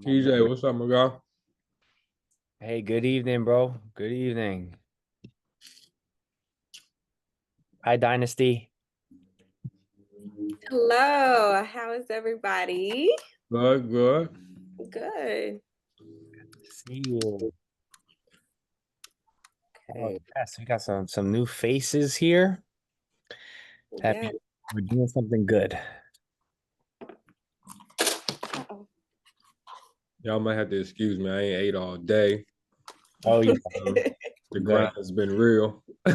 TJ, what's up, my guy? Hey, good evening, bro. Good evening. Hi, Dynasty. Hello, how is everybody? Good, good. Good. See you. Oh, Okay. yes, we got some new faces here. That Yeah. means we're doing something good. Uh-oh. Y'all might have to excuse me. I ain't ate all day. Oh yeah, The good. grind has been real. Yeah.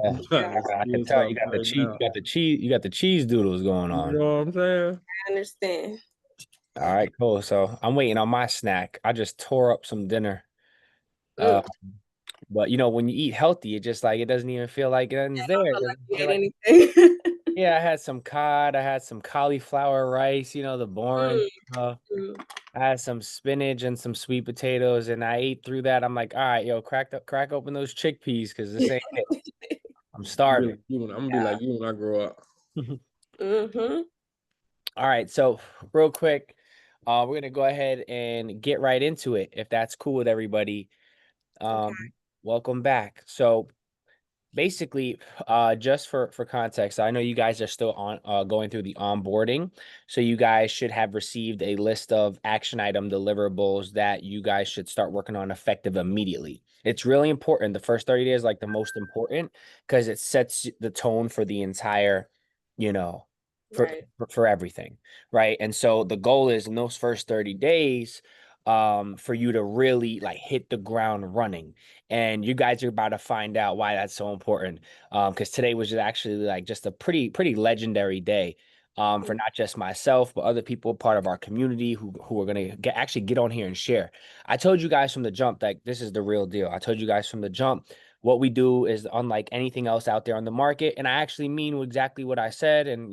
I'm trying Yeah, to I can excuse tell up you got the right cheese. You now. got the cheese. You got the cheese doodles going You on. know what I'm saying? I understand. All right, cool. So I'm waiting on my snack. I just tore up some dinner. Uh, Mm. but when you eat healthy, it just like it doesn't even feel like it ends there. I It don't feel like doesn't you feel ate like anything. Yeah, I had some cod. I had some cauliflower rice, the boring Mm, stuff. mm. I had some spinach and some sweet potatoes, and I ate through that. I'm like, all right, yo, crack open those chickpeas because this ain't it. I'm starving. I'm gonna be like you when I grow up. Mm-hmm. All right, so real quick, we're gonna go ahead and get right into it if that's cool with everybody. Okay. Welcome back. So basically, just for context, I know you guys are still on going through the onboarding, so you guys should have received a list of action item deliverables that you guys should start working on effective immediately. It's really important. The first 30 days, like the most important, because it sets the tone for the entire, you know, for, Right. for everything, right? And so the goal is in those first 30 days, for you to really like hit the ground running, and you guys are about to find out why that's so important. Because today was actually like just a pretty legendary day. For not just myself, but other people part of our community who are gonna actually get on here and share. I told you guys from the jump that this is the real deal. I told you guys from the jump what we do is unlike anything else out there on the market, and I actually mean exactly what I said. And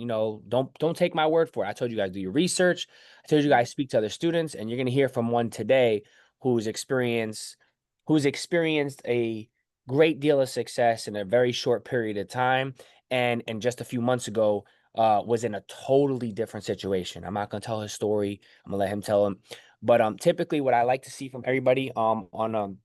don't take my word for it. I told you guys do your research. I told you guys speak to other students, and you're gonna hear from one today who's experienced a great deal of success in a very short period of time, and just a few months ago was in a totally different situation. I'm not gonna tell his story. I'm gonna let him tell him. But typically what I like to see from everybody on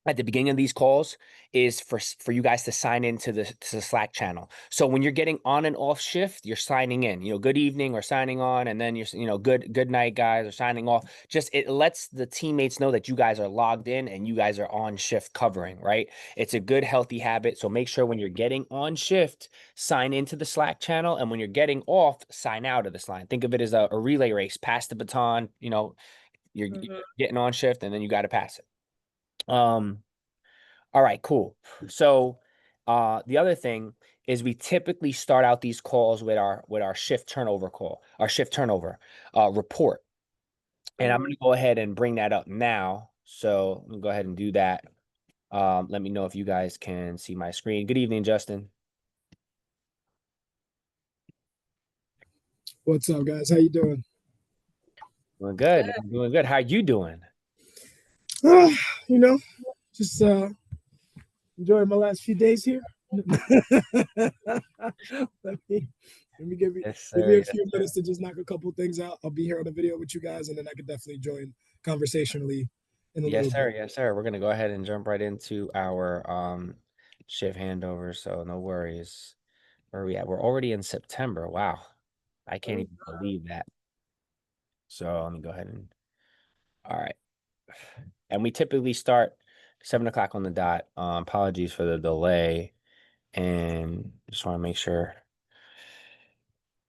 at the beginning of these calls is for you guys to sign into the Slack channel. So when you're getting on and off shift, you're signing in, good evening or signing on, and then you're good night guys or signing off. Just it lets the teammates know that you guys are logged in and you guys are on shift covering, right? It's a good healthy habit. So make sure when you're getting on shift, sign into the Slack channel, and when you're getting off, sign out of this line. Think of it as a relay race, pass the baton, you're Mm-hmm. getting on shift and then you got to pass it. All right, cool. So, the other thing is we typically start out these calls with our shift turnover our shift turnover report. And I'm Mm-hmm. going to go ahead and bring that up now. So, let me go ahead and do that. Let me know if you guys can see my screen. Good evening, Justin. What's up, guys? How you doing? Doing good. Doing good. How you doing? Uh, you know, just enjoying my last few days here. let me Yes, give me sir. a Yes, few sir. minutes to just knock a couple things out. I'll be here on the video with you guys, and then I could definitely join conversationally in a Yes, little sir. bit. Yes, sir. We're gonna go ahead and jump right into our shift handover. So no worries. Where are we at? We're already in September. Wow. I can't even believe that. So let me go ahead and all right. And we typically start 7 o'clock on the dot. Apologies for the delay. And just want to make sure.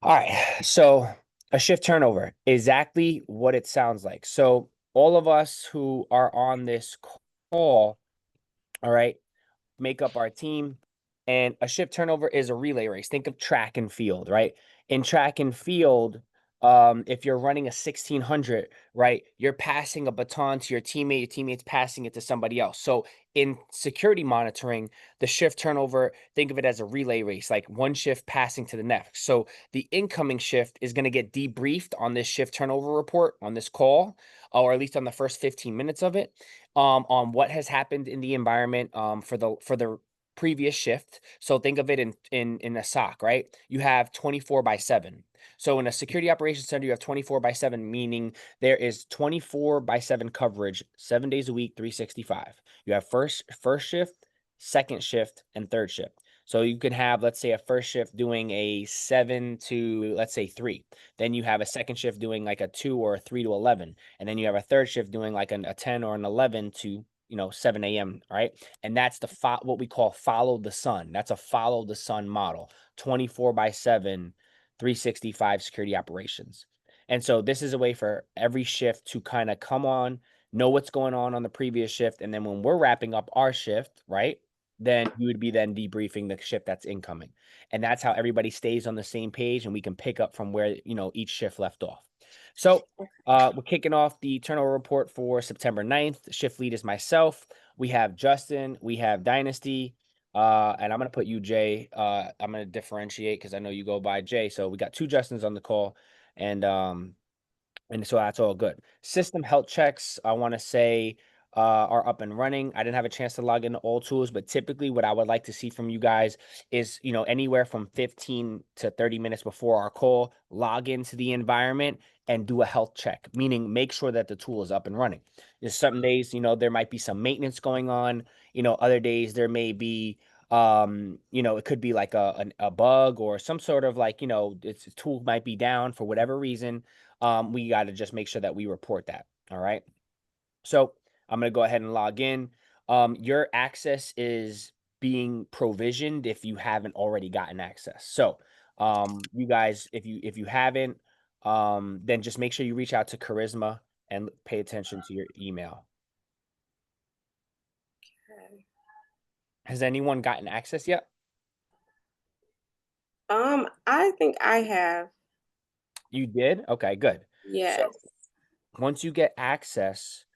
All right. So a shift turnover, exactly what it sounds like. So all of us who are on this call, all right, make up our team. And a shift turnover is a relay race. Think of track and field, right? In track and field, if you're running a 1600, right, you're passing a baton to your teammate's passing it to somebody else. So in security monitoring, the shift turnover, think of it as a relay race, like one shift passing to the next. So the incoming shift is going to get debriefed on this shift turnover report on this call, or at least on the first 15 minutes of it, on what has happened in the environment for the previous shift. So think of it in a SOC, right? You have 24/7. So in a security operations center, you have 24/7, meaning there is 24/7 coverage, 7 days a week, 365. You have first shift, second shift, and third shift. So you can have, let's say, a first shift doing a 7 to, let's say, 3. Then you have a second shift doing like a 2 or a 3 to 11. And then you have a third shift doing like a 10 or an 11 to 7 a.m. Right. And that's what we call follow the sun. That's a follow the sun model, 24/7, 365 security operations. And so this is a way for every shift to kind of come on, know what's going on the previous shift. And then when we're wrapping up our shift, right, then you would be then debriefing the shift that's incoming. And that's how everybody stays on the same page and we can pick up from where, each shift left off. So we're kicking off the turnover report for September 9th. The shift lead is myself. We have Justin, we have Dynasty, and I'm going to put you, Jay. I'm going to differentiate because I know you go by Jay. So we got 2 Justins on the call, and so that's all good. System health checks, I want to say, are up and running. I didn't have a chance to log into all tools, but typically what I would like to see from you guys is, anywhere from 15 to 30 minutes before our call, log into the environment and do a health check, meaning make sure that the tool is up and running. There's some days, there might be some maintenance going on. Other days there may be, it could be like a bug or some sort of like, its tool might be down for whatever reason. We got to just make sure that we report that. All right. So I'm going to go ahead and log in. Your access is being provisioned if you haven't already gotten access. So you guys, if you haven't, then just make sure you reach out to Charisma and pay attention to your email. Okay. Has anyone gotten access yet? I think I have. You did? Okay, good. Yes. So once you get access,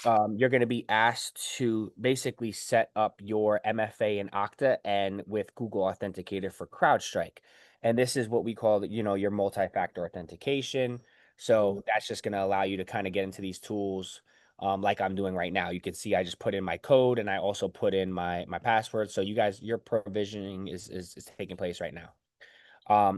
you're going to be asked to basically set up your MFA in Okta and with Google Authenticator for CrowdStrike. And this is what we call, your multi-factor authentication. So that's just going to allow you to kind of get into these tools like I'm doing right now. You can see I just put in my code and I also put in my password. So you guys, your provisioning is taking place right now.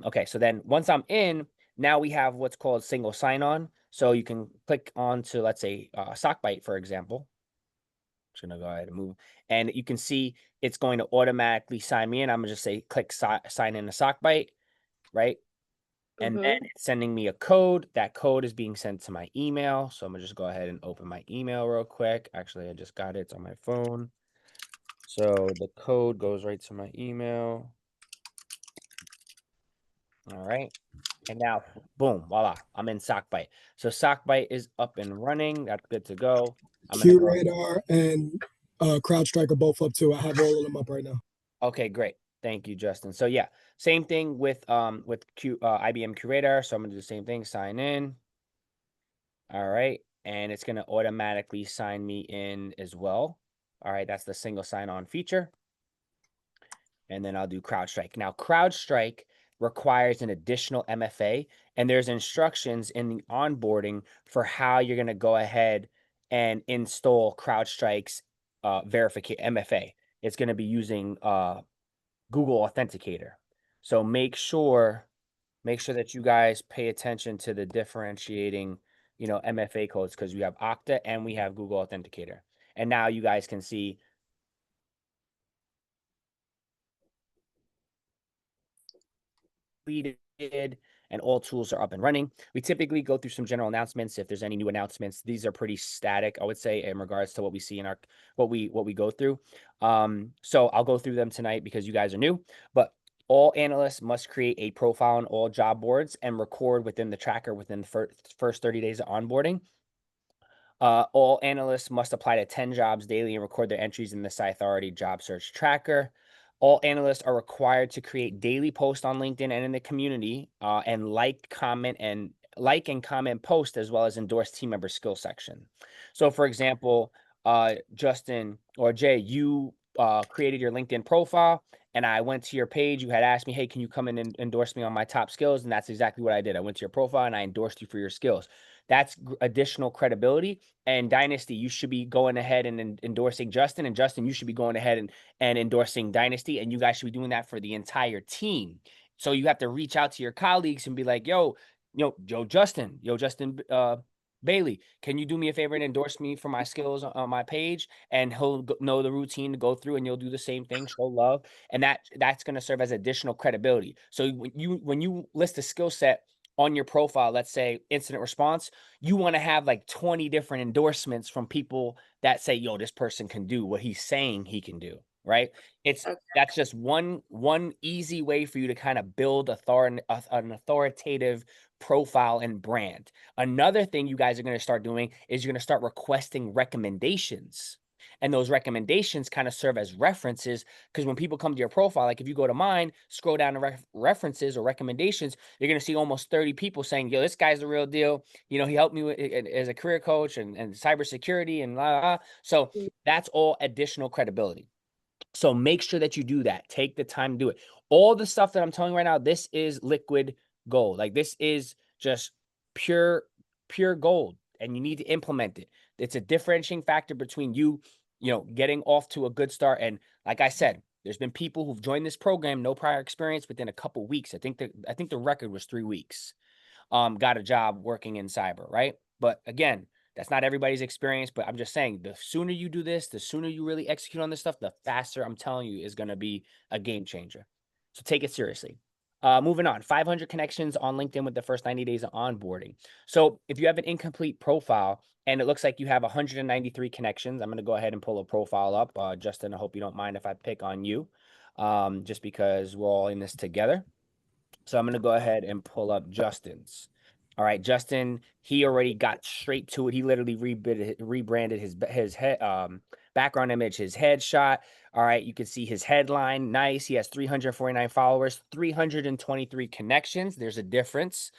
Okay, so then once I'm in, now we have what's called single sign-on. So you can click on to, let's say, Sockbite, for example. Just gonna go ahead and move, and you can see it's going to automatically sign me in. I'm gonna just say click sign in to Sockbite, right? And then it's sending me a code. That code is being sent to my email. So I'm gonna just go ahead and open my email real quick. Actually, I just got it. It's on my phone. So the code goes right to my email. All right. And now, boom, voila, I'm in Sockbite. So Sockbite is up and running. That's good to go. I'm gonna go. QRadar and CrowdStrike are both up too. I have all of them up right now. Okay, great. Thank you, Justin. So yeah, same thing with IBM QRadar. So I'm gonna do the same thing, sign in. All right, and it's gonna automatically sign me in as well. All right, that's the single sign-on feature. And then I'll do CrowdStrike. Now, CrowdStrike requires an additional MFA, and there's instructions in the onboarding for how you're going to go ahead and install CrowdStrike's verification MFA. It's going to be using Google Authenticator. So make sure that you guys pay attention to the differentiating, MFA codes, because we have Okta and we have Google Authenticator. And now you guys can see completed and all tools are up and running. We typically go through some general announcements. If there's any new announcements, these are pretty static, I would say, in regards to what we see in what we go through. So I'll go through them tonight because you guys are new, but all analysts must create a profile on all job boards and record within the tracker within the first 30 days of onboarding. All analysts must apply to 10 jobs daily and record their entries in the Sci Authority job search tracker. All analysts are required to create daily posts on LinkedIn and in the community, and like, comment, and comment post, as well as endorse team member skill section. So for example, Justin or Jay, you created your LinkedIn profile and I went to your page. You had asked me, hey, can you come in and endorse me on my top skills? And that's exactly what I did. I went to your profile and I endorsed you for your skills. That's additional credibility. And Dynasty, you should be going ahead and endorsing Justin. And Justin, you should be going ahead and endorsing Dynasty. And you guys should be doing that for the entire team So you have to reach out to your colleagues and be like, yo, Justin Bailey, can you do me a favor and endorse me for my skills on my page? And he'll know the routine to go through, and you'll do the same thing, show love, and that's going to serve as additional credibility. So when you list a skill set on your profile, let's say incident response, you want to have like 20 different endorsements from people that say, yo, this person can do what he's saying he can do, right? That's just one easy way for you to kind of build an authoritative profile and brand. Another thing you guys are going to start doing is you're going to start requesting recommendations. And those recommendations kind of serve as references, because when people come to your profile, like if you go to mine, scroll down to references or recommendations, you're going to see almost 30 people saying, yo, this guy's the real deal. He helped me as a career coach and cybersecurity and blah, blah. So that's all additional credibility. So make sure that you do that. Take the time to do it. All the stuff that I'm telling you right now, this is liquid gold. Like this is just pure gold, and you need to implement it. It's a differentiating factor between you getting off to a good start. And like I said, there's been people who've joined this program, no prior experience, within a couple weeks. I think the record was 3 weeks. Got a job working in cyber, right? But again, that's not everybody's experience, but I'm just saying, the sooner you do this, the sooner you really execute on this stuff, the faster, I'm telling you, is going to be a game changer. So take it seriously. Moving on, 500 connections on LinkedIn with the first 90 days of onboarding. So if you have an incomplete profile and it looks like you have 193 connections, I'm going to go ahead and pull a profile up. Justin, I hope you don't mind if I pick on you, just because we're all in this together. So I'm going to go ahead and pull up Justin's. All right, Justin, he already got straight to it. He literally rebranded his head, background image, his headshot. All right, you can see his headline. Nice. He has 349 followers, 323 connections. There's a difference.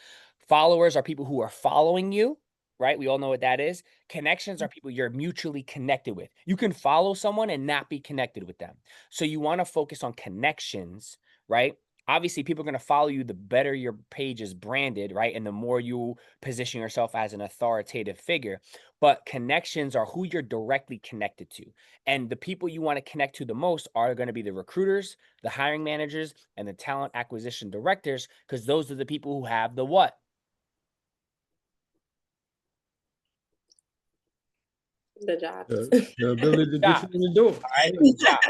Followers are people who are following you, right? We all know what that is. Connections are people you're mutually connected with. You can follow someone and not be connected with them. So you want to focus on connections, right? Obviously, people are going to follow you the better your page is branded, right? And the more you position yourself as an authoritative figure. But connections are who you're directly connected to. And the people you want to connect to the most are going to be the recruiters, the hiring managers, and the talent acquisition directors, because those are the people who have the what? The jobs. The ability to get you in the door. All right. The jobs.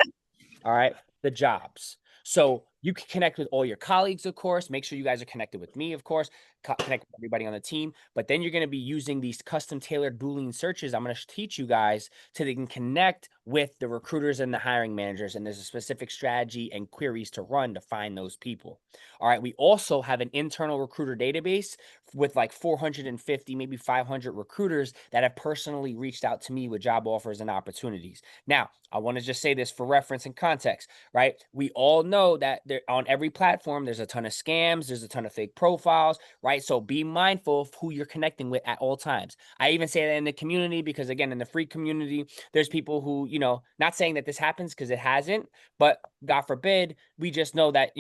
All right. The jobs. So you can connect with all your colleagues, of course. Make sure you guys are connected with me, of course. Connect with everybody on the team. But then you're going to be using these custom tailored Boolean searches. I'm going to teach you guys so they can connect with the recruiters and the hiring managers. And there's a specific strategy and queries to run to find those people. All right. We also have an internal recruiter database with like 450, maybe 500 recruiters that have personally reached out to me with job offers and opportunities. Now, I want to just say this for reference and context, right? We all know that on every platform, there's a ton of scams, there's a ton of fake profiles, right? So be mindful of who you're connecting with at all times. I even say that in the community because, again, in the free community, there's people who, not saying that this happens because it hasn't, but God forbid, we just know that,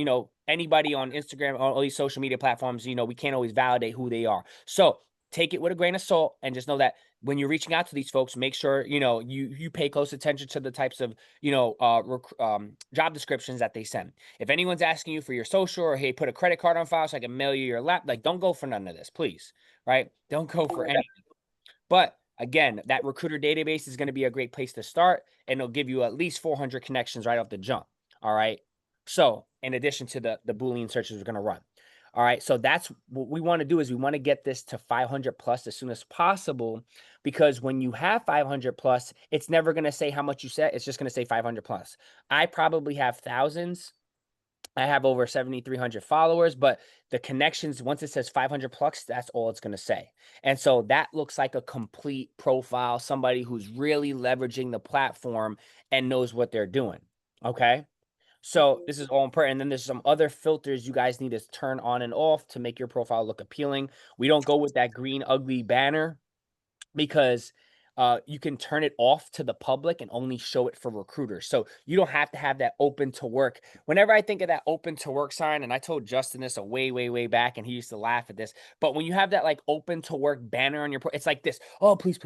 anybody on Instagram, on all these social media platforms, we can't always validate who they are. So take it with a grain of salt and just know that when you're reaching out to these folks, make sure, you pay close attention to the types of, job descriptions that they send. If anyone's asking you for your social or, hey, put a credit card on file so I can mail you your laptop, like, don't go for none of this, please, right? Don't go for anything. But again, that recruiter database is going to be a great place to start, and it'll give you at least 400 connections right off the jump. All right. So in addition to the Boolean searches we're going to run. All right. So that's what we want to do, is we want to get this to 500 plus as soon as possible, because when you have 500 plus, it's never going to say how much you set. It's just going to say 500 plus. I probably have thousands. I have over 7,300 followers, but the connections, once it says 500 plus, that's all it's going to say. And so that looks like a complete profile, somebody who's really leveraging the platform and knows what they're doing. Okay. So this is all important. And then there's some other filters you guys need to turn on and off to make your profile look appealing. We don't go with that green, ugly banner because you can turn it off to the public and only show it for recruiters. So you don't have to have that open to work. Whenever I think of that open to work sign, and I told Justin this a way back, and he used to laugh at this, but when you have that like open to work banner on your, it's like this. Oh, please.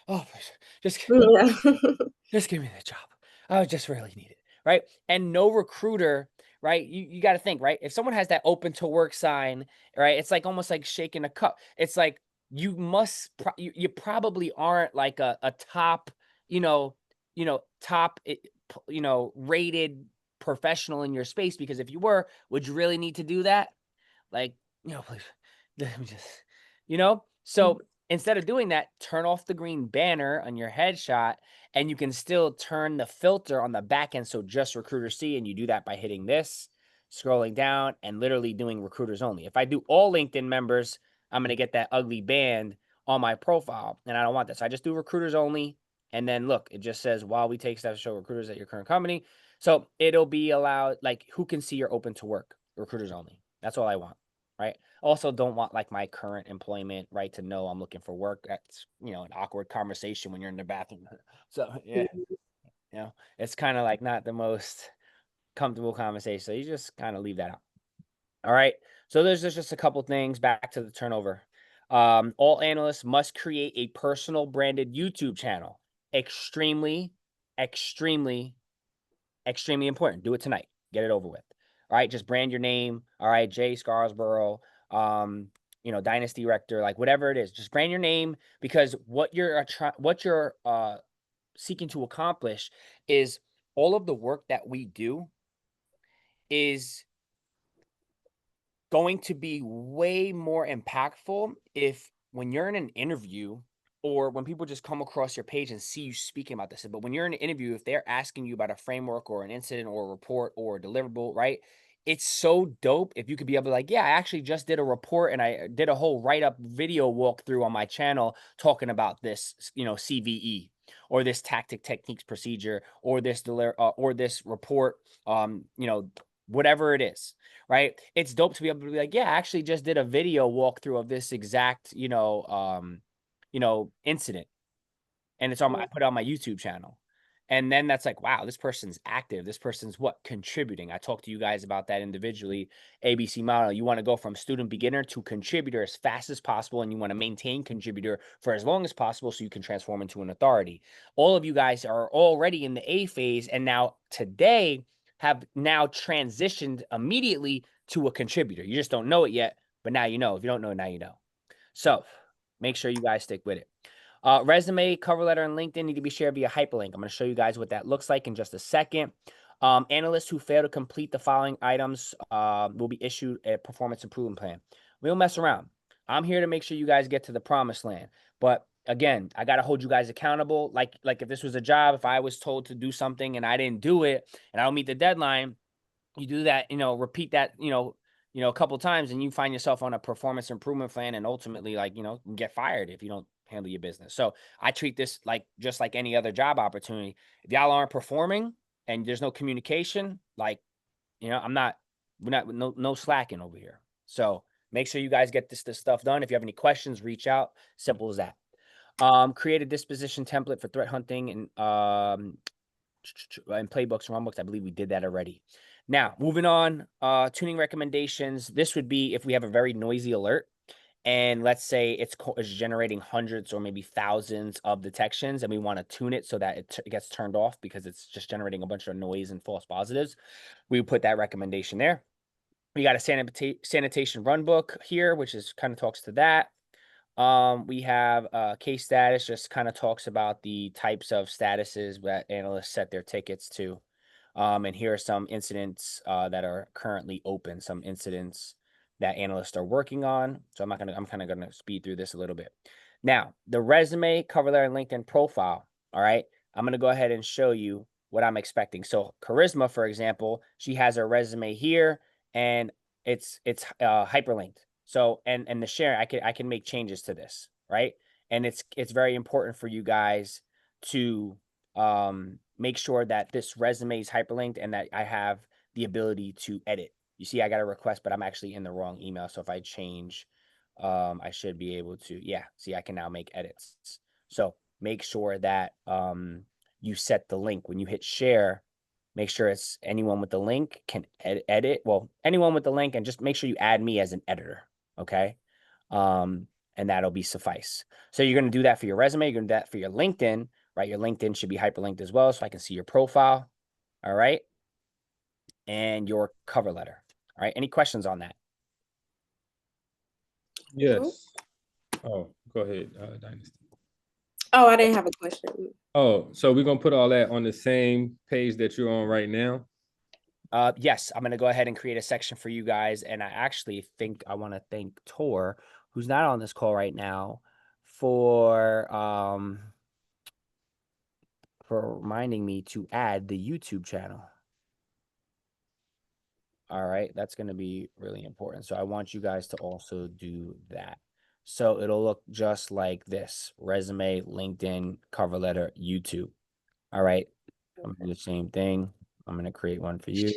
Oh, please. Just give me the job. I just really need it. Right. And no recruiter right? You got to think, right? If someone has that open to work sign, right, it's like almost like shaking a cup. It's like you must you probably aren't like a top, top rated professional in your space, because if you were, would you really need to do that? Like, please, let me just, so instead of doing that, turn off the green banner on your headshot, and you can still turn the filter on the back end so just recruiters see. And you do that by hitting this, scrolling down, and literally doing recruiters only. If I do all LinkedIn members, I'm going to get that ugly band on my profile, and I don't want that. So I just do recruiters only. And then look, it just says, while we take steps to show recruiters at your current company. So it'll be allowed, like, who can see you're open to work? Recruiters only. That's all I want, right? Also, don't want like my current employment, right, to know I'm looking for work. That's, an awkward conversation when you're in the bathroom. So yeah, it's kind of like not the most comfortable conversation. So you just kind of leave that out. All right. So there's just a couple things back to the turnover. All analysts must create a personal branded YouTube channel. Extremely, extremely, extremely important. Do it tonight. Get it over with. All right. Just brand your name. All right. Jay Scarsborough, Dynasty Rector, like whatever it is, just brand your name, because what you're seeking to accomplish is all of the work that we do is going to be way more impactful if, when you're in an interview, or when people just come across your page and see you speaking about this. But when you're in an interview, if they're asking you about a framework or an incident or a report or a deliverable, right? It's so dope if you could be able to, like, yeah, I actually just did a report and I did a whole write-up video walkthrough on my channel talking about this, CVE, or this tactic, techniques, procedure, or this or this report, whatever it is, right? It's dope to be able to be like, yeah, I actually just did a video walkthrough of this exact, incident, and it's on I put it on my YouTube channel. And then that's like, wow, this person's active. This person's contributing. I talked to you guys about that individually. ABC model. You want to go from student beginner to contributor as fast as possible, and you want to maintain contributor for as long as possible so you can transform into an authority. All of you guys are already in the A phase, and now today have now transitioned immediately to a contributor. You just don't know it yet, but now you know. If you don't know, now you know. So make sure you guys stick with it. Resume, cover letter, and LinkedIn need to be shared via hyperlink. I'm going to show you guys what that looks like in just a second. Analysts who fail to complete the following items will be issued a performance improvement plan. We don't mess around. I'm here to make sure you guys get to the promised land. But again, I got to hold you guys accountable. Like if this was a job, if I was told to do something and I didn't do it and I don't meet the deadline, you do that, repeat that, a couple of times, and you find yourself on a performance improvement plan, and ultimately, like, get fired if you don't handle your business. So I treat this like just like any other job opportunity. If y'all aren't performing and there's no communication, like, we're not no slacking over here. So make sure you guys get this stuff done. If you have any questions, reach out. Simple as that. Create a disposition template for threat hunting and playbooks and runbooks. I believe we did that already. Now, moving on, tuning recommendations. This would be if we have a very noisy alert, and let's say it's generating hundreds or maybe thousands of detections, and we want to tune it so that it gets turned off because it's just generating a bunch of noise and false positives. We would put that recommendation there. We got a sanitation run book here, which is kind of talks to that. We have case status, just kind of talks about the types of statuses that analysts set their tickets to. And here are some incidents that are currently open, some incidents that analysts are working on. So I'm kind of gonna speed through this a little bit. Now, the resume, cover letter, and LinkedIn profile. All right, I'm gonna go ahead and show you what I'm expecting. So Charisma, for example, she has her resume here, and it's hyperlinked. So and the share, I can make changes to this, right? And it's very important for you guys to make sure that this resume is hyperlinked and that I have the ability to edit. You see, I got a request, but I'm actually in the wrong email. So if I change, I should be able to, yeah, see, I can now make edits. So make sure that you set the link when you hit share. Make sure it's anyone with the link can edit. Well, anyone with the link, and just make sure you add me as an editor. Okay. And that'll be suffice. So you're going to do that for your resume. You're going to do that for your LinkedIn, right? Your LinkedIn should be hyperlinked as well, so I can see your profile. All right. and your cover letter. All right. Any questions on that? Yes. Oh, go ahead, Dynasty. Oh, I didn't have a question. Oh, so we're gonna put all that on the same page that you're on right now? Yes, I'm going to go ahead and create a section for you guys. And I actually think I want to thank Tor, who's not on this call right now, for reminding me to add the YouTube channel. All right, that's going to be really important. So I want you guys to also do that. So it'll look just like this: resume, LinkedIn, cover letter, YouTube. All right, I'm going to do the same thing. I'm going to create one for you.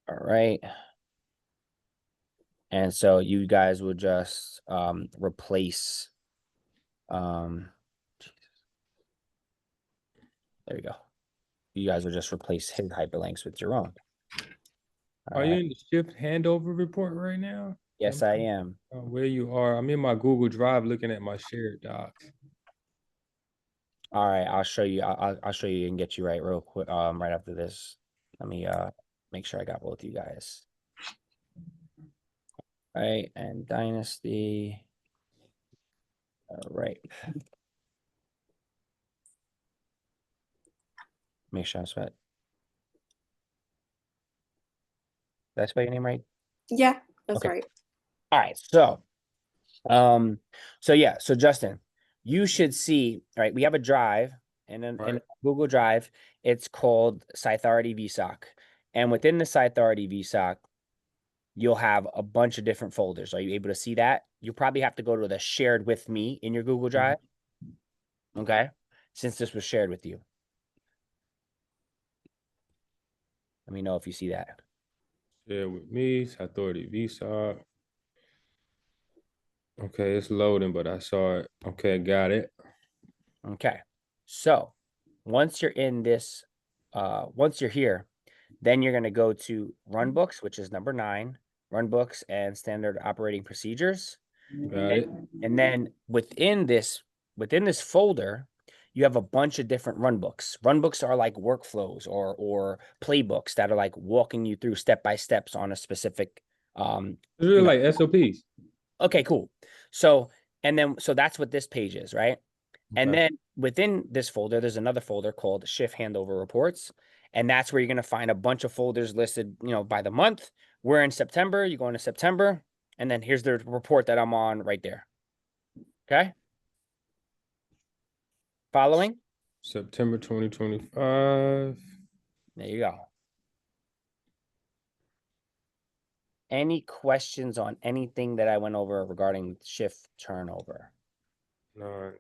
All right. And so you guys will just replace, there you go. You guys will just replace his hyperlinks with your own. Are you in the shift handover report right now? Yes, I am. Where you are? I'm in my Google Drive looking at my shared docs. All right, I'll show you. I'll show you and get you right real quick. Right after this, let me make sure I got both you guys. All right, and Dynasty. All right. Make sure I spell. Did I spell your name right? Yeah, that's Okay. right. All right, so yeah, so Justin, you should see, all right, we have a drive in Google Drive. It's called Cythauthority VSOC. And within the Cythauthority VSOC, you'll have a bunch of different folders. Are you able to see that? You probably have to go to the shared with me in your Google Drive. Okay. Since this was shared with you. Let me know if you see that. Share with me, Authority VSOC. Okay, it's loading, but I saw it. Okay, got it. Okay. So once you're in this, once you're here, then you're going to go to run books, which is number 9, run books and standard operating procedures. Got it. And then within this folder, you have a bunch of different run books. Run books are like workflows or playbooks that are like walking you through step by steps on a specific It's really like SOPs. Okay, cool. So that's what this page is, right? And Okay. then within this folder, there's another folder called Shift Handover Reports. And that's where you're going to find a bunch of folders listed, by the month. We're in September. You go into September. And then here's the report that I'm on right there. Okay. Following? September 2025. There you go. Any questions on anything that I went over regarding shift turnover? No.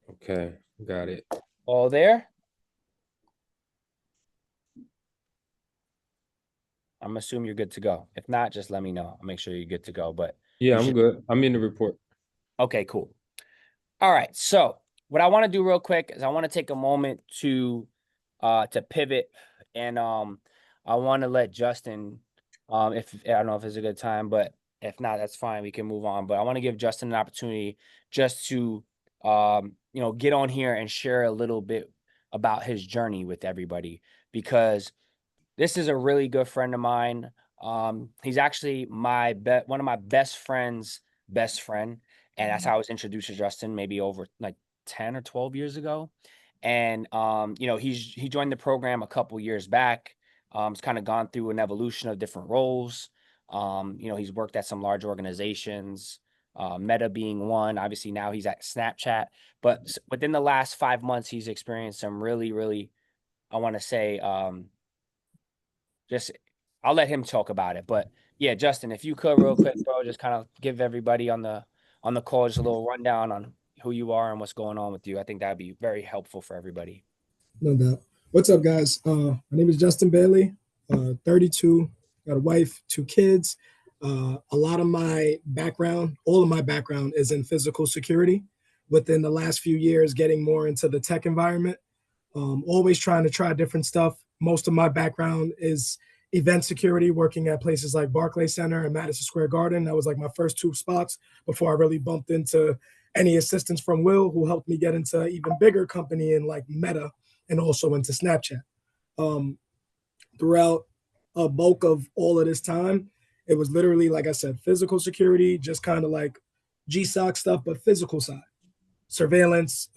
Okay, got it. All there? I'm assuming you're good to go. If not, just let me know. I'll make sure you're good to go. But yeah, I'm good. I'm in the report. Okay, cool. All right. So what I want to do real quick is I want to take a moment to pivot, and I want to let Justin, if I don't know if it's a good time, but if not, that's fine. We can move on. But I want to give Justin an opportunity just to get on here and share a little bit about his journey with everybody, because this is a really good friend of mine. He's actually one of my best friend's best friend. And that's how I was introduced to Justin, maybe over like 10 or 12 years ago. And, he joined the program a couple years back. He's kind of gone through an evolution of different roles. He's worked at some large organizations, Meta being one. Obviously now he's at Snapchat, but within the last 5 months, he's experienced some really, really, I want to say, I'll let him talk about it. But yeah, Justin, if you could real quick, bro, just kind of give everybody on the call just a little rundown on who you are and what's going on with you. I think that'd be very helpful for everybody. No doubt. What's up, guys? My name is Justin Bailey, 32, got a wife, 2 kids. A lot of my background, all of my background is in physical security. Within the last few years, getting more into the tech environment, always trying to try different stuff. Most of my background is event security, working at places like Barclays Center and Madison Square Garden. That was like my first 2 spots before I really bumped into any assistance from Will, who helped me get into an even bigger company in like Meta and also into Snapchat. Throughout a bulk of all of this time, it was literally, like I said, physical security, just kind of like GSOC stuff, but physical side, surveillance,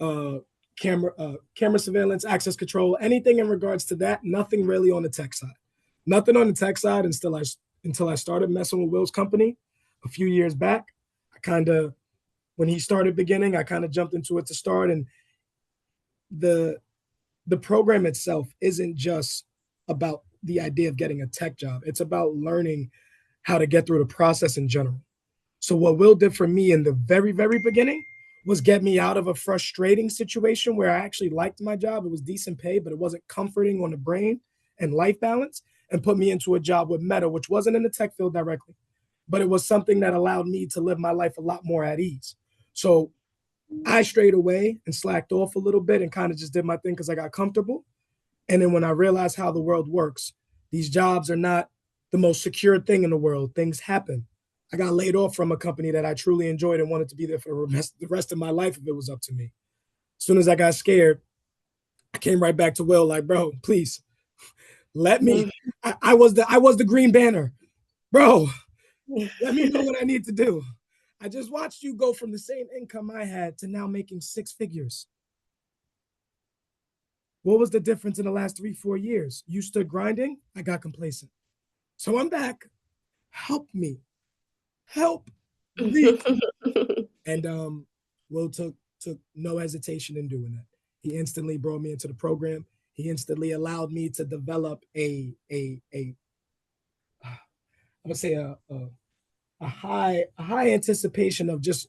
camera surveillance, access control, anything in regards to that. Nothing really on the tech side. Nothing on the tech side until I started messing with Will's company a few years back. When he started beginning, I kind of jumped into it to start. And the program itself isn't just about the idea of getting a tech job. It's about learning how to get through the process in general. So what Will did for me in the very, very beginning was get me out of a frustrating situation where I actually liked my job. It was decent pay, but it wasn't comforting on the brain and life balance, and put me into a job with Meta, which wasn't in the tech field directly, but it was something that allowed me to live my life a lot more at ease. So I strayed away and slacked off a little bit and kind of just did my thing because I got comfortable. And then when I realized how the world works, these jobs are not the most secure thing in the world. Things happen. I got laid off from a company that I truly enjoyed and wanted to be there for the rest of my life if it was up to me. As soon as I got scared, I came right back to Will, like, bro, please let me. I was the green banner, bro. Let me know what I need to do. I just watched you go from the same income I had to now making 6 figures. What was the difference in the last 3-4 years? You stood grinding, I got complacent. So I'm back. Help me. Help me. And Will took no hesitation in doing that. He instantly brought me into the program. He instantly allowed me to develop a high anticipation of just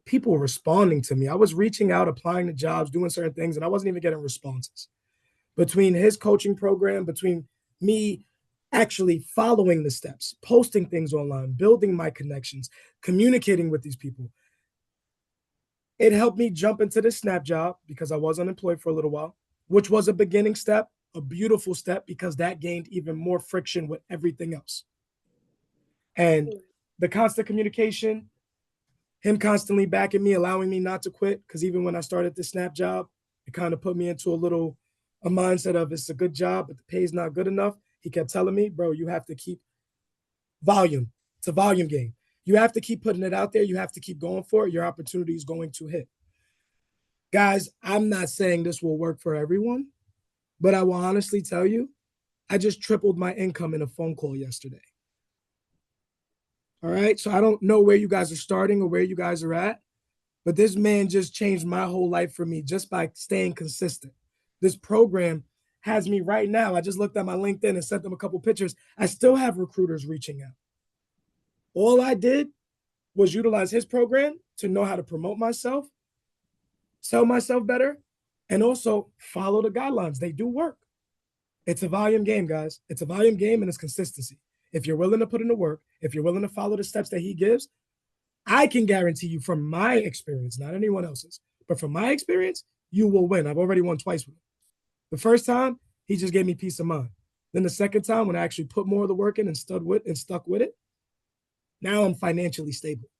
people responding to me. I was reaching out, applying to jobs, doing certain things, and I wasn't even getting responses. Between his coaching program, between me actually following the steps, posting things online, building my connections, communicating with these people, it helped me jump into this Snap job because I was unemployed for a little while, which was a beginning step, a beautiful step, because that gained even more friction with everything else. And the constant communication, him constantly backing me, allowing me not to quit, because even when I started the Snap job, it kind of put me into a mindset of it's a good job, but the pay is not good enough. He kept telling me, bro, you have to keep volume. It's a volume game. You have to keep putting it out there. You have to keep going for it. Your opportunity is going to hit. Guys, I'm not saying this will work for everyone, but I will honestly tell you, I just tripled my income in a phone call yesterday. All right. So I don't know where you guys are starting or where you guys are at, but this man just changed my whole life for me just by staying consistent. This program has me right now. I just looked at my LinkedIn and sent them a couple pictures. I still have recruiters reaching out. All I did was utilize his program to know how to promote myself, sell myself better, and also follow the guidelines. They do work. It's a volume game, guys. It's a volume game and it's consistency. If you're willing to put in the work, if you're willing to follow the steps that he gives, I can guarantee you from my experience, not anyone else's, but from my experience, you will win. I've already won twice with him. The first time, he just gave me peace of mind. Then the second time, when I actually put more of the work in and stuck with it, now I'm financially stable.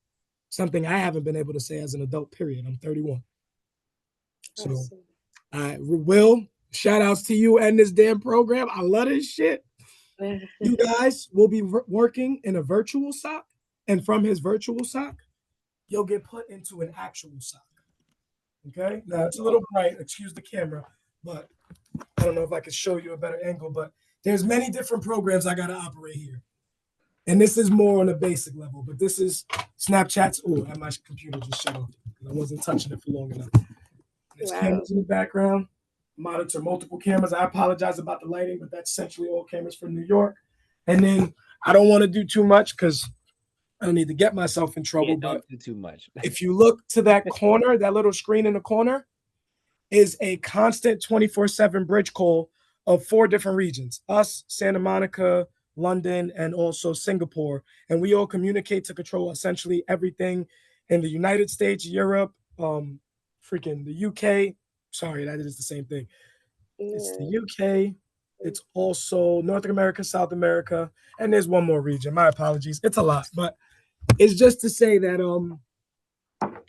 Something I haven't been able to say as an adult, period. I'm 31. So, Will, shout outs to you and this damn program. I love this shit. You guys will be working in a virtual SOC, and from his virtual SOC, you'll get put into an actual SOC. Okay? Now, it's a little bright. Excuse the camera, but I don't know if I can show you a better angle, but there's many different programs I got to operate here. And this is more on a basic level, but this is Snapchat's. Oh, and my computer just shut off because I wasn't touching it for long enough. There's cameras in the background. Monitor multiple cameras. I apologize about the lighting, but that's essentially all cameras from New York. And then I don't want to do too much because I don't need to get myself in trouble. But do too much. If you look to that corner, that little screen in the corner is a constant 24/7 bridge call of 4 different regions: us, Santa Monica, London, and also Singapore. And we all communicate to control essentially everything in the United States, Europe, the UK. Sorry, that is the same thing. It's the UK. It's also North America, South America, and there's one more region. My apologies. It's a lot, but it's just to say that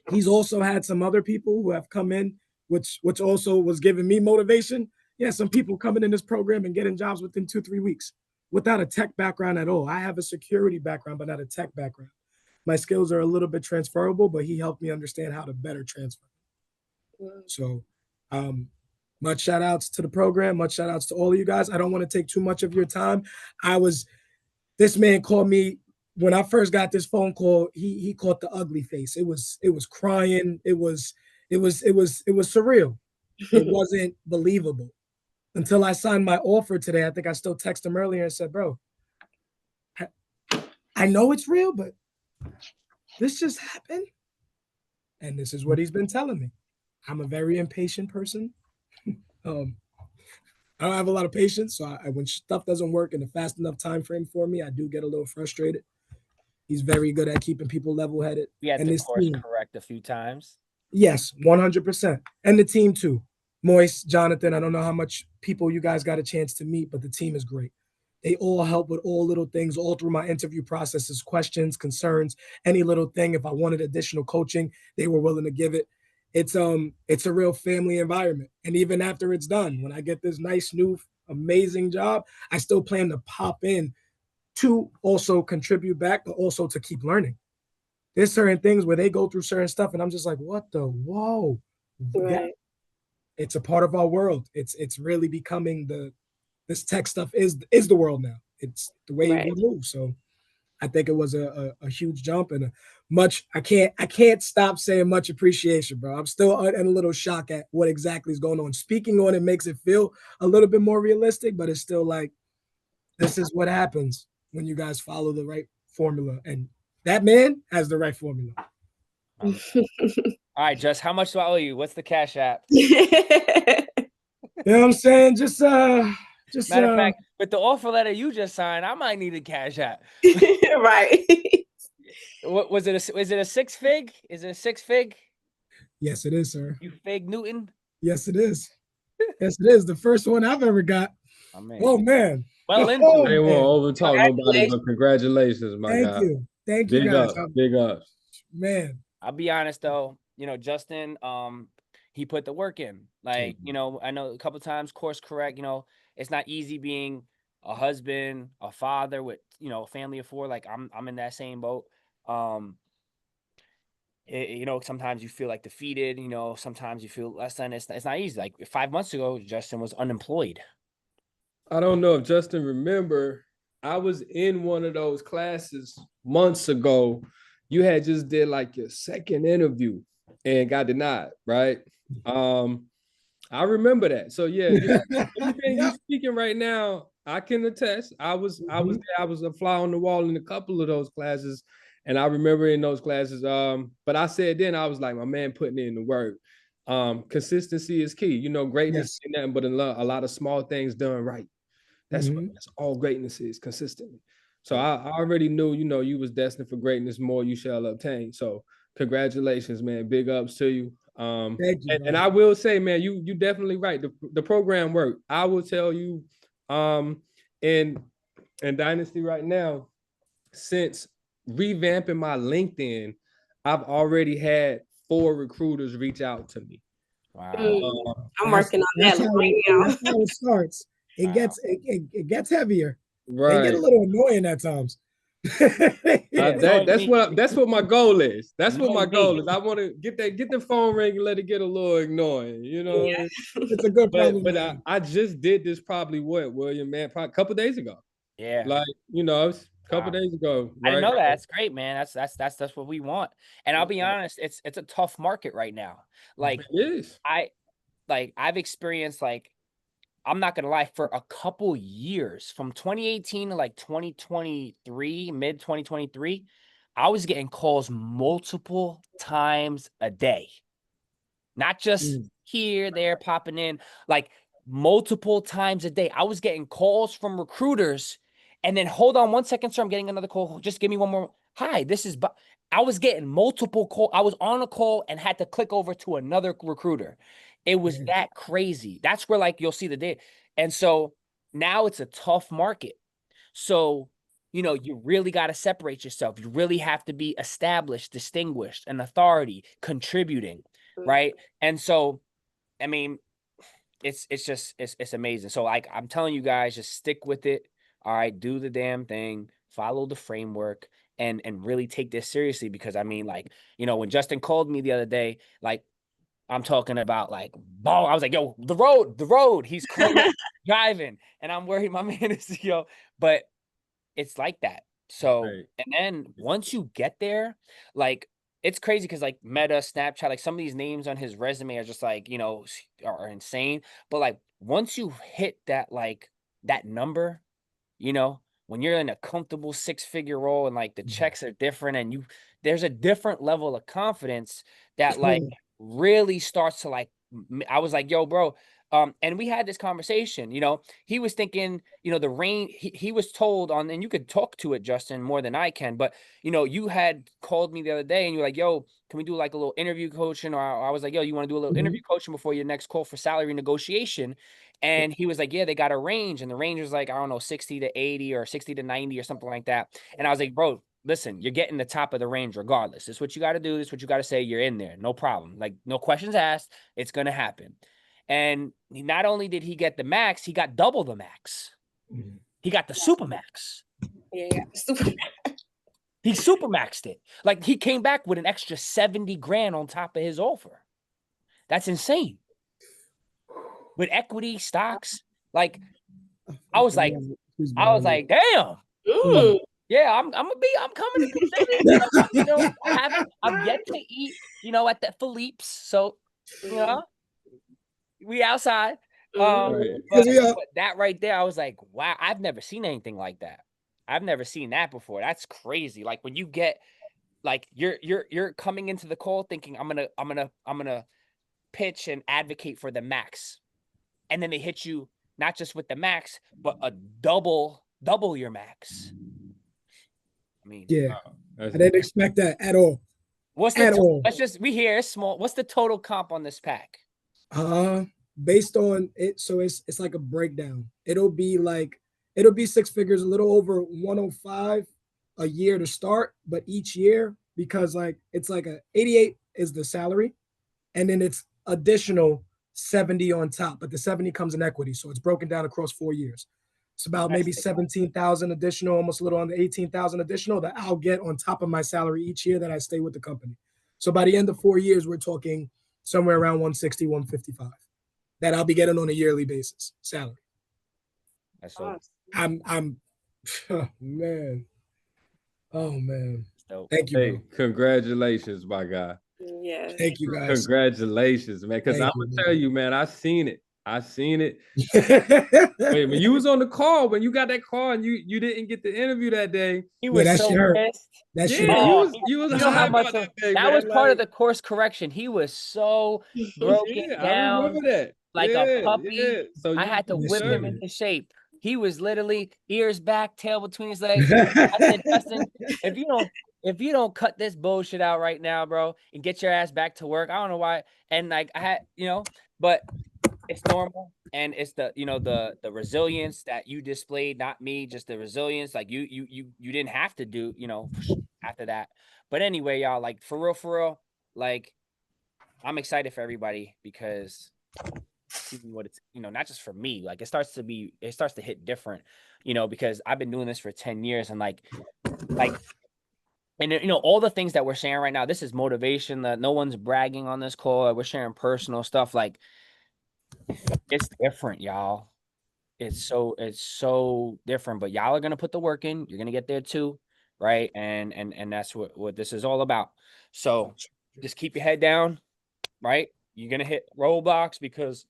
He's also had some other people who have come in, which also was giving me motivation. Yeah, some people coming in this program and getting jobs within 2-3 weeks without a tech background at all. I have a security background, but not a tech background. My skills are a little bit transferable, but he helped me understand how to better transfer. So much shout outs to the program, much shout outs to all of you guys. I don't want to take too much of your time. This man called me when I first got this phone call. He caught the ugly face. It was crying. It was surreal. It wasn't believable until I signed my offer today. I think I still texted him earlier and said, bro, I know it's real, but this just happened. And this is what he's been telling me. I'm a very impatient person. I don't have a lot of patience. So when stuff doesn't work in a fast enough time frame for me, I do get a little frustrated. He's very good at keeping people level-headed. We had to course correct a few times. Yes, 100%. And the team too. Moise, Jonathan, I don't know how much people you guys got a chance to meet, but the team is great. They all help with all little things all through my interview processes, questions, concerns, any little thing. If I wanted additional coaching, they were willing to give it. It's a real family environment. And even after it's done, when I get this nice, new, amazing job, I still plan to pop in to also contribute back, but also to keep learning. There's certain things where they go through certain stuff, and I'm just like, what the whoa? Right. Yeah. It's a part of our world. It's really becoming this tech stuff is the world now. It's the way we move. So I think it was a huge jump and I can't stop saying much appreciation, bro. I'm still in a little shock at what exactly is going on. Speaking on it makes it feel a little bit more realistic, but it's still like, this is what happens when you guys follow the right formula. And that man has the right formula. All right, Just, how much do I owe you? What's the Cash App? You know what I'm saying? Just Matter of fact, with the offer letter you just signed, I might need a Cash App. Right. What was it? Is it a 6 fig? Is it a 6 fig? Yes, it is, sir. You fig Newton? Yes, it is. Yes, it is. The first one I've ever got. Oh man. Well, into I didn't want to over talk nobody, but congratulations, my guy. Thank you. Thank you, Big guys. up, big up. Man. I'll be honest though, Justin, he put the work in. Like, I know a couple times course correct, it's not easy being a husband, a father with, a family of 4. Like I'm in that same boat. Sometimes you feel like defeated, sometimes you feel less than. It's not easy. Like 5 months ago, Justin was unemployed. I don't know if Justin remember, I was in one of those classes months ago. You had just did like your second interview and got denied, right? I remember that. So yeah, everything you're speaking right now, I can attest. I was there. I was a fly on the wall in a couple of those classes, and I remember in those classes. But I said then I was like, my man putting in the work. Consistency is key. Greatness ain't nothing but a lot of small things done right. That's all greatness is, consistently. So I already knew, you was destined for greatness. More you shall obtain. So congratulations, man. Big ups to you. Thank you, and I will say, man, you definitely right. The program worked. I will tell you, in Dynasty right now, since revamping my LinkedIn, I've already had 4 recruiters reach out to me. Wow. I'm working on that right now. That's how it starts. It gets heavier. Right. They get a little annoying at times. That's what my goal is. That's what my goal is. I want to get the phone ring and let it get a little annoying. Yeah. It's a good problem. But I just did this probably William, man, probably a couple days ago. Yeah. Like, a couple days ago. Right? I didn't know that. That's great, man. That's what we want. And I'll be honest, it's a tough market right now. Like it is. I've experienced, like, I'm not gonna lie, for a couple years, from 2018 to like 2023, mid 2023, I was getting calls multiple times a day. Not just here, there, popping in, like multiple times a day. I was getting calls from recruiters, and then hold on 1 second, sir, I'm getting another call. Just give me one more. Hi, this is. I was getting multiple calls. I was on a call and had to click over to another recruiter. It was that crazy. That's where, like, you'll see the data. And so now it's a tough market. So you really got to separate yourself. You really have to be established, distinguished, an authority, contributing, right? And so, I mean, it's just it's amazing. So like I'm telling you guys, just stick with it. All right, do the damn thing, follow the framework, and really take this seriously, because I mean, like, when Justin called me the other day, like I'm talking about like ball. I was like, yo, the road. He's calling, driving, and I'm worried my man is, but it's like that. So, Right. and then once you get there, like it's crazy because like Meta, Snapchat, like some of these names on his resume are just like, are insane. But like once you hit that, like that number, when you're in a comfortable 6-figure role and like the checks are different and there's a different level of confidence that like really starts to like, I was like, yo, bro. And we had this conversation, he was thinking, the range, he was told on, and you could talk to it, Justin, more than I can, but you had called me the other day and you're like, yo, can we do like a little interview coaching? Or I was like, yo, you want to do a little interview coaching before your next call for salary negotiation? And he was like, yeah, they got a range. And the range was like, I don't know, 60 to 80 or 60 to 90 or something like that. And I was like, bro, listen, you're getting the top of the range regardless. This is what you got to do. This is what you got to say. You're in there. No problem. Like, no questions asked. It's going to happen. And not only did he get the max, he got double the max. He got the super max. Yeah. He super maxed it. Like, he came back with an extra 70 grand on top of his offer. That's insane. With equity, stocks, like, I was like, damn. Ooh. Yeah, I'm coming to Kissimmee. I've yet to eat, at the Philippe's. So, we outside. Right. But that right there, I was like, wow, I've never seen anything like that. I've never seen that before. That's crazy. Like when you get, like, you're coming into the call thinking I'm gonna pitch and advocate for the max, and then they hit you not just with the max, but a double your max. I mean, Yeah, I That's didn't expect that at all. what's At the all. let's just we here it's small. What's the total comp on this pack? Based on it, so it's like a breakdown. It'll be 6 figures, a little over 105 a year to start, but each year, because like it's like a 88 is the salary, and then it's additional 70 on top, but the 70 comes in equity, so it's broken down across 4 years. It's about maybe 17,000 additional, almost a little under 18,000 additional that I'll get on top of my salary each year that I stay with the company. So by the end of 4 years, we're talking somewhere around 160, 155 that I'll be getting on a yearly basis salary. That's so. I'm oh man. Thank you, Hey, bro. congratulations, my guy. Yes. Thank you, guys. Congratulations, man. Because I'm gonna tell you, man, I seen it. Wait, when you was on the call, when you got that call and you didn't get the interview that day, He was that so shit hurt. pissed. That shit yeah, hurt. you was You know high how much about that day, that man. was part of the course correction. He was so broken Yeah, I down remember that. like a puppy. Yeah. So I had to Yes, whip sir. him into shape. He was literally ears back, tail between his legs. I said, Justin, if you don't cut this bullshit out right now, bro, and get your ass back to work, I don't know why. And like I had, but it's normal. And it's the resilience that you displayed, not me, just the resilience. Like you didn't have to do, after that. But anyway, y'all, like for real, like I'm excited for everybody because what it's, not just for me, like it starts to hit different, because I've been doing this for 10 years and like and all the things that we're sharing right now, this is motivation, that no one's bragging on this call. We're sharing personal stuff. Like it's different, y'all. It's so different, but y'all are gonna put the work in. You're gonna get there too, right? And that's what this is all about. So just keep your head down, right? You're gonna hit roadblocks because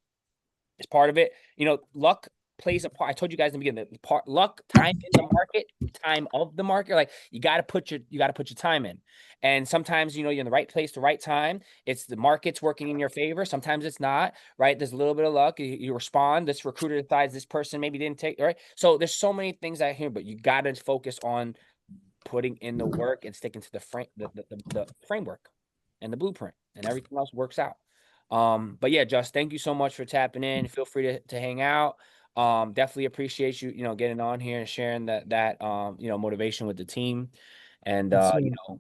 it's part of it. Luck plays a part. I told you guys in the beginning that luck, time in the market, time of the market. Like you gotta put your time in. And sometimes you're in the right place, the right time. It's the market's working in your favor. Sometimes it's not, right? There's a little bit of luck. You respond. This recruiter decides this person maybe didn't take, right? So there's so many things out here, but you gotta focus on putting in the work and sticking to the framework and the blueprint, and everything else works out. But yeah, Just, thank you so much for tapping in. Feel free to hang out. Definitely appreciate you, getting on here and sharing that motivation with the team. And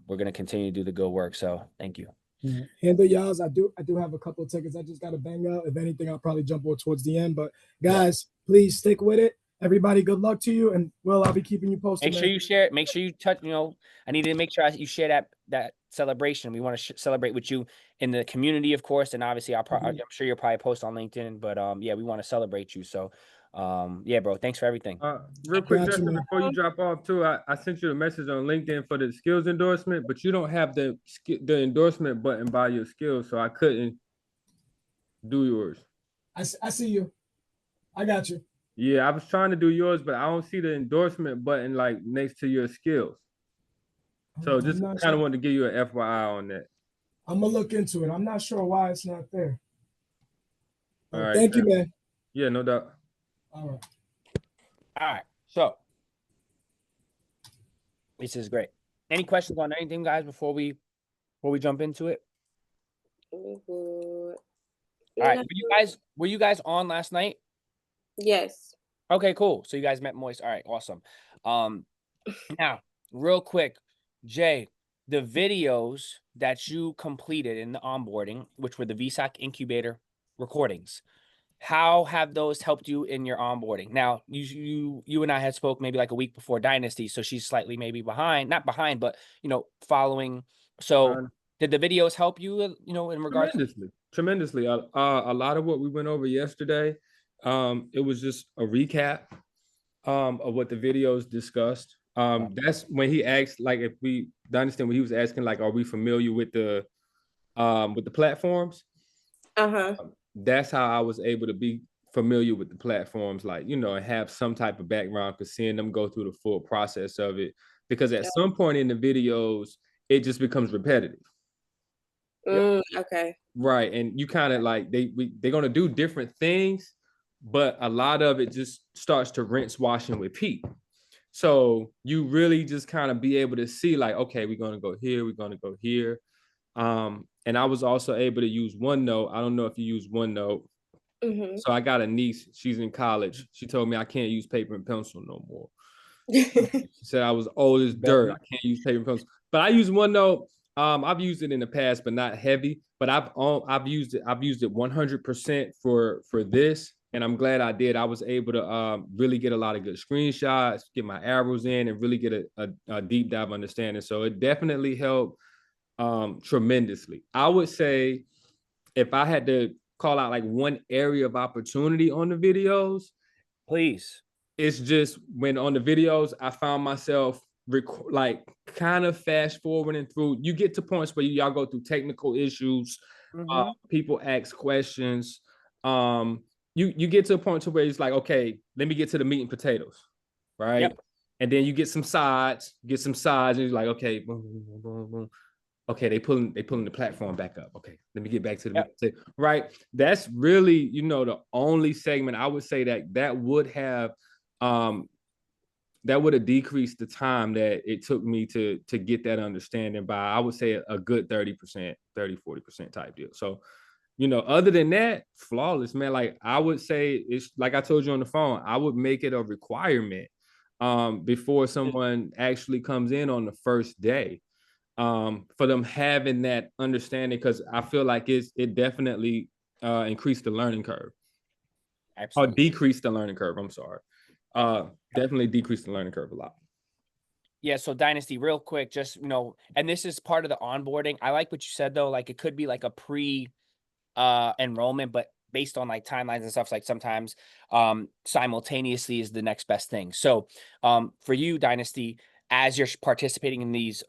we're gonna continue to do the good work. So thank you. Yeah. Handle y'all's. I do have a couple of tickets. I just got to bang out. If anything, I'll probably jump on towards the end. But guys, please stick with it. Everybody, good luck to you. And Will, I'll be keeping you posted. Make sure you share it. Make sure you touch. I need to make sure you share that celebration. We want to celebrate with you in the community, of course, and obviously, I'm sure you'll probably post on LinkedIn. But yeah, we want to celebrate you. So, yeah, bro, thanks for everything. Real quick, Justin, before you drop off too, I sent you a message on LinkedIn for the skills endorsement, but you don't have the endorsement button by your skills, so I couldn't do yours. I see you. I got you. Yeah, I was trying to do yours, but I don't see the endorsement button like next to your skills. So just kind of wanted to give you an FYI on that. I'm gonna look into it. I'm not sure why it's not there. All right. Thank you, man. Yeah, no doubt. All right. All right. So this is great. Any questions on anything, guys, before we jump into it? All right. Were you guys on last night? Yes. Okay, cool. So you guys met Moist. All right, awesome. Now, real quick, Jay, the videos that you completed in the onboarding, which were the VSOC incubator recordings, how have those helped you in your onboarding? Now, you and I had spoke maybe like a week before Dynasty, so she's slightly maybe behind, not behind, but following. So did the videos help you, in regards tremendously. A lot of what we went over yesterday, it was just a recap of what the videos discussed. That's when he asked, like, if we understand when he was asking, like, are we familiar with the platforms? That's how I was able to be familiar with the platforms, like, and have some type of background, because seeing them go through the full process of it, because at some point in the videos, it just becomes repetitive. Okay. Right. And you kind of like, they're going to do different things, but a lot of it just starts to rinse, wash, and repeat. So you really just kind of be able to see, like, okay, we're going to go here, we're going to go here. And I was also able to use OneNote. I don't know if you use OneNote. So I got a niece, she's in college. She told me I can't use paper and pencil no more. She said I was old as dirt. I can't use paper and pencil. But I use OneNote. I've used it in the past, but not heavy. But I've used it 100% for this, and I'm glad I did. I was able to really get a lot of good screenshots, get my arrows in, and really get a deep dive understanding. So it definitely helped tremendously. I would say if I had to call out like one area of opportunity on the videos, please. It's just when on the videos, I found myself like kind of fast forwarding through. You get to points where y'all go through technical issues. People ask questions. You get to a point to where it's like, okay, let me get to the meat and potatoes, right? Yep. And then you get some sides, and you're like, okay, boom, boom, boom, boom. Okay, they pulling the platform back up. Okay, let me get back to the right. That's really, the only segment I would say that would have decreased the time that it took me to get that understanding by, I would say, a good 30%, 40% type deal. So, other than that, flawless, man. Like, I would say, it's like I told you on the phone, I would make it a requirement before someone actually comes in on the first day, for them having that understanding, because I feel like it definitely increased the learning curve. Absolutely. Or decreased the learning curve. I'm sorry. Definitely decreased the learning curve a lot. Yeah. So Dynasty, real quick, just, and this is part of the onboarding. I like what you said, though. Like, it could be like a pre enrollment, but based on like timelines and stuff, like sometimes simultaneously is the next best thing. So for you, Dynasty, as you're participating in these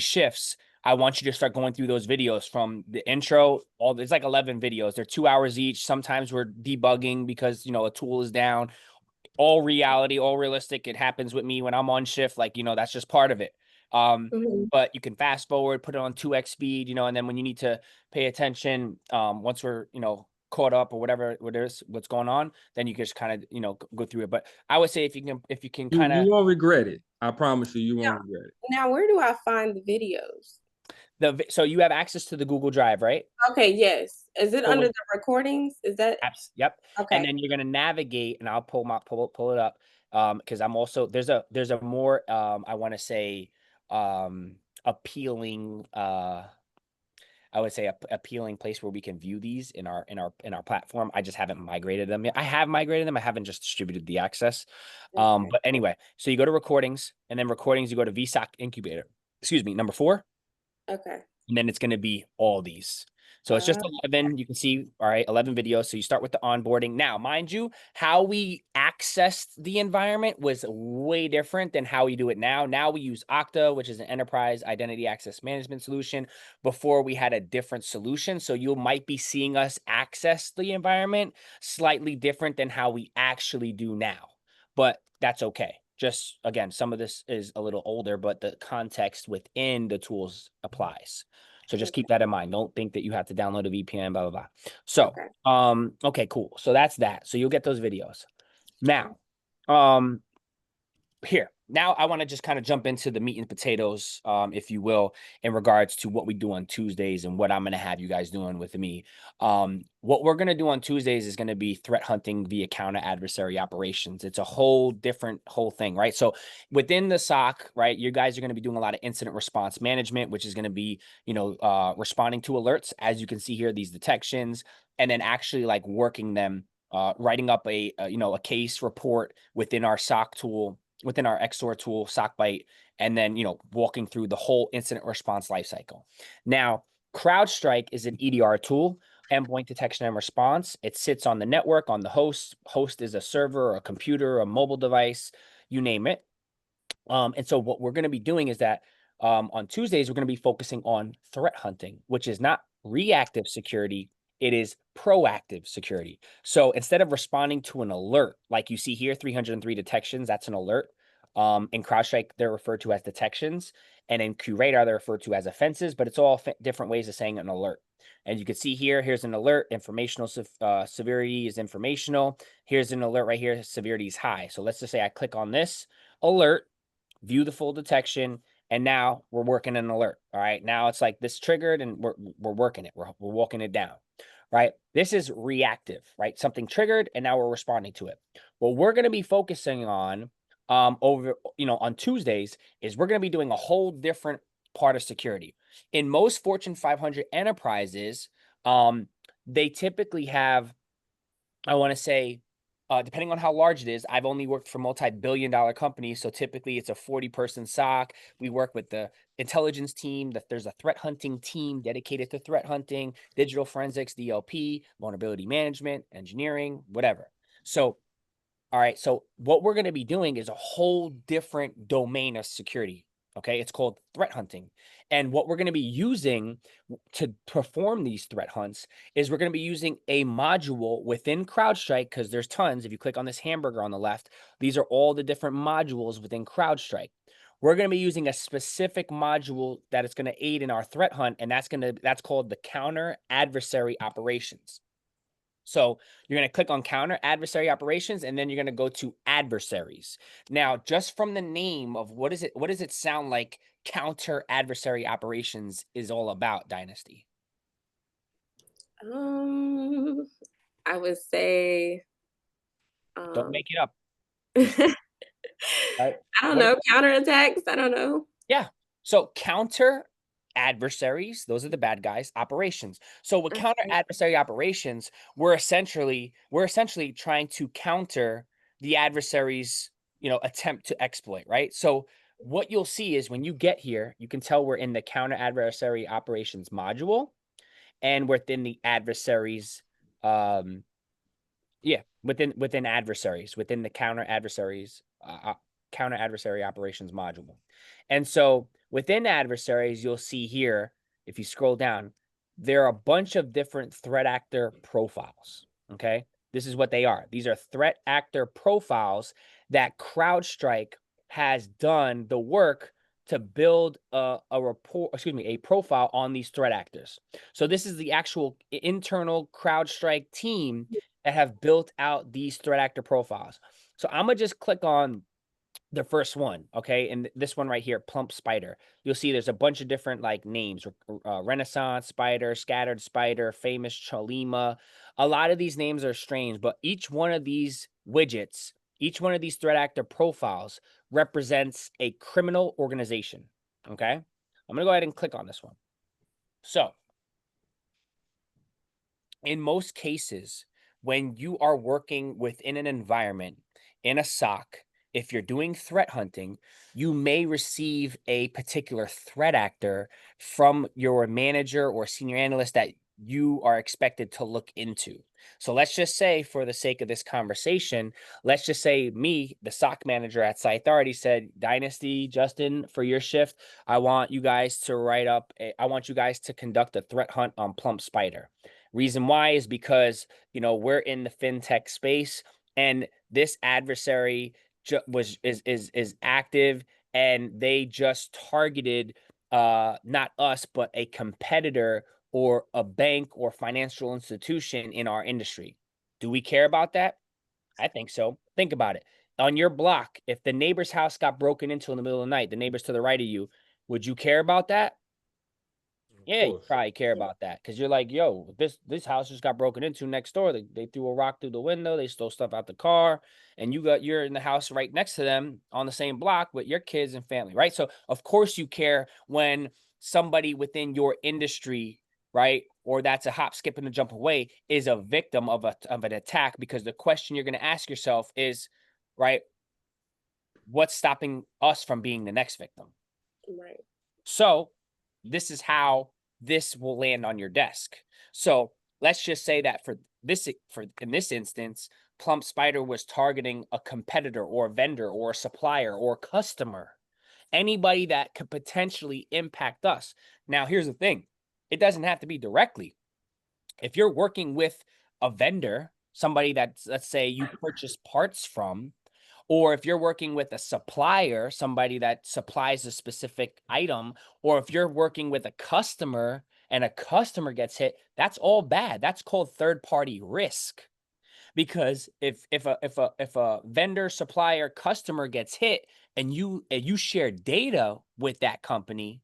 shifts, I want you to start going through those videos from the intro. There's like 11 videos. They're 2 hours each. Sometimes we're debugging because, a tool is down. All reality, all realistic. It happens with me when I'm on shift. Like, that's just part of it. But you can fast forward, put it on 2x speed, and then when you need to pay attention, once we're, caught up or whatever what's going on, then you can just kind of, go through it. But I would say if you can kind of, you won't regret it. I promise you, you won't regret it. Now, where do I find the videos? So you have access to the Google Drive, right? Okay, yes. Is it So under when- the recordings? Is that Yep. okay? And then you're gonna navigate, and I'll pull it up. Because I'm also there's a more I want to say appealing I would say appealing place where we can view these in our platform. I just haven't migrated them yet. I have migrated them. I haven't just distributed the access. Okay. But anyway, so you go to recordings, and then recordings, you go to VSOC incubator. Excuse me, number 4. Okay. And then it's going to be all these. So it's just Uh, 11. You can see, all right, 11 videos. So you start with the onboarding. Now, mind you, how we accessed the environment was way different than how we do it now. Now we use Okta, which is an enterprise identity access management solution. Before we had a different solution. So you might be seeing us access the environment slightly different than how we actually do now. But that's okay. Just again, some of this is a little older, but the context within the tools applies. So just keep that in mind. Don't think that you have to download a VPN, blah, blah, blah. So, okay. Okay, cool. So that's that. So you'll get those videos. Now, here. Now I want to just kind of jump into the meat and potatoes, if you will, in regards to what we do on Tuesdays and what I'm going to have you guys doing with me. What we're going to do on Tuesdays is going to be threat hunting via counter adversary operations. It's a whole different whole thing, right? So within the SOC, right, you guys are going to be doing a lot of incident response management, which is going to be, responding to alerts, as you can see here, these detections, and then actually like working them, writing up a case report within our SOC tool, within our XOR tool, SOCBite, and then, walking through the whole incident response lifecycle. Now, CrowdStrike is an EDR tool, endpoint detection and response. It sits on the network, on the host. Host is a server, a computer, a mobile device, you name it. And so what we're going to be doing is that on Tuesdays, we're going to be focusing on threat hunting, which is not reactive security. It is proactive security. So instead of responding to an alert, like you see here, 303 detections, that's an alert. In CrowdStrike, they're referred to as detections. And in QRadar, they're referred to as offenses, but it's all different ways of saying an alert. And you can see here, here's an alert. Informational severity is informational. Here's an alert right here. Severity is high. So let's just say I click on this alert, view the full detection, and now we're working an alert. All right. Now it's like this triggered and we're working it. We're walking it down. Right. This is reactive, right? Something triggered and now we're responding to it. What we're going to be focusing on on Tuesdays is we're going to be doing a whole different part of security. In most Fortune 500 enterprises, they typically have, I want to say, depending on how large it is, I've only worked for multi-billion-dollar companies. So typically it's a 40-person SOC. We work with the intelligence team, that there's a threat hunting team dedicated to threat hunting, digital forensics, DLP, vulnerability management, engineering, whatever. So, all right. So what we're going to be doing is a whole different domain of security. Okay. It's called threat hunting. And what we're going to be using to perform these threat hunts is we're going to be using a module within CrowdStrike, because there's tons. If you click on this hamburger on the left, these are all the different modules within CrowdStrike. We're going to be using a specific module that is going to aid in our threat hunt, and that's called the counter adversary operations. So you're going to click on counter adversary operations, and then you're going to go to adversaries. Now, just from the name of what does it sound like counter adversary operations is all about, Dynasty? I would say Don't um make it up. Just, I right? don't What? know, counterattacks. I don't know. Yeah. So counter adversaries, those are the bad guys, operations. So with counter Okay. adversary operations, we're essentially trying to counter the adversary's, attempt to exploit, right? So what you'll see is when you get here, you can tell we're in the counter adversary operations module, and within the adversaries, within adversaries, within the counter adversary operations module. And so within adversaries, you'll see here, if you scroll down, there are a bunch of different threat actor profiles. Okay. This is what they are. These are threat actor profiles that CrowdStrike has done the work to build a profile on these threat actors. So this is the actual internal CrowdStrike team that have built out these threat actor profiles. So I'm gonna just click on the first one, okay? And this one right here, Plump Spider. You'll see there's a bunch of different like names, Renaissance Spider, Scattered Spider, Famous Cholima. A lot of these names are strange, but each one of these widgets, each one of these threat actor profiles represents a criminal organization, okay? I'm gonna go ahead and click on this one. So, in most cases, when you are working within an environment in a SOC, if you're doing threat hunting, you may receive a particular threat actor from your manager or senior analyst that you are expected to look into. So let's just say, for the sake of this conversation, let's just say me, the SOC manager at Site Authority, said, Dynasty, Justin, for your shift, I want you guys to conduct a threat hunt on Plump Spider. Reason why is because, we're in the fintech space, and this adversary is active, and they just targeted not us, but a competitor or a bank or financial institution in our industry. Do we care about that? I think so. Think about it. On your block, if the neighbor's house got broken into in the middle of the night, the neighbor's to the right of you, would you care about that? Yeah, you probably care about that because you're like, yo, this house just got broken into next door. They threw a rock through the window. They stole stuff out the car, and you're in the house right next to them on the same block with your kids and family, right? So of course you care when somebody within your industry, right, or that's a hop, skip, and a jump away, is a victim of an attack, because the question you're going to ask yourself is, right, what's stopping us from being the next victim? Right. So this is how this will land on your desk. So let's just say that in this instance, Plump Spider was targeting a competitor or a vendor or a supplier or a customer, anybody that could potentially impact us. Now, here's the thing. It doesn't have to be directly. If you're working with a vendor, somebody that, let's say, you purchase parts from, or if you're working with a supplier, somebody that supplies a specific item, or if you're working with a customer and a customer gets hit, that's all bad. That's called third-party risk. Because if a vendor, supplier, customer gets hit and you share data with that company,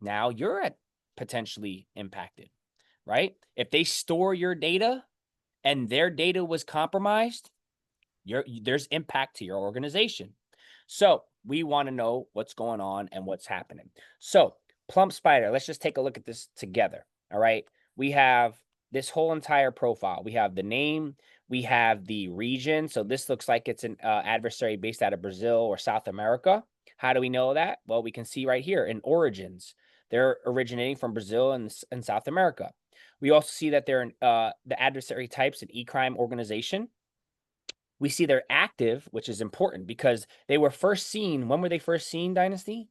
now you're potentially impacted, right? If they store your data and their data was compromised, there's impact to your organization. So we want to know what's going on and what's happening. So Plump Spider, let's just take a look at this together. All right. We have this whole entire profile. We have the name, we have the region. So this looks like it's an adversary based out of Brazil or South America. How do we know that? Well, we can see right here in origins. They're originating from Brazil and South America. We also see that they're the adversary types an e-crime organization. We see they're active, which is important because they were first seen. When were they first seen, Dynasty?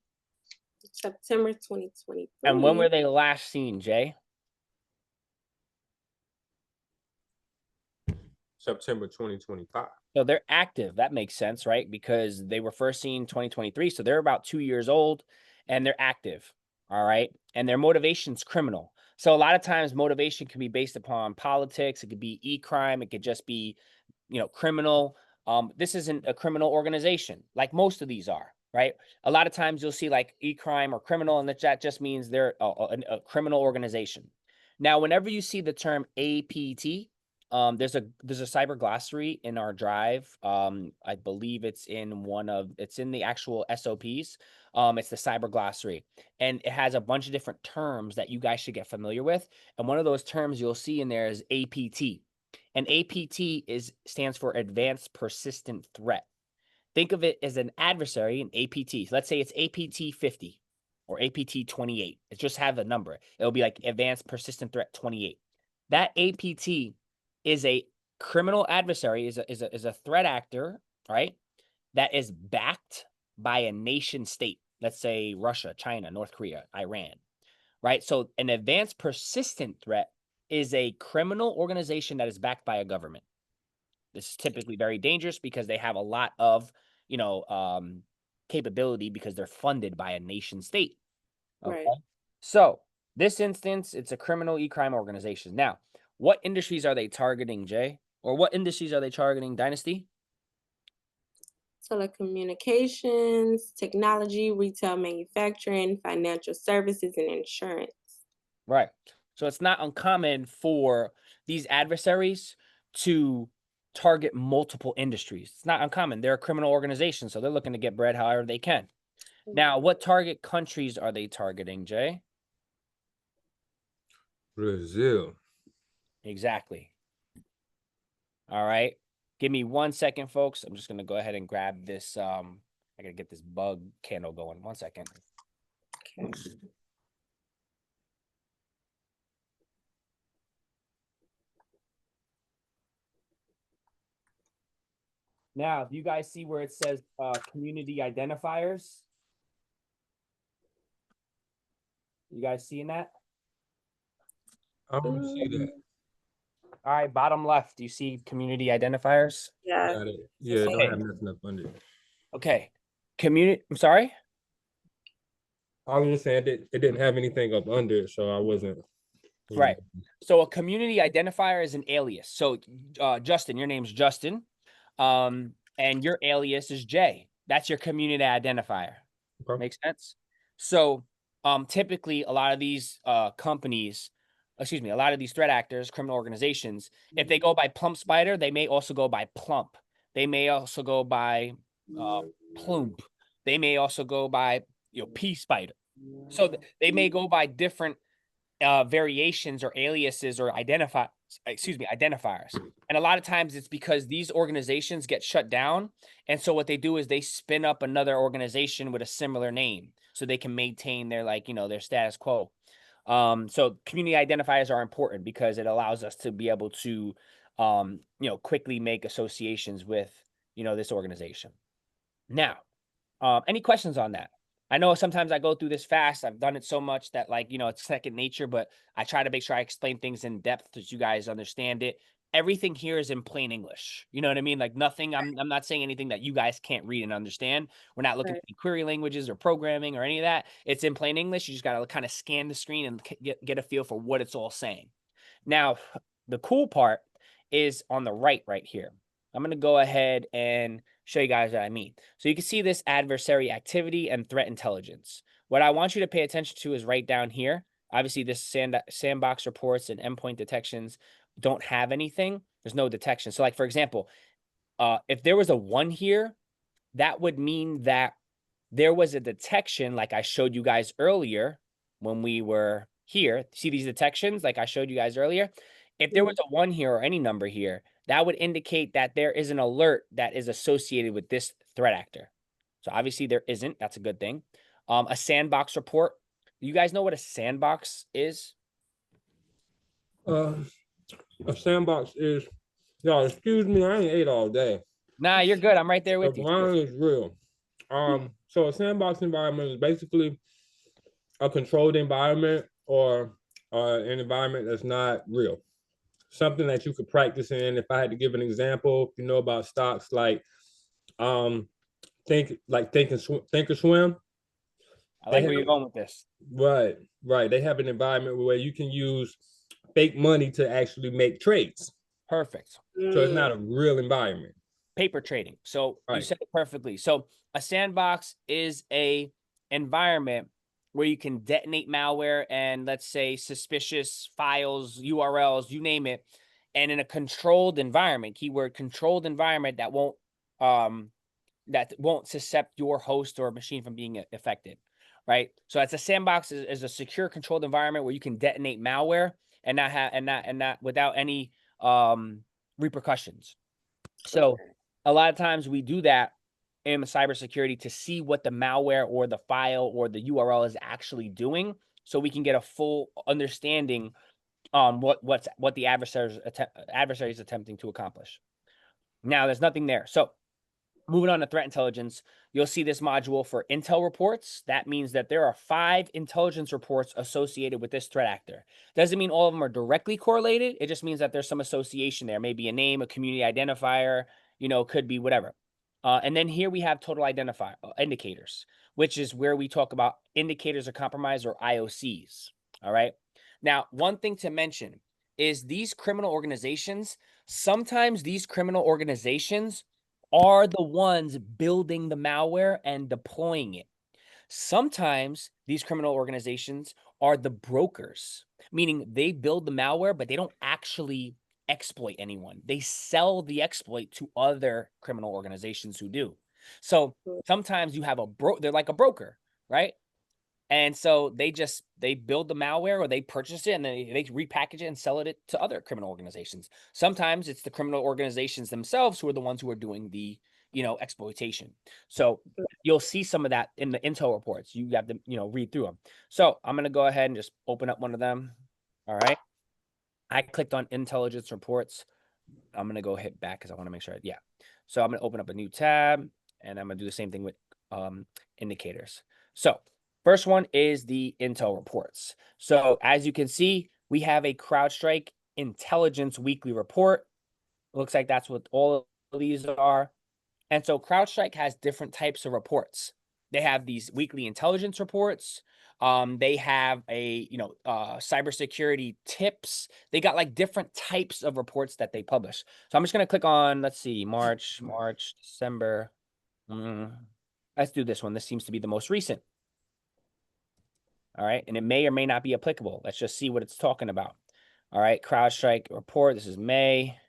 September 2023. And when were they last seen, Jay? September 2025. So they're active. That makes sense, right? Because they were first seen 2023. So they're about 2 years old and they're active. All right. And their motivation's criminal. So a lot of times motivation can be based upon politics. It could be e-crime. It could just be, criminal. This isn't a criminal organization like most of these are, right? A lot of times you'll see like e-crime or criminal, and that just means they're a criminal organization. Now, whenever you see the term APT, there's a cyber glossary in our drive. I believe it's in the actual SOPs. It's the cyber glossary, and it has a bunch of different terms that you guys should get familiar with. And one of those terms you'll see in there is APT. And APT stands for Advanced Persistent Threat. Think of it as an adversary, an APT. So let's say it's APT 50 or APT 28. It just have a number. It'll be like Advanced Persistent Threat 28. That APT is a criminal adversary, is a threat actor, right? That is backed by a nation state. Let's say Russia, China, North Korea, Iran, right? So an advanced persistent threat is a criminal organization that is backed by a government. This is typically very dangerous because they have a lot of, capability because they're funded by a nation state. Okay. Right. So this instance, it's a criminal e-crime organization. Now, what industries are they targeting, Jay? Or what industries are they targeting, Dynasty? Telecommunications, technology, retail manufacturing, financial services, and insurance. Right. So it's not uncommon for these adversaries to target multiple industries. It's not uncommon. They're a criminal organization, so they're looking to get bread however they can. Now, what target countries are they targeting, Jay? Brazil. Exactly. All right. Give me 1 second, folks. I'm just going to go ahead and grab this. I got to get this bug candle going. 1 second. Okay. Now, if you guys see where it says community identifiers, you guys seeing that? I don't see that. All right, bottom left, do you see community identifiers? Yeah. Got it. Yeah, it don't Okay. have nothing up under it. Okay. I'm sorry? I was just saying it didn't have anything up under it, so I wasn't. Right. So a community identifier is an alias. So Justin, your name's Justin. And your alias is Jay. That's your community identifier. Okay. Makes sense? So typically a lot of these companies, a lot of these threat actors, criminal organizations, if they go by Plump Spider, they may also go by Plump. They may also go by Plump. They may also go by P Spider. So they may go by different variations or aliases or identifiers. And a lot of times it's because these organizations get shut down. And so what they do is they spin up another organization with a similar name so they can maintain their their status quo. So community identifiers are important because it allows us to be able to quickly make associations with this organization. Now, any questions on that? I know sometimes I go through this fast. I've done it so much that it's second nature, but I try to make sure I explain things in depth so you guys understand it. Everything here is in plain English. You know what I mean? Like nothing, I'm not saying anything that you guys can't read and understand. We're not looking Right. at query languages or programming or any of that. It's in plain English. You just got to kind of scan the screen and get a feel for what it's all saying. Now, the cool part is on the right here. I'm going to go ahead and show you guys what I mean. So you can see this adversary activity and threat intelligence. What I want you to pay attention to is right down here. Obviously, this sandbox reports and endpoint detections don't have anything. There's no detection. So like, for example, if there was a 1 here, that would mean that there was a detection like I showed you guys earlier when we were here. See these detections like I showed you guys earlier? If there was a 1 here or any number here, that would indicate that there is an alert that is associated with this threat actor. So obviously there isn't. That's a good thing. A sandbox report. You guys know what a sandbox is? A sandbox is, y'all, excuse me, I ain't ate all day. Nah, you're good. I'm right there The with you. mine is real. So a sandbox environment is basically a controlled environment or an environment that's not real. Something that you could practice in. If I had to give an example, you know about stocks like think or swim. I like where you're going with this. Right. They have an environment where you can use fake money to actually make trades. Perfect. So it's not a real environment. Paper trading. So you Right. said it perfectly. So a sandbox is a environment where you can detonate malware and let's say suspicious files, URLs, you name it, and in a controlled environment, keyword controlled environment that won't suscept your host or machine from being affected, right? So that's a sandbox is a secure controlled environment where you can detonate malware and not have and not without any repercussions. So a lot of times we do that in cybersecurity to see what the malware or the file or the URL is actually doing, so we can get a full understanding on what the adversary is attempting to accomplish. Now, there's nothing there. So moving on to threat intelligence, you'll see this module for intel reports. That means that there are 5 intelligence reports associated with this threat actor. Doesn't mean all of them are directly correlated. It just means that there's some association there. Maybe a name, a community identifier, could be whatever. And then here we have total identifier indicators, which is where we talk about indicators of compromise or IOCs. All right. Now, one thing to mention is these criminal organizations, sometimes these criminal organizations are the ones building the malware and deploying it. Sometimes these criminal organizations are the brokers, meaning they build the malware, but they don't actually exploit anyone. They sell the exploit to other criminal organizations who do. So sometimes you have they're like a broker, right? And so they build the malware or they purchase it and they repackage it and sell it to other criminal organizations. Sometimes it's the criminal organizations themselves who are the ones who are doing the, exploitation. So you'll see some of that in the intel reports. You have to, read through them. So I'm going to go ahead and just open up one of them. All right. I clicked on intelligence reports. I'm going to go hit back because I want to make sure. Yeah. So I'm going to open up a new tab and I'm going to do the same thing with indicators. So first one is the intel reports. So as you can see, we have a CrowdStrike intelligence weekly report. Looks like that's what all of these are. And so CrowdStrike has different types of reports. They have these weekly intelligence reports. They have cybersecurity tips. They got like different types of reports that they publish. So I'm just gonna click on, let's see, March, December. Let's do this one. This seems to be the most recent. All right, and it may or may not be applicable. Let's just see what it's talking about. All right, CrowdStrike report. This is May.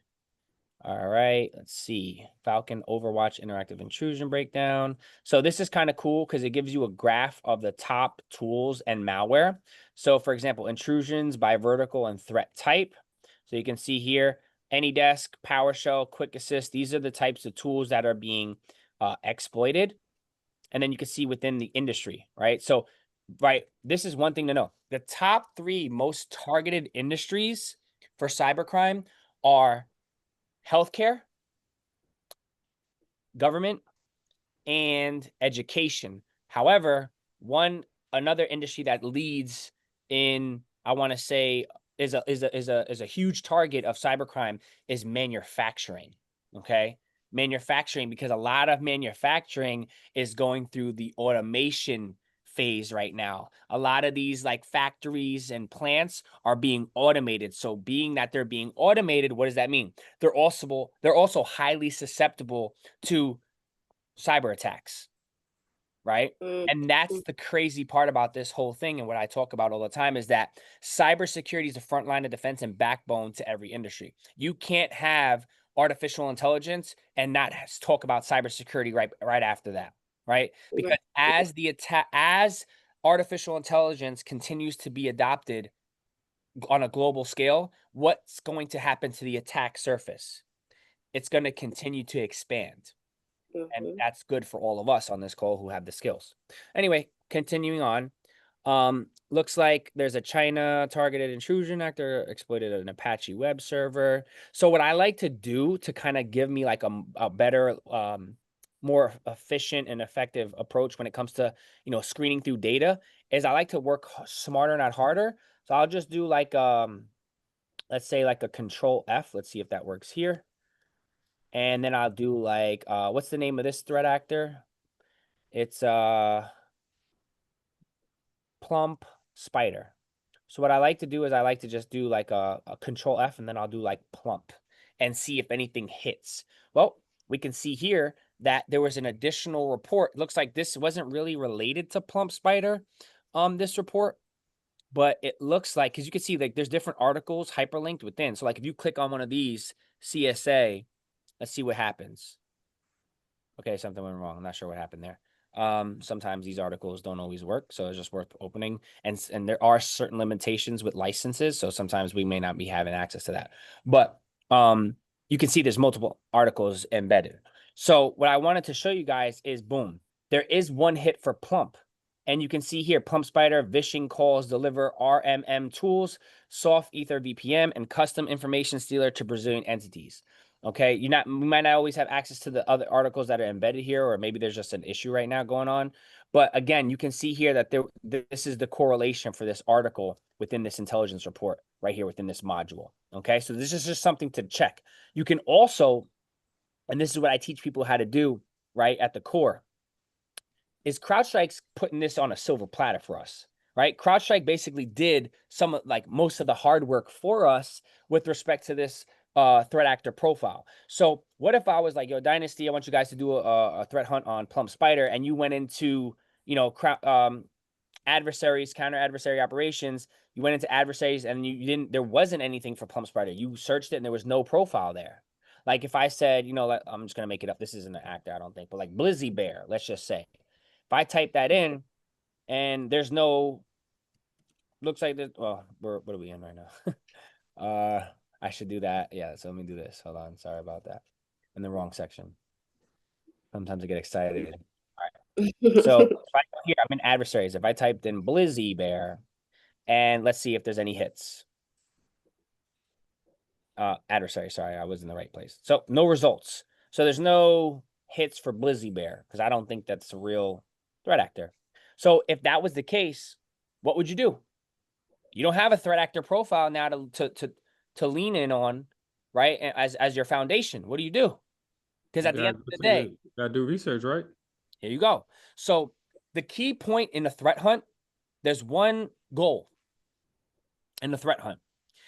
All right, let's see. Falcon Overwatch interactive intrusion breakdown. So this is kind of cool because it gives you a graph of the top tools and malware. So for example, intrusions by vertical and threat type. So you can see here, AnyDesk, PowerShell, Quick Assist. These are the types of tools that are being exploited. And then you can see within the industry, right? So, this is one thing to know. The top 3 most targeted industries for cybercrime are healthcare, government, and education. However, another industry that leads in, I want to say, is a huge target of cybercrime is manufacturing. Okay, manufacturing, because a lot of manufacturing is going through the automation phase right now. A lot of these like factories and plants are being automated. So being that they're being automated, what does that mean? They're also highly susceptible to cyber attacks, right? And that's the crazy part about this whole thing. And what I talk about all the time is that cybersecurity is the front line of defense and backbone to every industry. You can't have artificial intelligence and not talk about cybersecurity right after that, right? Because as artificial intelligence continues to be adopted on a global scale, what's going to happen to the attack surface? It's going to continue to expand. And that's good for all of us on this call who have the skills. Anyway, continuing on. Looks like there's a China targeted intrusion actor exploited an Apache web server. So what I like to do to kind of give me like a better, more efficient and effective approach when it comes to, screening through data is I like to work smarter, not harder. So I'll just do like, let's say like a control F. Let's see if that works here. And then I'll do like, what's the name of this threat actor? It's Plump Spider. So what I like to do is I like to just do like a control F and then I'll do like plump and see if anything hits. Well, we can see here that there was an additional report. Looks like this wasn't really related to Plump Spider, this report, but it looks like, because you can see like there's different articles hyperlinked within. So like if you click on one of these CSA, let's see what happens. Okay, something went wrong. I'm not sure what happened there. Sometimes these articles don't always work, so it's just worth opening. And there are certain limitations with licenses, so sometimes we may not be having access to that. But you can see there's multiple articles embedded. So what I wanted to show you guys is, boom, there is one hit for Plump. And you can see here, Plump Spider, vishing calls, deliver RMM tools, soft ether VPN, and custom information stealer to Brazilian entities. Okay, we might not always have access to the other articles that are embedded here, or maybe there's just an issue right now going on. But again, you can see here that this is the correlation for this article within this intelligence report right here within this module. Okay, so this is just something to check. You can also, and this is what I teach people how to do right at the core, is CrowdStrike's putting this on a silver platter for us, right? CrowdStrike basically did most of the hard work for us with respect to this threat actor profile. So what if I was like, yo, Dynasty, I want you guys to do a threat hunt on Plump Spider, and you went into, adversaries, counter adversary operations. You went into adversaries and you didn't, there wasn't anything for Plump Spider. You searched it and there was no profile there. Like if I said, I'm just going to make it up. This isn't an actor, I don't think, but like Blizzy Bear, let's just say. If I type that in and there's no, looks like this, well, what are we in right now? I should do that. Yeah, so let me do this. Hold on. Sorry about that. In the wrong section. Sometimes I get excited. All right. So if I go here, I'm in adversaries. If I typed in Blizzy Bear, and let's see if there's any hits. Adversary, sorry, I was in the right place. So no results. So there's no hits for Blizzy Bear because I don't think that's a real threat actor. So if that was the case, what would you do? You don't have a threat actor profile now to lean in on, right? As your foundation. What do you do? Because at the end of the day, you gotta do research, right? here you go. So the key point in a threat hunt, there's one goal in the threat hunt.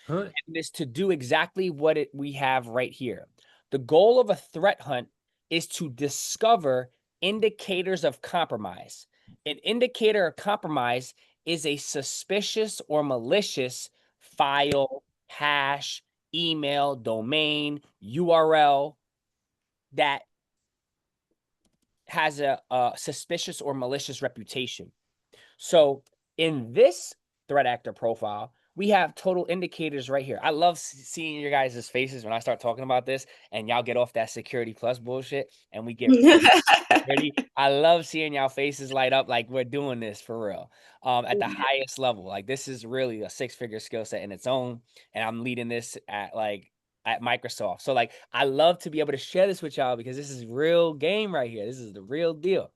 Hunt. And is to do exactly what we have right here. The goal of a threat hunt is to discover indicators of compromise. An indicator of compromise is a suspicious or malicious file, hash, email, domain, URL that has a suspicious or malicious reputation. So in this threat actor profile, we have total indicators right here. I love seeing your guys' faces when I start talking about this and y'all get off that security plus bullshit and we get ready. I love seeing y'all faces light up like we're doing this for real. At the highest level. Like this is really a 6-figure skill set in its own. And I'm leading this at Microsoft. So like I love to be able to share this with y'all because this is real game right here. This is the real deal.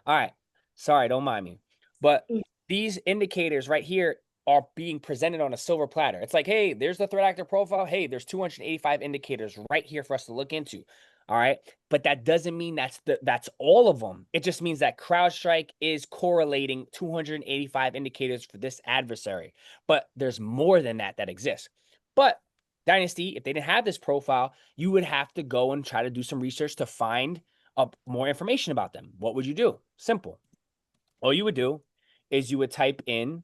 All right. Sorry, don't mind me. But these indicators right here are being presented on a silver platter. It's like, hey, there's the threat actor profile. Hey, there's 285 indicators right here for us to look into. All right. But that doesn't mean that's all of them. It just means that CrowdStrike is correlating 285 indicators for this adversary. But there's more than that exists. But Dynasty, if they didn't have this profile, you would have to go and try to do some research to find more information about them. What would you do? Simple. All you would do is you would type in,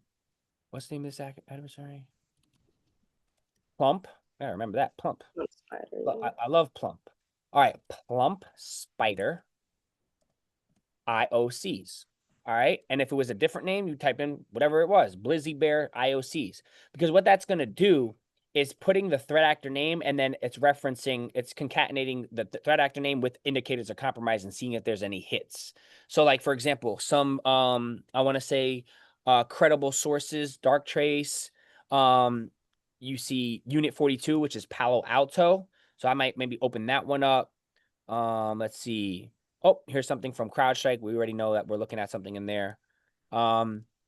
what's the name of this adversary? Plump. I remember that. Plump. Plump Spider, yeah. I love Plump. All right. Plump Spider IOCs. All right. And if it was a different name, you type in whatever it was, Blizzy Bear IOCs. Because what that's going to do is putting the threat actor name and then it's concatenating the threat actor name with indicators of compromise and seeing if there's any hits. So like, for example, some, I want to say credible sources, Dark Trace, you see Unit 42, which is Palo Alto. So I might maybe open that one up. Let's see. Oh, here's something from CrowdStrike. We already know that we're looking at something in there.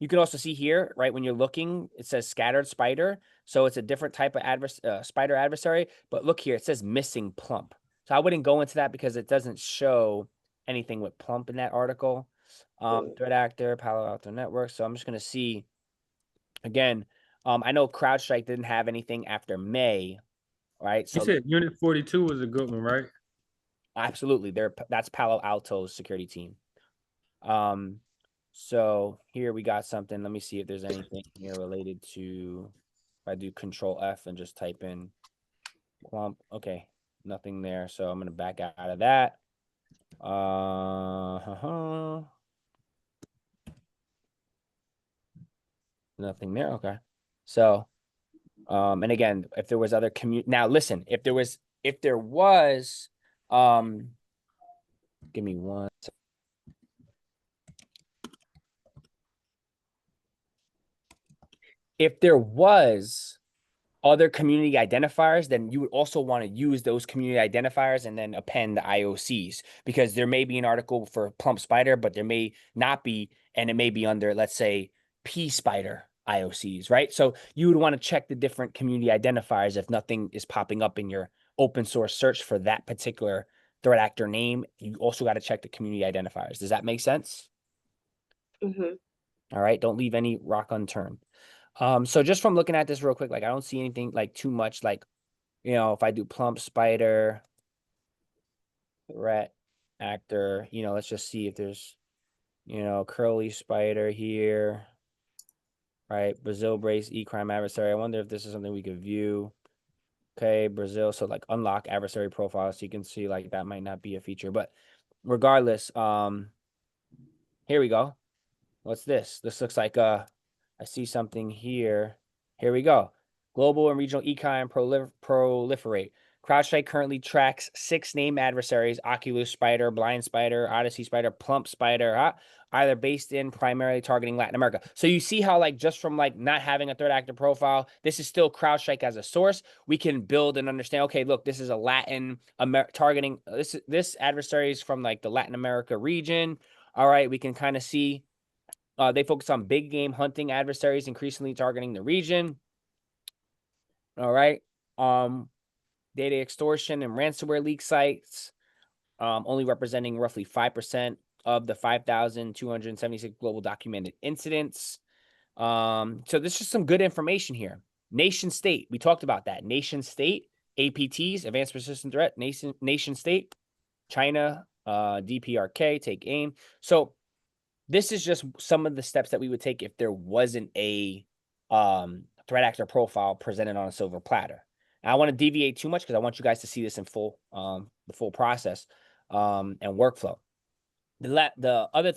You can also see here, right, when you're looking, it says scattered spider. So it's a different type of spider adversary. But look here, it says missing plump. So I wouldn't go into that because it doesn't show anything with plump in that article. Threat actor, Palo Alto Network. So I'm just going to see, again, I know CrowdStrike didn't have anything after May, right? So you said Unit 42 was a good one, right? absolutely. That's Palo Alto's security team. So here we got something. Let me see if there's anything here related to, if I do Control F and just type in Plump. Okay, nothing there. So I'm going to back out of that. Nothing there. Okay. So, and again, if there was other now listen, if there was, give me one. If there was other community identifiers, then you would also want to use those community identifiers and then append the IOCs, because there may be an article for Plump Spider, but there may not be, and it may be under, let's say, P Spider IOCs, right? So you would want to check the different community identifiers if nothing is popping up in your open source search for that particular threat actor name. You also got to check the community identifiers. Does that make sense? Mm-hmm. All right. Don't leave any rock unturned. So just from looking at this real quick, like I don't see anything like too much like You know, if I do Plump Spider, threat actor, you know, let's just see if there's, you know, Curly Spider here, right? Brazil Brace, E-Crime Adversary. I wonder if this is something we could view. Okay, Brazil. So like unlock adversary profile. So you can see like that might not be a feature, but regardless, here we go. What's this? This looks like I see something here. Here we go. Global and regional econ proliferate. CrowdStrike currently tracks 6 named adversaries: Oculus Spider, Blind Spider, Odyssey Spider, Plump Spider, either based in primarily targeting Latin America. So you see how like just from like not having a threat actor profile, this is still CrowdStrike as a source. We can build and understand, okay, look, this is a Latin targeting, this adversary is from like the Latin America region. All right, we can kind of see they focus on big game hunting adversaries, increasingly targeting the region. All right. Data extortion and ransomware leak sites, only representing roughly 5% of the 5,276 global documented incidents. So this is some good information here. Nation state, we talked about that. Nation state, APTs, advanced persistent threat, nation state, China, DPRK, take aim. So this is just some of the steps that we would take if there wasn't a threat actor profile presented on a silver platter. And I want to deviate too much because I want you guys to see this in full, the full process and workflow. The other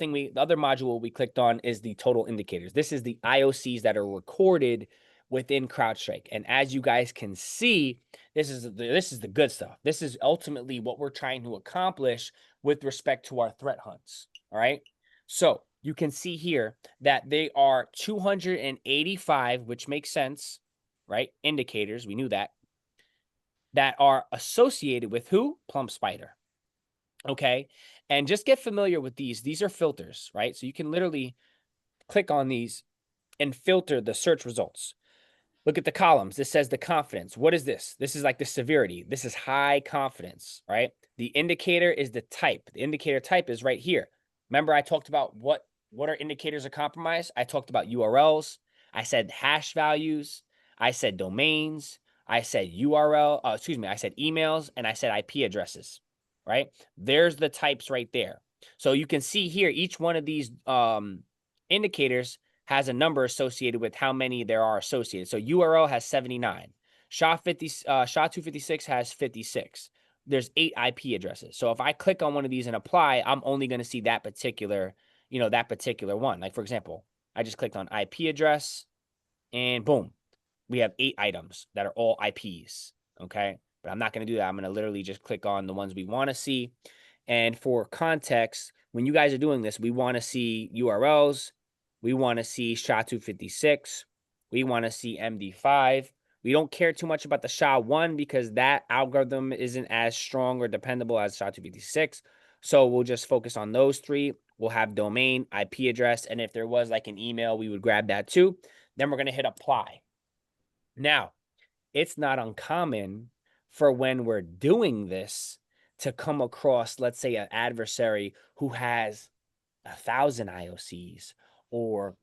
module we clicked on is the total indicators. This is the IOCs that are recorded within CrowdStrike. And as you guys can see, this is the good stuff. This is ultimately what we're trying to accomplish with respect to our threat hunts. All right. So you can see here that they are 285, which makes sense, right? Indicators, we knew that are associated with who? Plump Spider. Okay. And just get familiar with these. These are filters, right? So you can literally click on these and filter the search results. Look at the columns. This says the confidence. What is this? This is like the severity. This is high confidence, right? The indicator is the type. The indicator type is right here. Remember, I talked about what are indicators of compromise? I talked about URLs. I said hash values. I said domains. I said I said emails, and I said IP addresses, right? There's the types right there. So you can see here, each one of these indicators has a number associated with how many there are associated. So URL has 79. SHA-256 has 56. There's 8 IP addresses. So if I click on one of these and apply, I'm only going to see that particular, that particular one. Like, for example, I just clicked on IP address and boom, we have 8 items that are all IPs. Okay. But I'm not going to do that. I'm going to literally just click on the ones we want to see. And for context, when you guys are doing this, we want to see URLs. We want to see SHA-256. We want to see MD5. We don't care too much about the SHA-1 because that algorithm isn't as strong or dependable as SHA-256. So we'll just focus on those 3. We'll have domain, IP address, and if there was like an email, we would grab that too. Then we're going to hit apply. Now, it's not uncommon for when we're doing this to come across, let's say, an adversary who has 1,000 IOCs or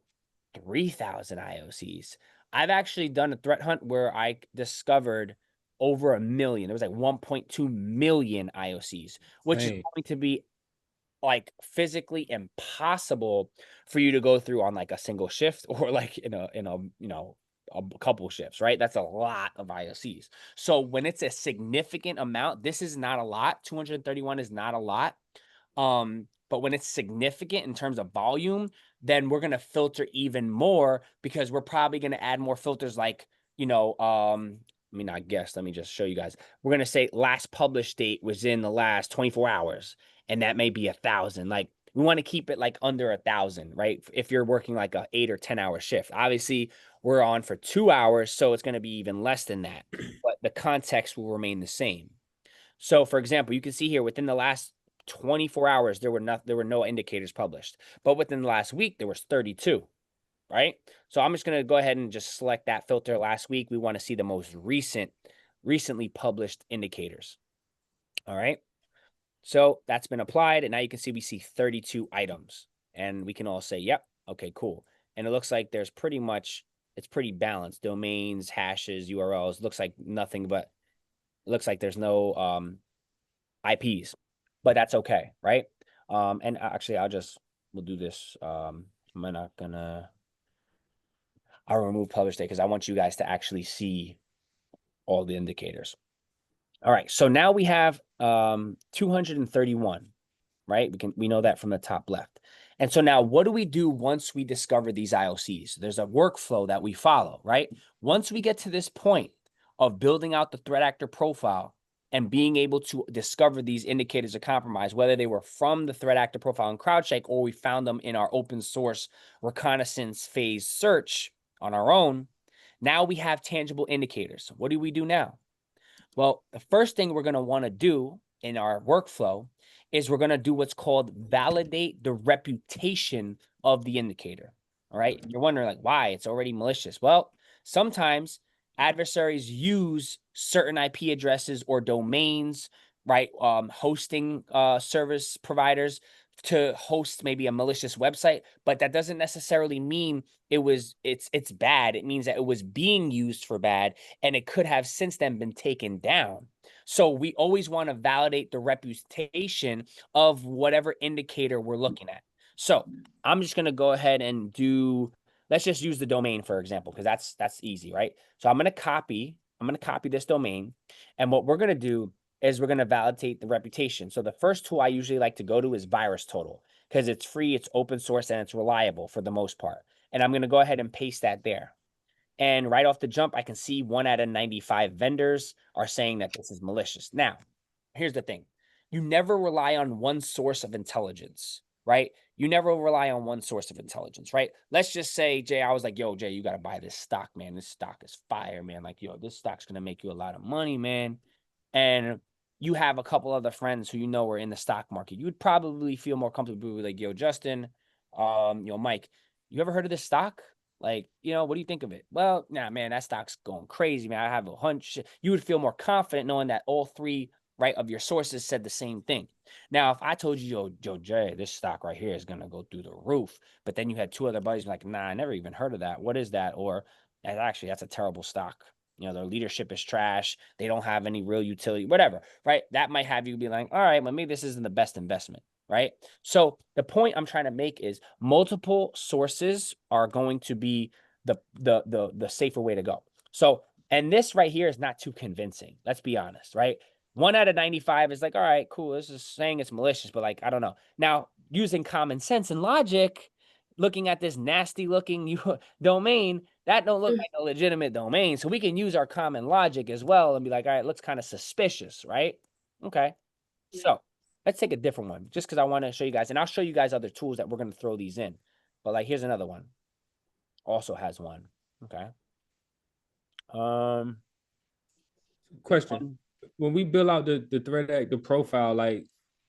3,000 IOCs. I've actually done a threat hunt where I discovered over 1 million. It was like 1.2 million IOCs, which is going to be like physically impossible for you to go through on like a single shift or like in a a couple shifts, right? That's a lot of IOCs. So when it's a significant amount, this is not a lot. 231 is not a lot. But when it's significant in terms of volume, then we're going to filter even more because we're probably going to add more filters like, let me just show you guys. We're going to say last published date was in the last 24 hours, and that may be 1,000. Like we want to keep it like under 1,000, right? If you're working like a 8 or 10 hour shift, obviously we're on for 2 hours, so it's going to be even less than that, but the context will remain the same. So for example, you can see here within the last 24 hours, there were no indicators published, but within the last week, there was 32, right? So I'm just going to go ahead and just select that filter last week. We want to see the most recently published indicators. All right. So that's been applied. And now you can see, we see 32 items and we can all say, yep. Okay, cool. And it looks like there's it's pretty balanced. Domains, hashes, URLs, looks like nothing but It looks like there's no IPs, but that's okay, right? And actually, we'll do this. I'm not gonna. I'll remove publish date because I want you guys to actually see all the indicators. All right, so now we have 231, right? We know that from the top left. And so now what do we do once we discover these IOCs? There's a workflow that we follow, right? Once we get to this point of building out the threat actor profile and being able to discover these indicators of compromise, whether they were from the threat actor profile in CrowdStrike or we found them in our open source reconnaissance phase search on our own, now we have tangible indicators. What do we do now? Well, the first thing we're going to want to do in our workflow is we're going to do what's called validate the reputation of the indicator. All right. You're wondering like why it's already malicious. Well, sometimes adversaries use certain IP addresses or domains, right? Hosting service providers to host maybe a malicious website, but that doesn't necessarily mean it's bad. It means that it was being used for bad and it could have since then been taken down. So we always want to validate the reputation of whatever indicator we're looking at. So I'm just going to go ahead and let's just use the domain, for example, because that's easy, right? So I'm going to copy this domain. And what we're going to do is we're going to validate the reputation. So the first tool I usually like to go to is VirusTotal because it's free, it's open source, and it's reliable for the most part. And I'm going to go ahead and paste that there. And right off the jump, I can see 1 out of 95 vendors are saying that this is malicious. Now, here's the thing. You never rely on one source of intelligence, right? You never rely on one source of intelligence, right? Let's just say, Jay, I was like, yo, Jay, you got to buy this stock, man. This stock is fire, man. Like, yo, this stock's going to make you a lot of money, man. And you have a couple other friends who you know are in the stock market. You would probably feel more comfortable with like, yo, Justin, Mike, you ever heard of this stock? Like, what do you think of it? Well, nah, man, that stock's going crazy, man. I have a hunch. You would feel more confident knowing that all three, right, of your sources said the same thing. Now, if I told you, yo, Jay, this stock right here is going to go through the roof, but then you had two other buddies like, nah, I never even heard of that. What is that? Or actually, that's a terrible stock. Their leadership is trash. They don't have any real utility, whatever, right? That might have you be like, all right, well, maybe this isn't the best investment, right? So the point I'm trying to make is multiple sources are going to be the safer way to go. So, and this right here is not too convincing. Let's be honest, right? 1 out of 95 is like, all right, cool. This is saying it's malicious, but like, I don't know. Now, using common sense and logic, looking at this nasty looking domain, that don't look like a legitimate domain. So we can use our common logic as well and be like, all right, it looks kind of suspicious, right? Okay. So let's take a different one just because I want to show you guys, and I'll show you guys other tools that we're going to throw these in. But like, here's another one. Also has one. Okay. Question. When we build out the threat actor profile, like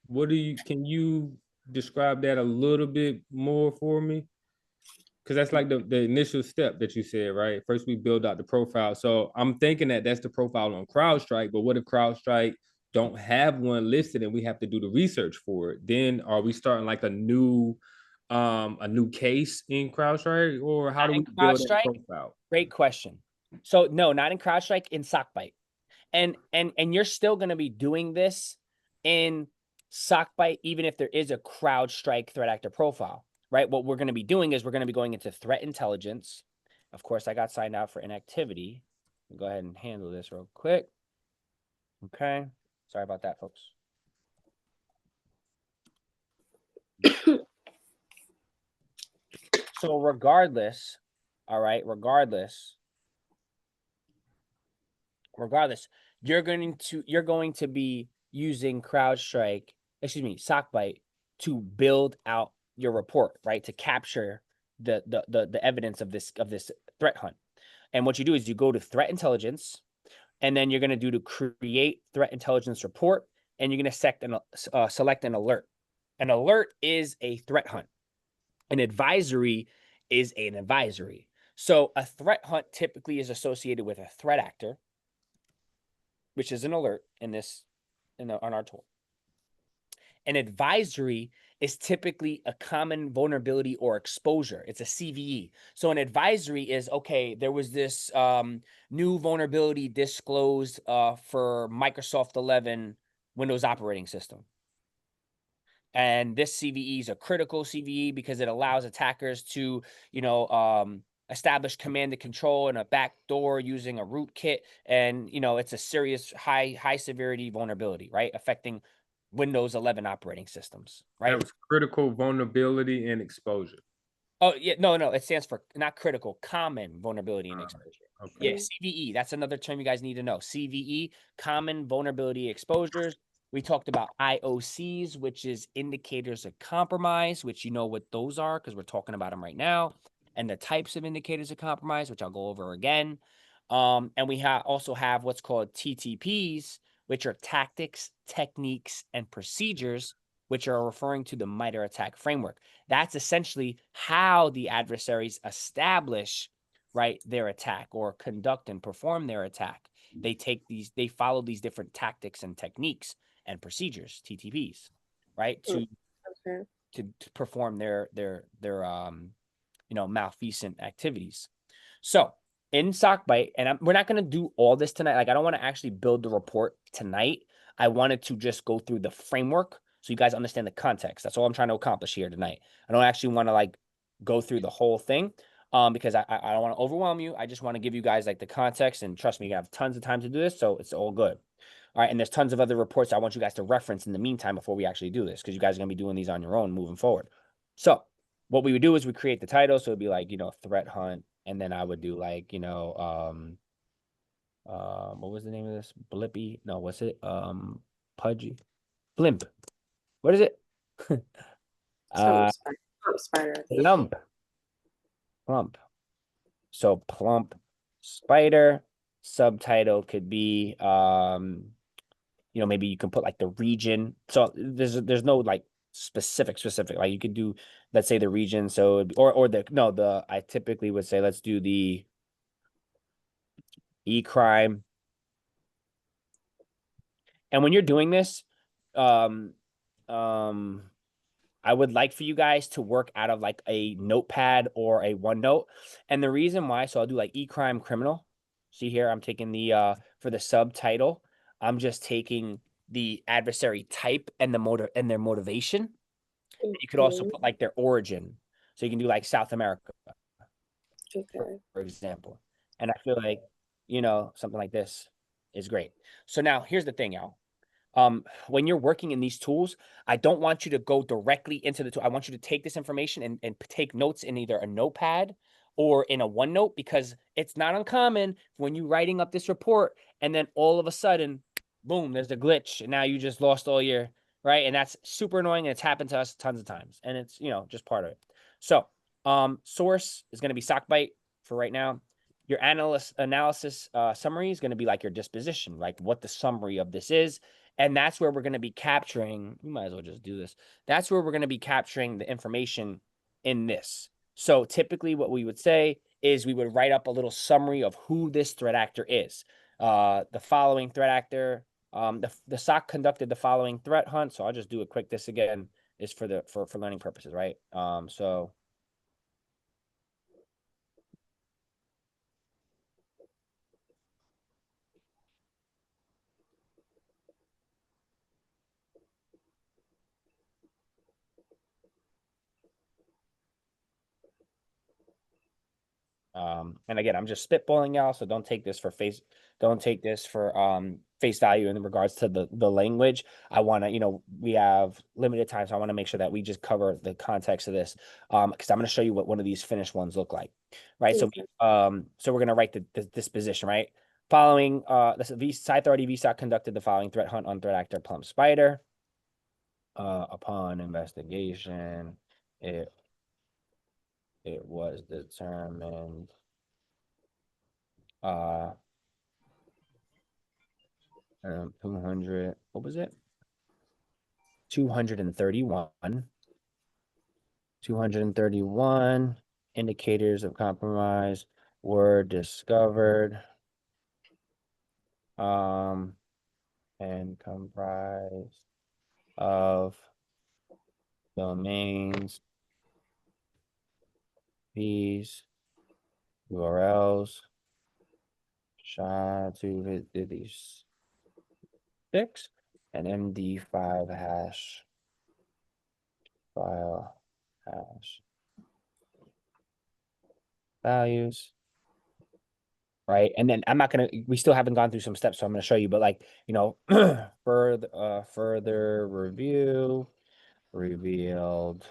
can you describe that a little bit more for me? Because that's like the initial step that you said, right? First, we build out the profile. So I'm thinking that that's the profile on CrowdStrike, but what if CrowdStrike don't have one listed and we have to do the research for it? Then are we starting like a new case in CrowdStrike, or how do we build that profile? Great question. So no, not in CrowdStrike, in SockBite. And you're still going to be doing this in SockBite, even if there is a CrowdStrike threat actor profile, right? What we're going to be doing is we're going to be going into threat intelligence. Of course, I got signed out for inactivity. I'll go ahead and handle this real quick. Okay. Sorry about that, folks. So regardless, all right, regardless, you're going to be using SockBite to build out your report, right? To capture the evidence of this threat hunt. And what you do is you go to threat intelligence, and then you're going to do to create threat intelligence report, and you're going to select an alert. An alert is a threat hunt. An advisory is an advisory. So a threat hunt typically is associated with a threat actor, which is an alert on our tool. An advisory is typically a common vulnerability or exposure. It's a CVE. So an advisory is, okay, there was this new vulnerability disclosed for Microsoft 11 Windows operating system. And this CVE is a critical CVE because it allows attackers to, establish command and control in a back door using a rootkit. And, it's a serious high severity vulnerability, right? Affecting Windows 11 operating systems, right? That was critical vulnerability and exposure. Oh, yeah, no, it stands for not critical, common vulnerability and exposure. Okay. Yeah, CVE, that's another term you guys need to know. CVE, common vulnerability exposures. We talked about IOCs, which is indicators of compromise, which you know what those are because we're talking about them right now, and the types of indicators of compromise, which I'll go over again. And we also have what's called TTPs, which are tactics, techniques, and procedures, which are referring to the MITRE ATT&CK framework. That's essentially how the adversaries establish, right, their attack or conduct and perform their attack. They follow these different tactics and techniques and procedures, TTPs, right, to perform their malfeasant activities. So in Sockbite, and we're not going to do all this tonight. Like, I don't want to actually build the report tonight. I wanted to just go through the framework so you guys understand the context. That's all I'm trying to accomplish here tonight. I don't actually want to go through the whole thing because I don't want to overwhelm you. I just want to give you guys the context, and trust me, you have tons of time to do this, so it's all good. All right, and there's tons of other reports I want you guys to reference in the meantime before we actually do this, because you guys are going to be doing these on your own moving forward. So what we would do is we create the title, so it'd be threat hunt, and then I would do what was the name of this? Blippy? No, what's it? Pudgy? Blimp. What is it? Plump Spider. Plump. So Plump Spider. Subtitle could be maybe you can put the region. So there's no specific. Like you could do, let's say, the region. So I typically would say let's do the e-crime. And when you're doing this, I would like for you guys to work out of a notepad or a OneNote. And the reason why, so I'll do e-crime criminal. See here, I'm taking the for the subtitle, I'm just taking the adversary type and their motivation. You could also put their origin. So you can do South America, for example. And I feel like, something like this is great. So now here's the thing, y'all. When you're working in these tools, I don't want you to go directly into the tool. I want you to take this information and take notes in either a notepad or in a OneNote, because it's not uncommon when you're writing up this report and then all of a sudden, boom, there's a glitch. And now you just lost all your, right? And that's super annoying. And it's happened to us tons of times. And it's, just part of it. So source is going to be Sockbite for right now. Your analysis summary is going to be your disposition, what the summary of this is. And that's where we're going to be capturing, you might as well just do this. That's where we're going to be capturing the information in this. So typically what we would say is we would write up a little summary of who this threat actor is. The following threat actor, the SOC conducted the following threat hunt. So I'll just do a quick, this again is for learning purposes, right? And again, I'm just spitballing y'all, so don't take this for face value in regards to the language. I want to, we have limited time, so I want to make sure that we just cover the context of this, because I'm going to show you what one of these finished ones look like, right? So we're going to write the disposition, right? Following this Site Authority VSOC conducted the following threat hunt on threat actor Plump Spider. Upon investigation, it was determined 200, what was it? 231 indicators of compromise were discovered and comprised of domains, fees, URLs, SHA-256, and MD5 hash file hash values. Right. And then I'm not going to, we still haven't gone through some steps, so I'm going to show you, but like, you know, further review revealed,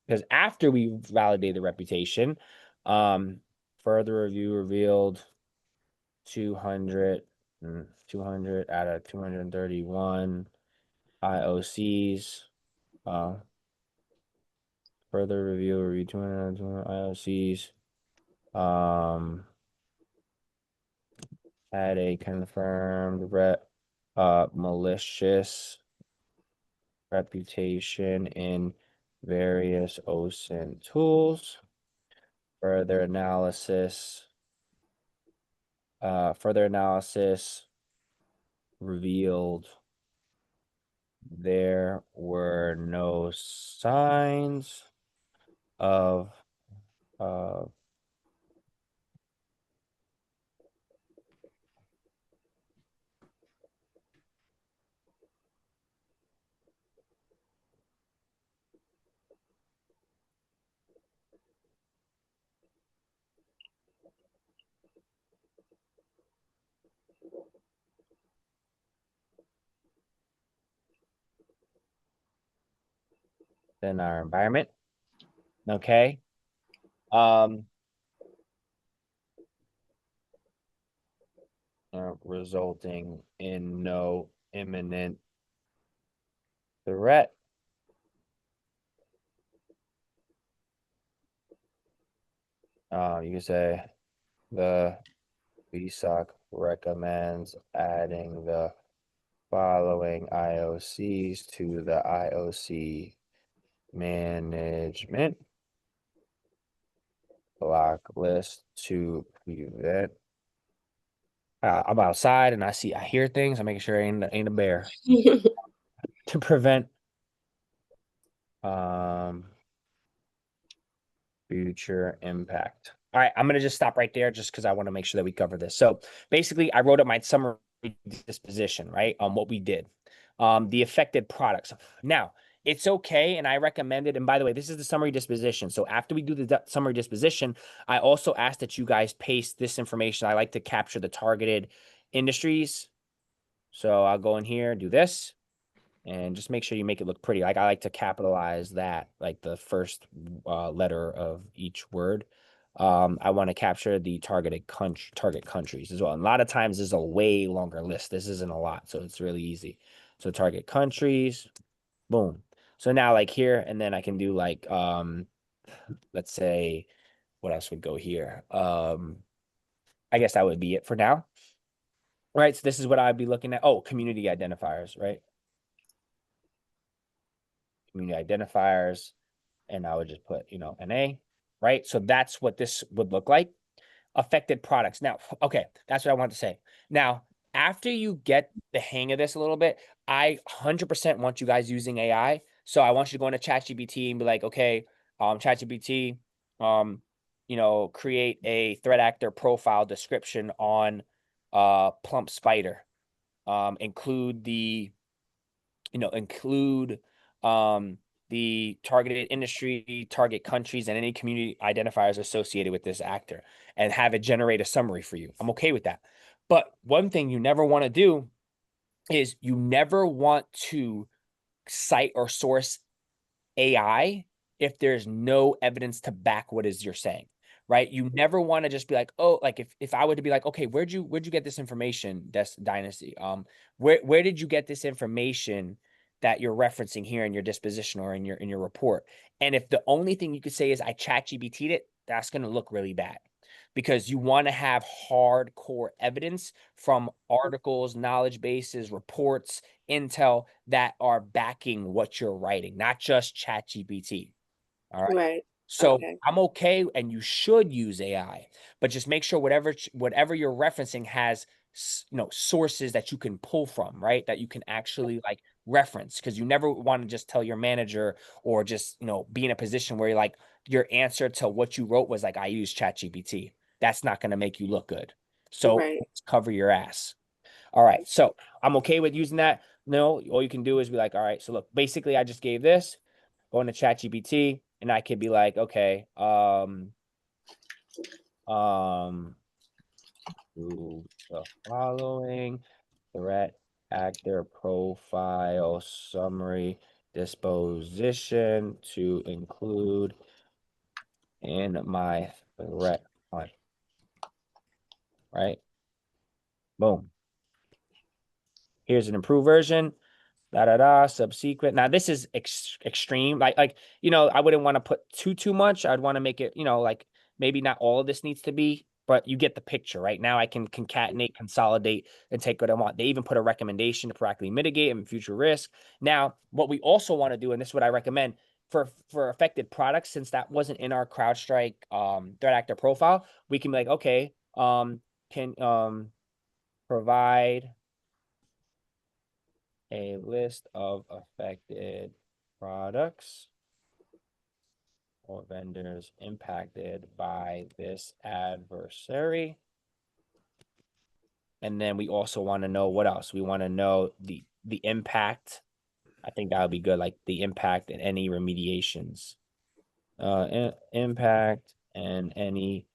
because after we validate the reputation, further review revealed 200 out of 231 IOCs, further review 200 IOCs, had a confirmed malicious reputation in various OSINT tools. Further analysis revealed there were no signs of in our environment. Okay. Resulting in no imminent threat. You can say the VSOC recommends adding the following IOCs to the IOC management block list to prevent. I'm outside and I hear things. I'm making sure I ain't a bear. To prevent future impact. All right, I'm going to just stop right there just because I want to make sure that we cover this. So basically, I wrote up my summary disposition, right, on what we did. The affected products. Now, it's okay, and I recommend it. And by the way, this is the summary disposition. So after we do the summary disposition, I also ask that you guys paste this information. I like to capture the targeted industries. So I'll go in here, do this, and just make sure you make it look pretty. Like I like to capitalize that, like the first letter of each word. I want to capture the target countries as well. And a lot of times there's a way longer list. This isn't a lot, so it's really easy. So target countries, boom. So now like here, and then I can do like, let's say, what else would go here? I guess that would be it for now. All right, so this is what I'd be looking at. Oh, community identifiers, right? Community identifiers, and I would just put, you know, NA, right? So that's what this would look like. Affected products. Now, okay, that's what I want to say. Now, after you get the hang of this a little bit, I 100% want you guys using AI. So I want you to go into ChatGPT and be like, okay, ChatGPT, you know, create a threat actor profile description on Plump Spider. Include the, you know, the targeted industry, target countries, and any community identifiers associated with this actor, and have it generate a summary for you. I'm okay with that. But one thing you never want to do is you never want to cite or source AI if there's no evidence to back what is you're saying, right? You never want to just be like, oh, like if I were to be like, okay, where'd you get this information, Dynasty? Where did you get this information that you're referencing here in your disposition or in your report? And if the only thing you could say is I ChatGPT'd it, that's going to look really bad, because you want to have hardcore evidence from articles, knowledge bases, reports, intel that are backing what you're writing, not just ChatGPT. All right. Right. So Okay. I'm okay, and you should use AI, but just make sure whatever you're referencing has, you know, sources that you can pull from, right? That you can actually like reference, because you never want to just tell your manager or just, you know, be in a position where you're like, your answer to what you wrote was like, I use ChatGPT. That's not going to make you look good. So Right. cover your ass. All right. So I'm okay with using that. No, all you can do is be like, all right, so look, basically I just gave this, go into ChatGPT, and I could be like, okay, do the following: threat actor profile summary disposition to include in my threat hunt. Right? Boom. Here's an improved version. Subsequent. Now this is extreme. Like, you know, I wouldn't want to put too much. I'd want to make it, you know, like maybe not all of this needs to be, but you get the picture, right? Now I can concatenate, consolidate, and take what I want. They even put a recommendation to proactively mitigate and future risk. Now, what we also want to do, and this is what I recommend for affected products, since that wasn't in our CrowdStrike threat actor profile, we can be like, okay, can provide a list of affected products or vendors impacted by this adversary. And then we also want to know what else? We want to know the impact. I think that would be good, like the impact and any remediations. Impact and any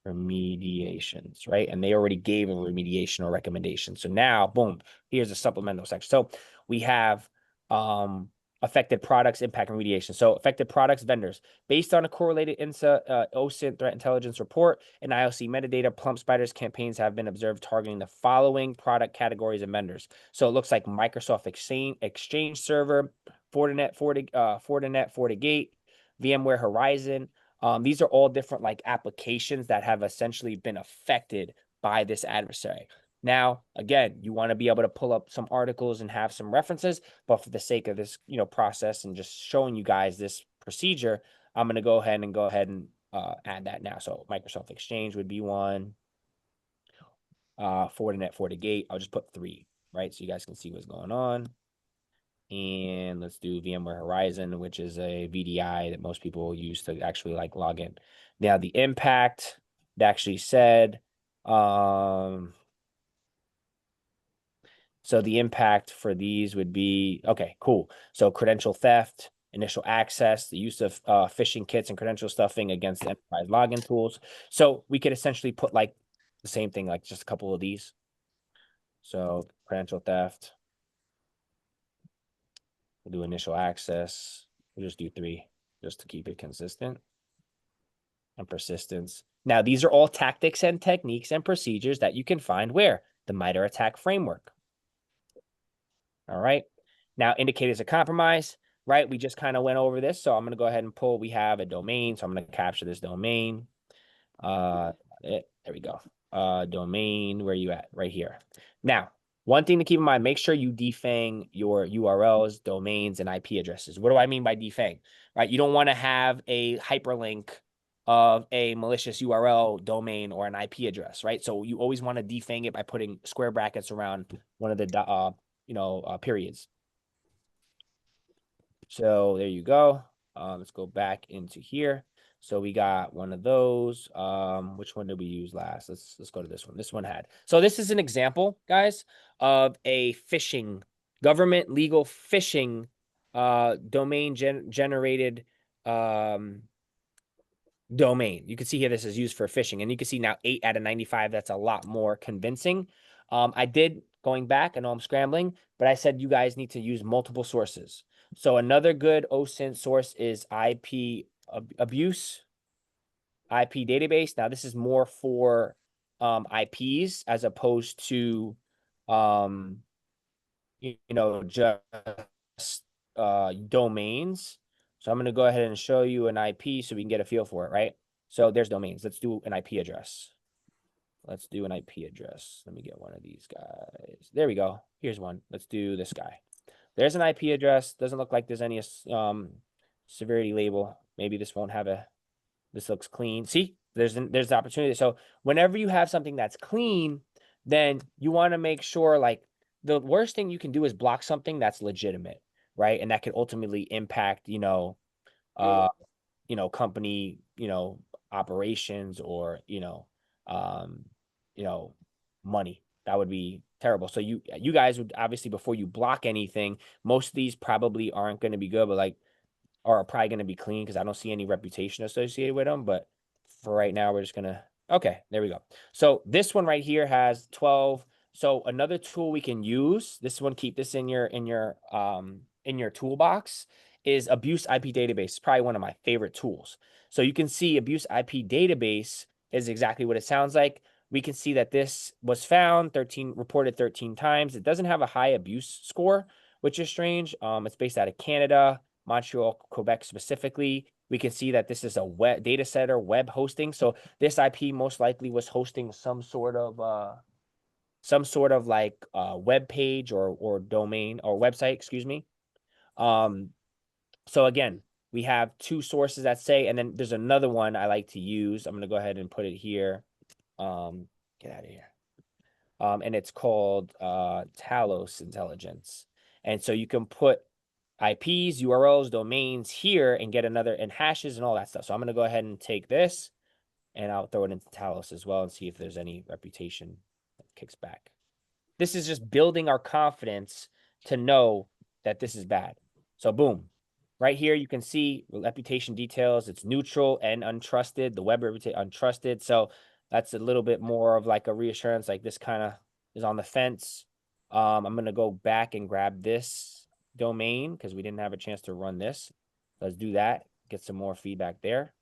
remediations, right? And they already gave a remediation or recommendation. So now, boom, here's a supplemental section. So we have affected products, impact, remediation. So affected products, vendors. Based on a correlated OSINT threat intelligence report and IOC metadata, Plump Spider's campaigns have been observed targeting the following product categories and vendors. So it looks like Microsoft Exchange Server, Fortinet, FortiGate, VMware Horizon. These are all different like applications that have essentially been affected by this adversary. Now, again, you want to be able to pull up some articles and have some references, but for the sake of this, you know, process and just showing you guys this procedure, I'm going to go ahead and add that now. So Microsoft Exchange would be one. Fortinet, FortiGate, I'll just put 3, right? So you guys can see what's going on. And let's do VMware Horizon, which is a VDI that most people use to actually like log in. Now the impact, they actually said, so the impact for these would be, okay, cool. So credential theft, initial access, the use of phishing kits and credential stuffing against enterprise login tools. So we could essentially put like the same thing, like just a couple of these. So credential theft. We'll do initial access. We'll just do 3 just to keep it consistent. And persistence. Now, these are all tactics and techniques and procedures that you can find where? The MITRE ATT&CK framework. All right. Now, indicators of compromise, right? We just kind of went over this. So I'm going to go ahead and pull. We have a domain. So I'm going to capture this domain. There we go. Domain, where you at? Right here. Now, one thing to keep in mind, make sure you defang your URLs, domains, and IP addresses. What do I mean by defang? Right? You don't want to have a hyperlink of a malicious URL, domain, or an IP address, right? So you always want to defang it by putting square brackets around one of the periods. So there you go. Let's go back into here. So we got one of those. Which one did we use last? Let's go to this one. This one had. So this is an example, guys, of a phishing, government legal phishing domain generated domain. You can see here this is used for phishing, and you can see now 8 out of 95. That's a lot more convincing. I did, going back, I know I'm scrambling, but I said you guys need to use multiple sources. So another good OSINT source is IP abuse, IP database. Now this is more for IPs as opposed to just domains. So I'm going to go ahead and show you an IP so we can get a feel for it, right? So there's domains. Let's do an IP address. Let's do an IP address. Let me get one of these guys. There we go. Here's one. Let's do this guy. There's an IP address. Doesn't look like there's any severity label. Maybe this won't have a, this looks clean. See, there's the opportunity. So whenever you have something that's clean, then you want to make sure like the worst thing you can do is block something that's legitimate, right? And that could ultimately impact, company, operations or, um, money. That would be terrible. So you guys would obviously, before you block anything, most of these probably aren't going to be good, but like, are probably going to be clean because I don't see any reputation associated with them. But for right now, we're just going to, okay, there we go. So this one right here has 12. So another tool we can use, this one, keep this in your toolbox, is Abuse IP Database. It's probably one of my favorite tools. So you can see Abuse IP Database is exactly what it sounds like. We can see that this was found reported 13 times. It doesn't have a high abuse score, which is strange. It's based out of Canada, Montreal, Quebec specifically. We can see that this is a web data center web hosting. So this IP most likely was hosting some sort of like web page or domain or website, excuse me. So again, we have two sources that say, and then there's another one I like to use. I'm going to go ahead and put it here. Get out of here. And it's called Talos Intelligence. And so you can put IPs, URLs, domains here and get another, and hashes and all that stuff. So I'm going to go ahead and take this and I'll throw it into Talos as well and see if there's any reputation that kicks back. This is just building our confidence to know that this is bad. So boom, right here, you can see reputation details. It's neutral and untrusted. The web reputation untrusted. So that's a little bit more of like a reassurance. Like this kind of is on the fence. I'm going to go back and grab this domain because we didn't have a chance to run this. Let's do that. Get some more feedback there.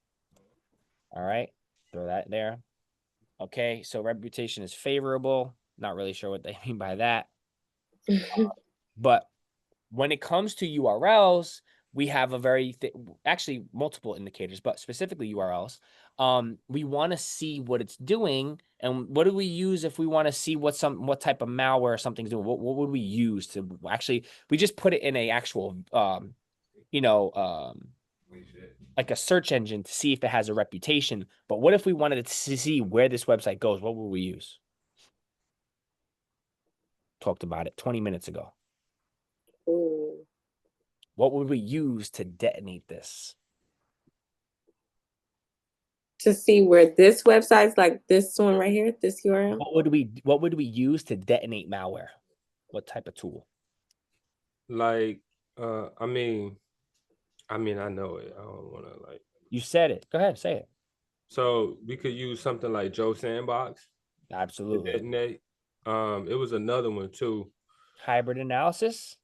All right. Throw that there. Okay. So reputation is favorable. Not really sure what they mean by that. But when it comes to URLs, we have a very actually multiple indicators, but specifically URLs. We want to see what it's doing, and what do we use if we want to see what type of malware something's doing? What would we use to actually? We just put it in a actual like a search engine to see if it has a reputation. But what if we wanted to see where this website goes? What would we use? Talked about it 20 minutes ago. Ooh. What would we use to detonate this? To see where this website's, like this one right here, this URL. What would we use to detonate malware? What type of tool? Like, I mean, I know it. I don't want to like. You said it. Go ahead, say it. So we could use something like Joe Sandbox to Absolutely. detonate. It was another one too. Hybrid analysis.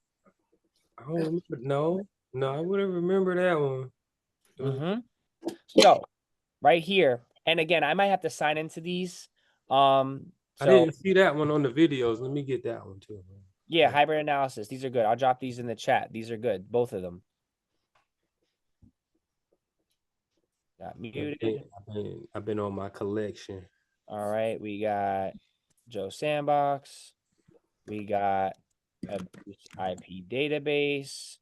I don't remember. No, I wouldn't remember that one. So right here, and again, I might have to sign into these. I So didn't see that one on the videos. Let me get that one too. yeah, hybrid analysis. These are good. I'll drop these in the chat. These are good, both of them. Got muted. I've been on my collection. All right, we got Joe Sandbox. We got IP database.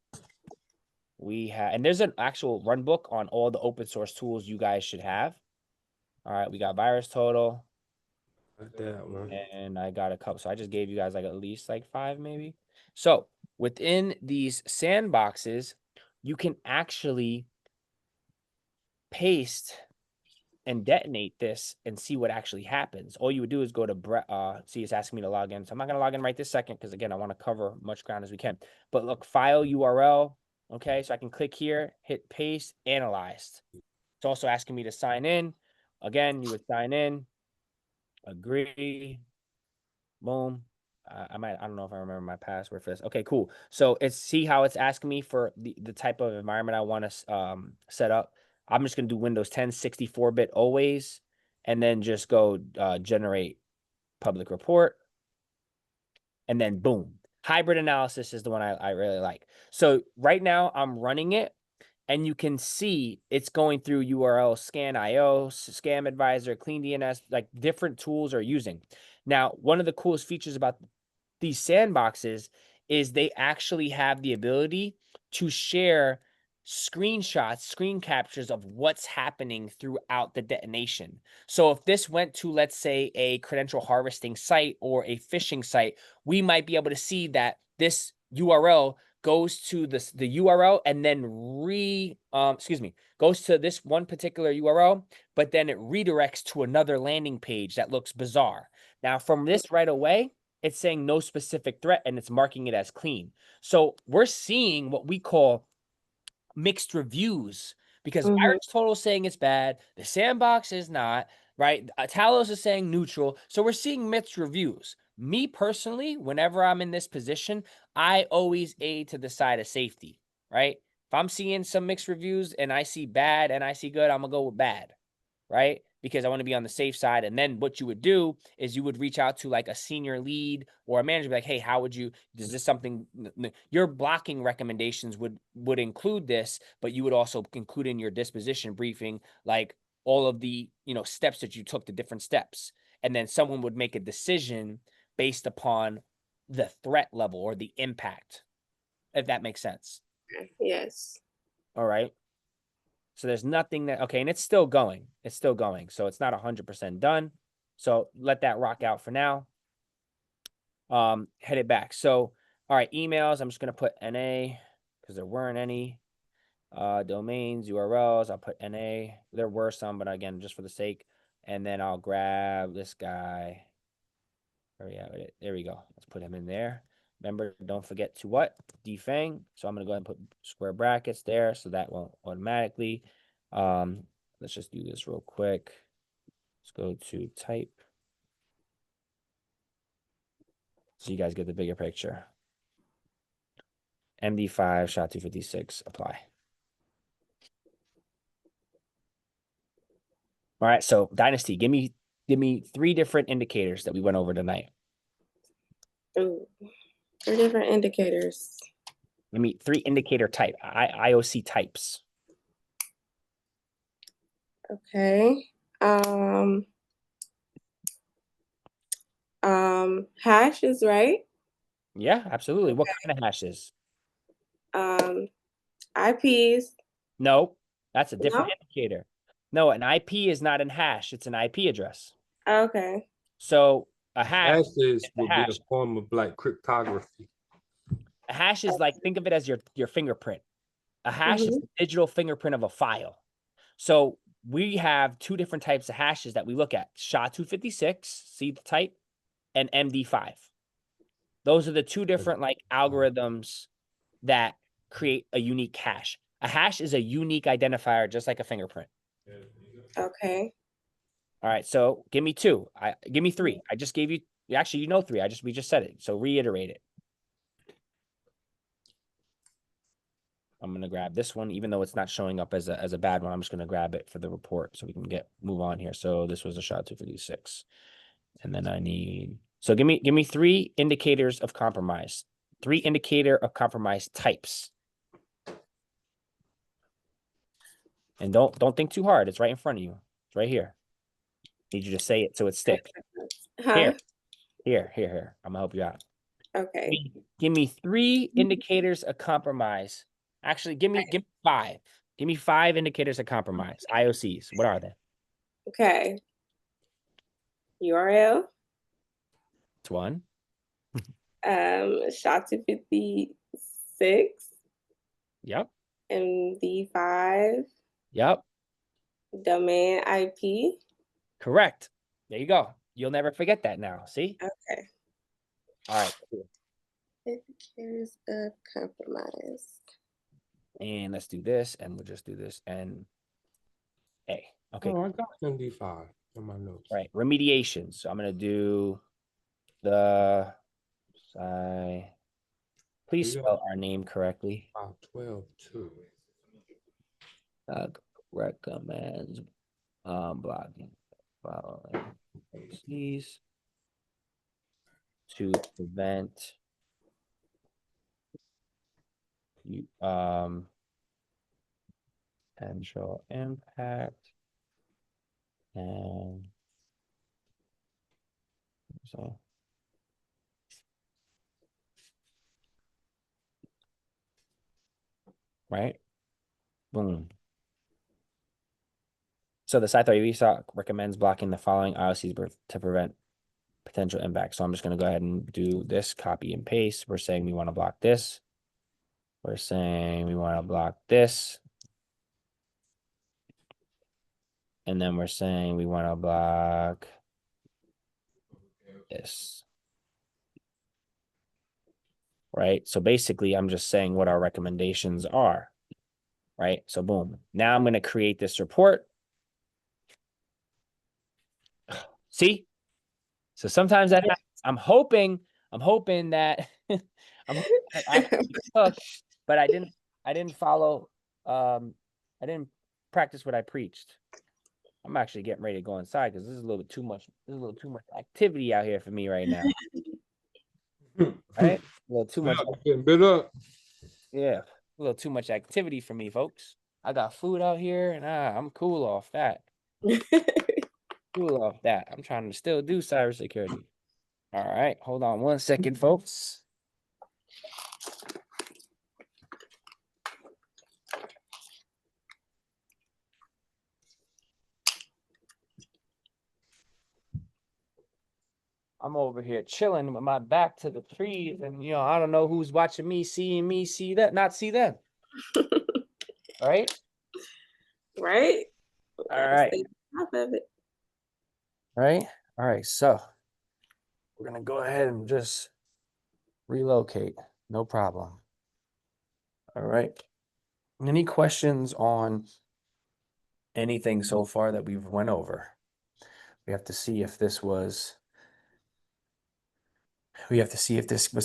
We have, and there's an actual run book on all the open source tools you guys should have. All right, we got virus total. That one. And I got a couple. So I just gave you guys like at least like 5 maybe. So within these sandboxes, you can actually paste and detonate this and see what actually happens. All you would do is go to see, it's asking me to log in. So I'm not going to log in right this second because again, I want to cover much ground as we can. But look, file URL. Okay, so I can click here, hit paste, analyzed. It's also asking me to sign in. Again, you would sign in, agree, boom. I don't know if I remember my password for this. Okay, cool. So see how it's asking me for the type of environment I want to set up. I'm just going to do Windows 10 64-bit always, and then just go generate public report. And then boom. Hybrid analysis is the one I really like. So right now I'm running it, and you can see it's going through URL scan IO, scam advisor, clean DNS, like different tools are using. Now, one of the coolest features about these sandboxes is they actually have the ability to share screenshots, screen captures of what's happening throughout the detonation. So if this went to, let's say, a credential harvesting site or a phishing site, we might be able to see that this URL goes to the URL and then goes to this one particular URL, but then it redirects to another landing page that looks bizarre. Now, from this right away, it's saying no specific threat and it's marking it as clean. So we're seeing what we call mixed reviews because Virus Total is saying it's bad. The Sandbox is not, right? Talos is saying neutral. So we're seeing mixed reviews. Me personally, whenever I'm in this position, I always aid to the side of safety, right? If I'm seeing some mixed reviews and I see bad and I see good, I'm going to go with bad, right? Because I want to be on the safe side. And then what you would do is you would reach out to like a senior lead or a manager, be like, hey, how would you, is this something, your blocking recommendations would include this, but you would also include in your disposition briefing, like all of the, steps that you took, the different steps. And then someone would make a decision based upon the threat level or the impact, if that makes sense. Yes. All right. So there's nothing that, okay, and it's still going. It's still going. So it's not 100% done. So let that rock out for now. Head it back. So, all right, emails. I'm just going to put NA because there weren't any. Domains, URLs. I'll put NA. There were some, but again, just for the sake. And then I'll grab this guy. Where we have it? There we go. Let's put him in there. Remember, don't forget to what? Defang. So I'm going to go ahead and put square brackets there so that won't automatically. Let's just do this real quick. Let's go to type. So you guys get the bigger picture. MD5, SHA-256, apply. All right, so Dynasty, give me 3 different indicators that we went over tonight. Ooh, 3 different indicators. Give me 3 indicator type, IOC types. Okay. Hashes, right? Yeah, absolutely. Okay. What kind of hashes? IPs. No, that's a different indicator. No, an IP is not an hash. It's an IP address. Okay. So a hash would be a form of like cryptography. A hash is like, think of it as your fingerprint. A hash is the digital fingerprint of a file. So we have 2 different types of hashes that we look at. SHA-256, see the type, and MD5. Those are the 2 different like algorithms that create a unique hash. A hash is a unique identifier, just like a fingerprint. Okay. All right, so give me 2. Give me 3. I just gave you, actually, 3. We just said it. So reiterate it. I'm going to grab this one, even though it's not showing up as a bad one. I'm just going to grab it for the report so we can move on here. So this was a SHA-256. And then I need, so give me 3 indicators of compromise, 3 indicator of compromise types. And don't think too hard. It's right in front of you. It's right here. Need you to say it so it sticks. Huh? Here. I'm gonna help you out. Okay. Give me 3 indicators of compromise. Actually, give me 5. Give me 5 indicators of compromise. IOCs. What are they? Okay. URL. It's 1. SHA-256. Yep. MD5. Yep. Domain IP. Correct. There you go. You'll never forget that now. See? Okay. All right. Cool. Indicators of compromise. And let's do this, and we'll just do this. And A. Okay. Oh, I got MD5 in my notes. All right. Remediation. So I'm gonna do the please spell our name correctly. 512 too. Recommends blocking following IOCs to prevent you potential impact and so right. Boom. So the SI30 recommends blocking the following IOCs to prevent potential impact. So I'm just going to go ahead and do this, copy and paste. We're saying we want to block this. We're saying we want to block this. And then we're saying we want to block this. Right? So basically, I'm just saying what our recommendations are. Right? So boom. Now I'm going to create this report. See? So sometimes that happens. I'm hoping that I'm hoping that actually took, but I didn't follow I didn't practice what I preached. I'm actually getting ready to go inside because this is a little bit too much. There's a little too much activity out here for me right now. Right? A little too much. Getting bit up. Yeah, a little too much activity for me, folks. I got food out here, and I'm cool off that. Cool off that. I'm trying to still do cybersecurity. All right, hold on 1 second, folks. I'm over here chilling with my back to the trees, and I don't know who's watching me, seeing me, see that, not see them. Right? Right? All right. Stay on top of it. Right? All right. So we're gonna go ahead and just relocate. No problem. All right. Any questions on anything so far that we've went over? We have to see if this was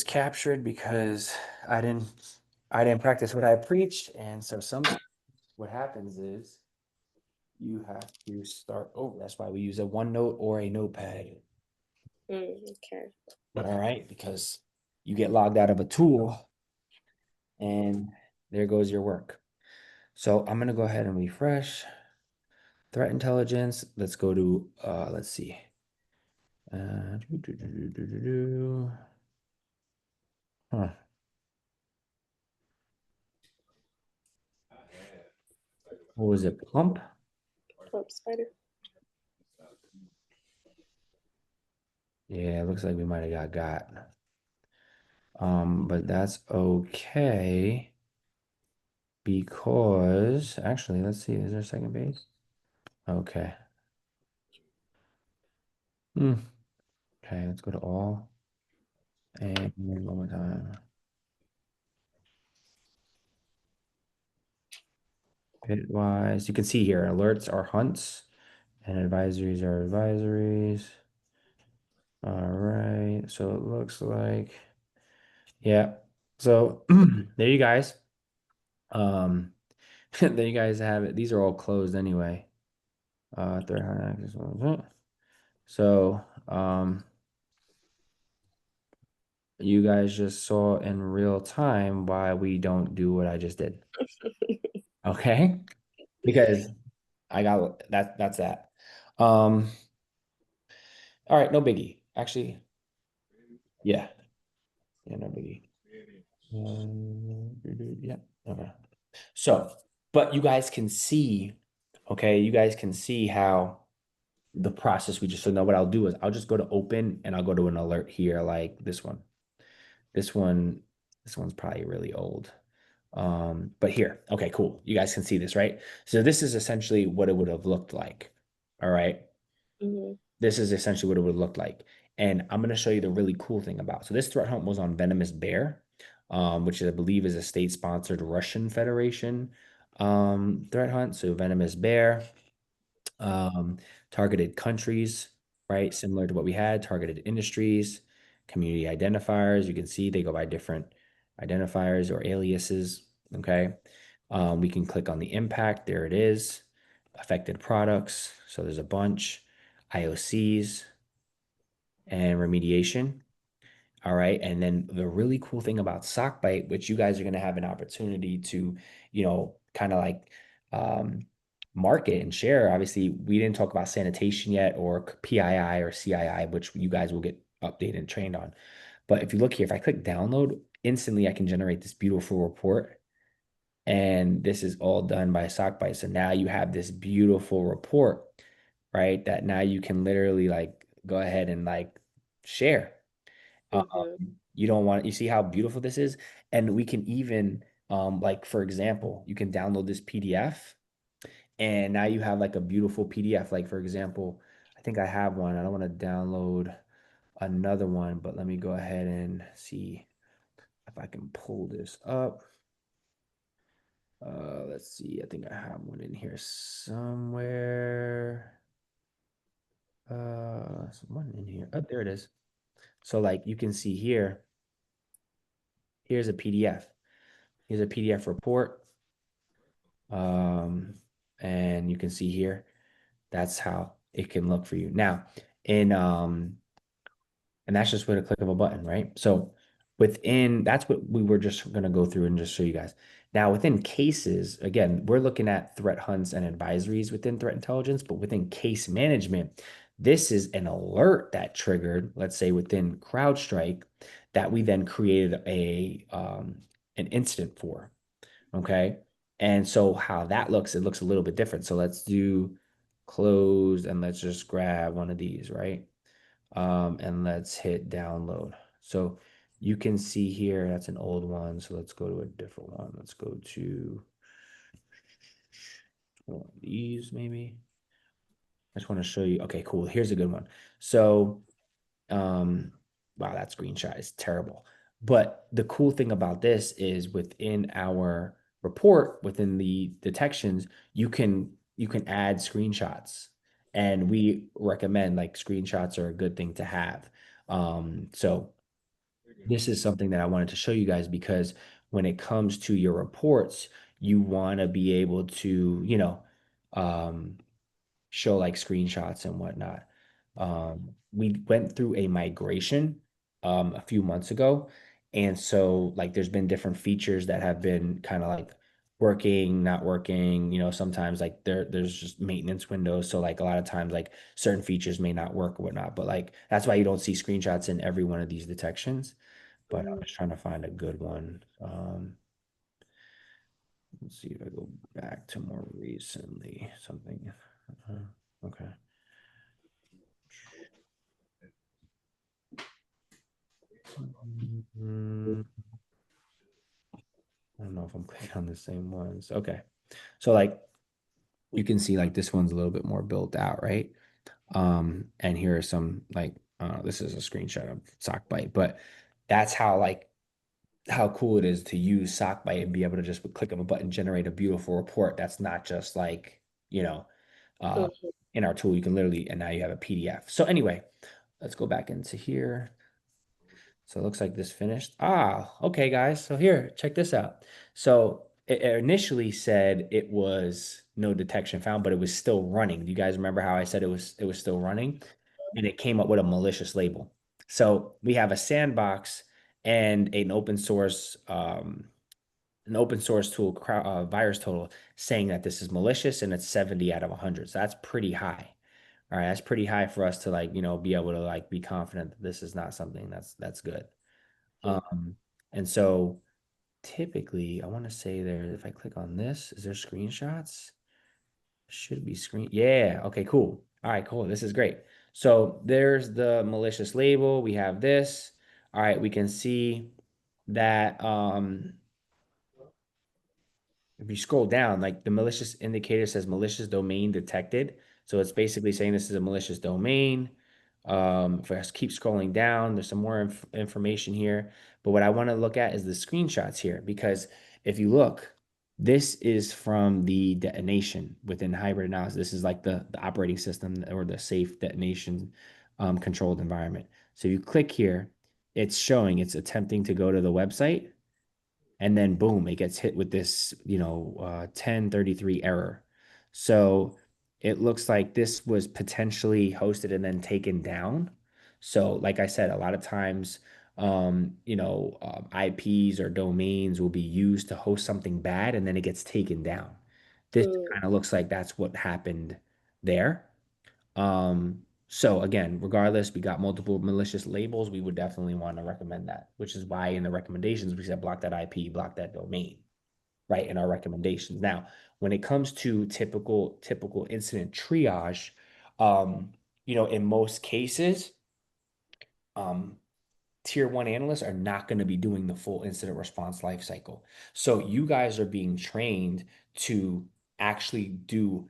captured because I didn't practice what I preached. And so sometimes what happens is you have to start over. That's why we use a OneNote or a notepad. Okay. All right, because you get logged out of a tool and there goes your work. So I'm gonna go ahead and refresh. Threat intelligence. Let's go to let's see. Huh. What was it? Plump? Plump Spider. Yeah, it looks like we might have got. But that's okay because actually, let's see, is there a second base? Okay. Okay, let's go to all. And one more time. Bitwise, you can see here, alerts are hunts and advisories are advisories. All right, so it looks like, yeah. So there you guys. There you guys have it. These are all closed anyway. Threat hunt access. So you guys just saw in real time why we don't do what I just did. Okay? Because I got that's that. All right, no biggie. Actually, yeah. Yeah, no biggie. Yeah. Okay. So, but you guys can see, okay, you guys can see how the process we just so now what I'll do is I'll just go to open and I'll go to an alert here like this one. This one's probably really old. But here, okay, cool. You guys can see this, right? So this is essentially what it would have looked like. All right. This is essentially what it would look like. And I'm going to show you the really cool thing about. So this threat hunt was on Venomous Bear, which I believe is a state-sponsored Russian Federation threat hunt. So Venomous Bear, targeted countries, right? Similar to what we had, targeted industries, community identifiers. You can see they go by different identifiers or aliases, okay? We can click on the impact. There it is. Affected products. So there's a bunch. IOCs and remediation. All right. And then the really cool thing about Sockbite, which you guys are going to have an opportunity to, kind of like market and share. Obviously, we didn't talk about sanitation yet or PII or CII, which you guys will get updated and trained on. But if you look here, if I click download, instantly I can generate this beautiful report. And this is all done by SockBite. So now you have this beautiful report, right? That now you can literally like go ahead and like share. Mm-hmm. You don't want, you see how beautiful this is? And we can even, like, for example, you can download this PDF and now you have like a beautiful PDF. Like, for example, I think I have one. I don't want to download another one, but let me go ahead and see if I can pull this up. Let's see. I think I have one in here somewhere. One in here. Oh, there it is. So like you can see here, here's a PDF. Here's a PDF report. And you can see here, that's how it can look for you. Now, in and that's just with a click of a button, right? So within, that's what we were just going to go through and just show you guys. Now, within cases, again, we're looking at threat hunts and advisories within threat intelligence, but within case management, this is an alert that triggered, let's say within CrowdStrike, that we then created an incident for, okay? And so how that looks, it looks a little bit different. So let's do close and let's just grab one of these, right? And let's hit download. So you can see here, that's an old one. So let's go to a different one. Let's go to one of these maybe. I just want to show you. Okay, cool. Here's a good one. So, wow, that screenshot is terrible. But the cool thing about this is within our report, within the detections, you can add screenshots. And we recommend like screenshots are a good thing to have. So this is something that I wanted to show you guys because when it comes to your reports, you want to be able to, um, show like screenshots and whatnot. We went through a migration a few months ago. And so like there's been different features that have been kind of like working, not working, sometimes like there's just maintenance windows. So like a lot of times like certain features may not work or whatnot. But like that's why you don't see screenshots in every one of these detections. But I'm just trying to find a good one. Let's see if I go back to more recently, something. Okay. I don't know if I'm clicking on the same ones. Okay. So like you can see like this one's a little bit more built out, right? And here are some like this is a screenshot of SockBite, but that's how cool it is to use SockBite and be able to just with click of a button generate a beautiful report that's not just like, uh Mm-hmm. in our tool, you can literally, and now you have a PDF. So anyway, let's go back into here. So it looks like this finished. Ah, okay, guys. So here, check this out. So it initially said it was no detection found, but it was still running. Do you guys remember how I said it was still running? And it came up with a malicious label. So we have a sandbox and an open source tool, virus total, saying that this is malicious and it's 70 out of 100. So that's pretty high. All right, that's pretty high for us to like, be able to like be confident that this is not something that's good. Um, and so typically I want to say there, if I click on this, is there screenshots? Should be screen. Yeah. Okay, cool. All right, cool. This is great. So there's the malicious label. We have this. All right, we can see that if you scroll down, like the malicious indicator says malicious domain detected. So it's basically saying this is a malicious domain. If I keep scrolling down, there's some more information here. But what I want to look at is the screenshots here, because if you look, this is from the detonation within hybrid analysis. This is like the operating system or the safe detonation controlled environment. So you click here, it's showing it's attempting to go to the website, and then boom, it gets hit with this 1033 error. So it looks like this was potentially hosted and then taken down. So like I said, a lot of times IPs or domains will be used to host something bad and then it gets taken down. This kind of looks like that's what happened there. So again, regardless, we got multiple malicious labels. We would definitely want to recommend that, which is why in the recommendations we said block that IP, block that domain. right, in our recommendations. Now, when it comes to typical incident triage, in most cases, tier one analysts are not going to be doing the full incident response lifecycle. So you guys are being trained to actually do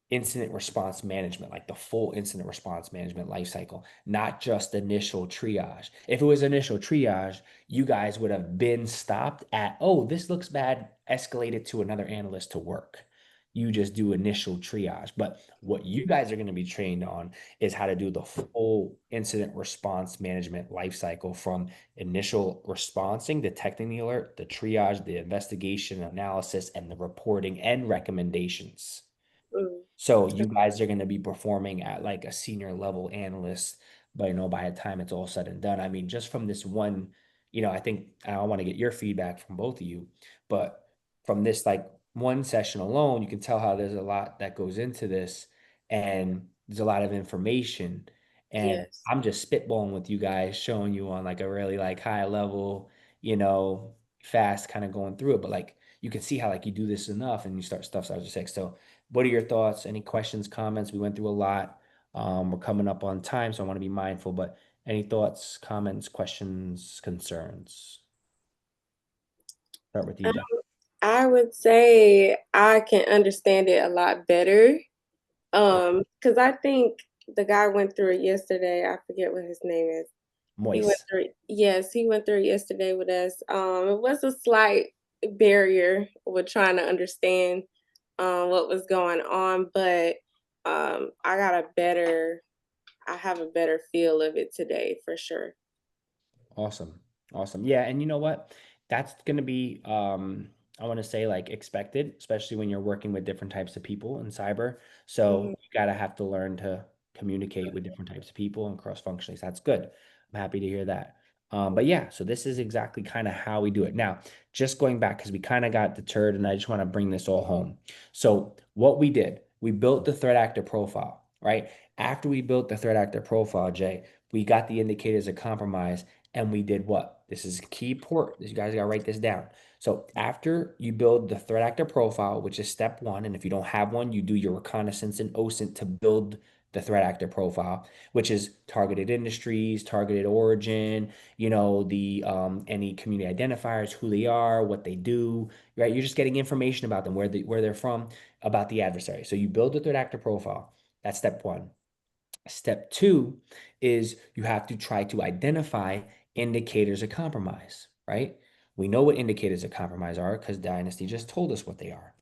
incident response management, like the full incident response management lifecycle, not just initial triage. If it was initial triage, you guys would have been stopped at, oh, this looks bad, escalated to another analyst to work. You just do initial triage. But what you guys are going to be trained on is how to do the full incident response management lifecycle, from initial responding, detecting the alert, the triage, the investigation, analysis, and the reporting and recommendations. Mm. So you guys are going to be performing at like a senior level analyst, but by the time it's all said and done, I mean, just from this one, I think I want to get your feedback from both of you, but from this like one session alone, you can tell how there's a lot that goes into this, and there's a lot of information. And Yes. I'm just spitballing with you guys, showing you on like a really like high level, fast kind of going through it. But like you can see how like you do this enough and you starts to six. So what are your thoughts? Any questions, comments? We went through a lot. We're coming up on time, so I want to be mindful, but any thoughts, comments, questions, concerns? Start with you, Um, Jeff. I would say I can understand it a lot better. Because I think the guy went through it yesterday. I forget what his name is. He went Moist. through it. Yes, he went through it yesterday with us. It was a slight barrier with trying to understand what was going on, but I have a better feel of it today for sure. Awesome. Awesome. Yeah, and you know what? That's going to be I want to say like expected, especially when you're working with different types of people in cyber. So Mhm. you got to have to learn to communicate with different types of people and cross functionally. So that's good. I'm happy to hear that. But yeah, so this is exactly kind of how we do it. Now, just going back because we kind of got deterred, and I just want to bring this all home. So what we did, we built the threat actor profile, right? After we built the threat actor profile, Jay, we got the indicators of compromise, and we did what? This is key port. You guys got to write this down. So after you build the threat actor profile, which is step one, and if you don't have one, you do your reconnaissance and OSINT to build the threat actor profile, which is targeted industries, targeted origin, the any community identifiers, who they are, what they do, right? You're just getting information about them, where they're from, about the adversary. So you build the threat actor profile. That's step one. Step two is you have to try to identify indicators of compromise, right? We know what indicators of compromise are because Dynasty just told us what they are.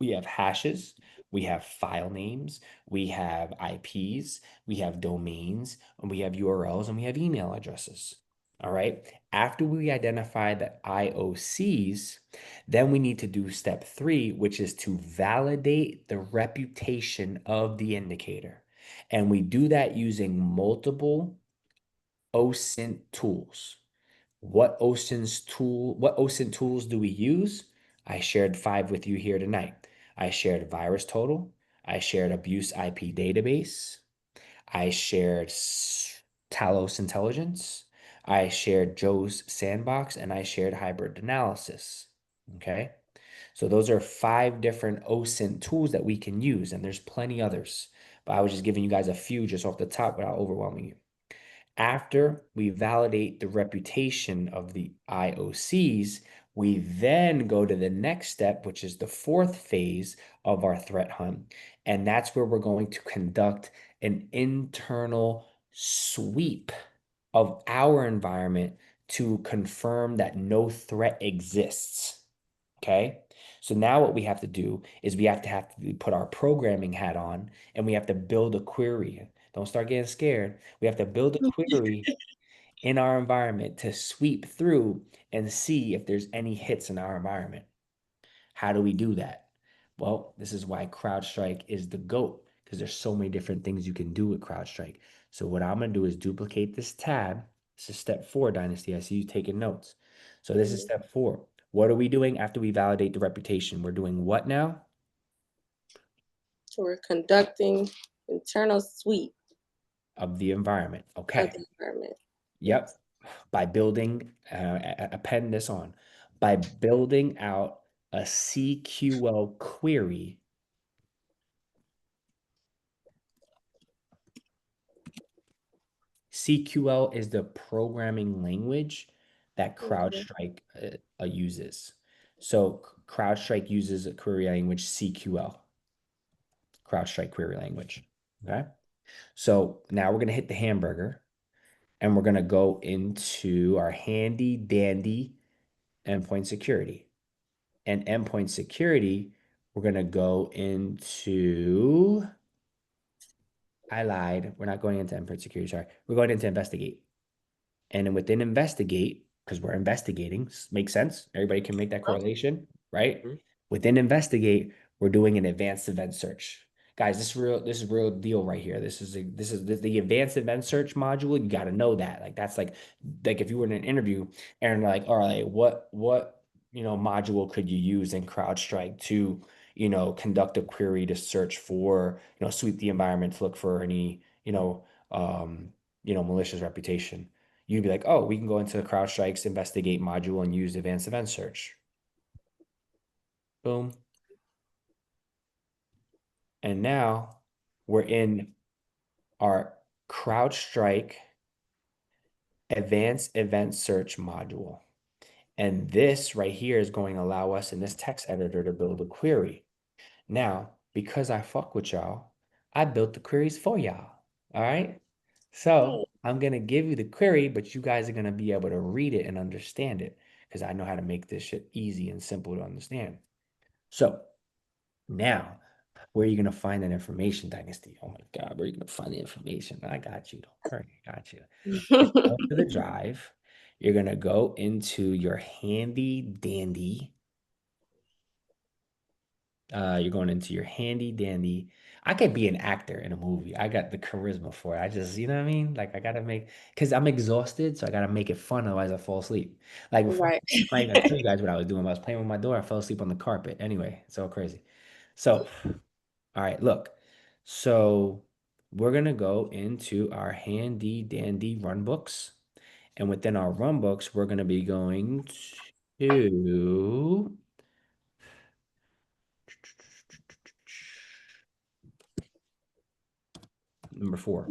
We have hashes, we have file names, we have IPs, we have domains, and we have URLs, and we have email addresses. All right. After we identify the IOCs, then we need to do step three, which is to validate the reputation of the indicator. And we do that using multiple OSINT tools. What OSINT tools do we use? I shared 5 with you here tonight. I shared Virus Total. I shared Abuse IP Database. I shared Talos Intelligence. I shared Joe's Sandbox, and I shared Hybrid Analysis. Okay. So those are 5 different OSINT tools that we can use, and there's plenty others. But I was just giving you guys a few just off the top without overwhelming you. After we validate the reputation of the IOCs, we then go to the next step, which is the fourth phase of our threat hunt. And that's where we're going to conduct an internal sweep of our environment to confirm that no threat exists. Okay. So now what we have to do is we have to put our programming hat on, and we have to build a query. Don't start getting scared. We have to build a query in our environment to sweep through and see if there's any hits in our environment. How do we do that? Well, this is why CrowdStrike is the GOAT, because there's so many different things you can do with CrowdStrike. So what I'm going to do is duplicate this tab. This is step 4, Dynasty. I see you taking notes. So this is Mhm. step 4. What are we doing after we validate the reputation? We're doing what now? So we're conducting internal sweep Of the environment. of Okay. the environment. Yep. Yes. By building, append this on, by building out a CQL query CQL is the programming language that CrowdStrike uses. So CrowdStrike uses a query language CQL, CrowdStrike query language. Okay. So now we're going to hit the hamburger and we're going to go into our handy dandy endpoint security. And endpoint security, we're going to go into, I lied. We're not going into endpoint security. Sorry. We're going into investigate. And then within investigate, because we're investigating, makes sense. Everybody can make that correlation, right? Mhm. Within investigate, we're doing an advanced event search. Guys, this is real deal right here. This is the advanced event search module. You got to know that. Like that's like if you were in an interview and like, all right, what module could you use in CrowdStrike to conduct a query to search for sweep the environment to look for any malicious reputation. You'd be like, oh, we can go into CrowdStrike's investigate module and use advanced event search. Boom. And now we're in our CrowdStrike advanced event search module. And this right here is going to allow us in this text editor to build a query. Now, because I fuck with y'all, I built the queries for y'all. All right. So I'm going to give you the query, but you guys are going to be able to read it and understand it because I know how to make this shit easy and simple to understand. So now, where are you going to find that information, Dynasty? Oh my God, where are you going to find the information? I got you. Don't worry, I got you. Go to the drive. You're going to go into your handy dandy. You're going into your handy dandy. I could be an actor in a movie. I got the charisma for it. I just, you know what I mean? Like I gotta make, because I'm exhausted, so I gotta make it fun, otherwise I fall asleep. Like before, Right. like I tell you guys what I was doing. I was playing with my daughter. I fell asleep on the carpet. Anyway, it's all crazy. So, all right, look. So we're gonna go into our handy dandy run books, and within our run books, we're gonna be going to number 4,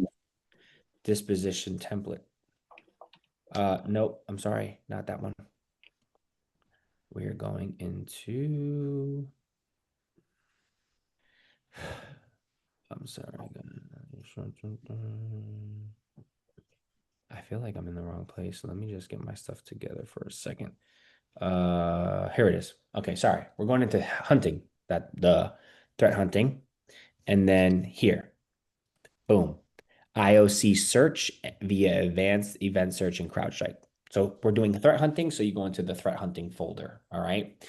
disposition template. Nope, I'm sorry, not that one. We're going into, I'm sorry. I feel like I'm in the wrong place. Let me just get my stuff together for a second. Here it is. Okay, sorry. We're going into hunting, the threat hunting. And then here, boom. IOC search via advanced event search and CrowdStrike. So we're doing threat hunting. So you go into the threat hunting folder. All right.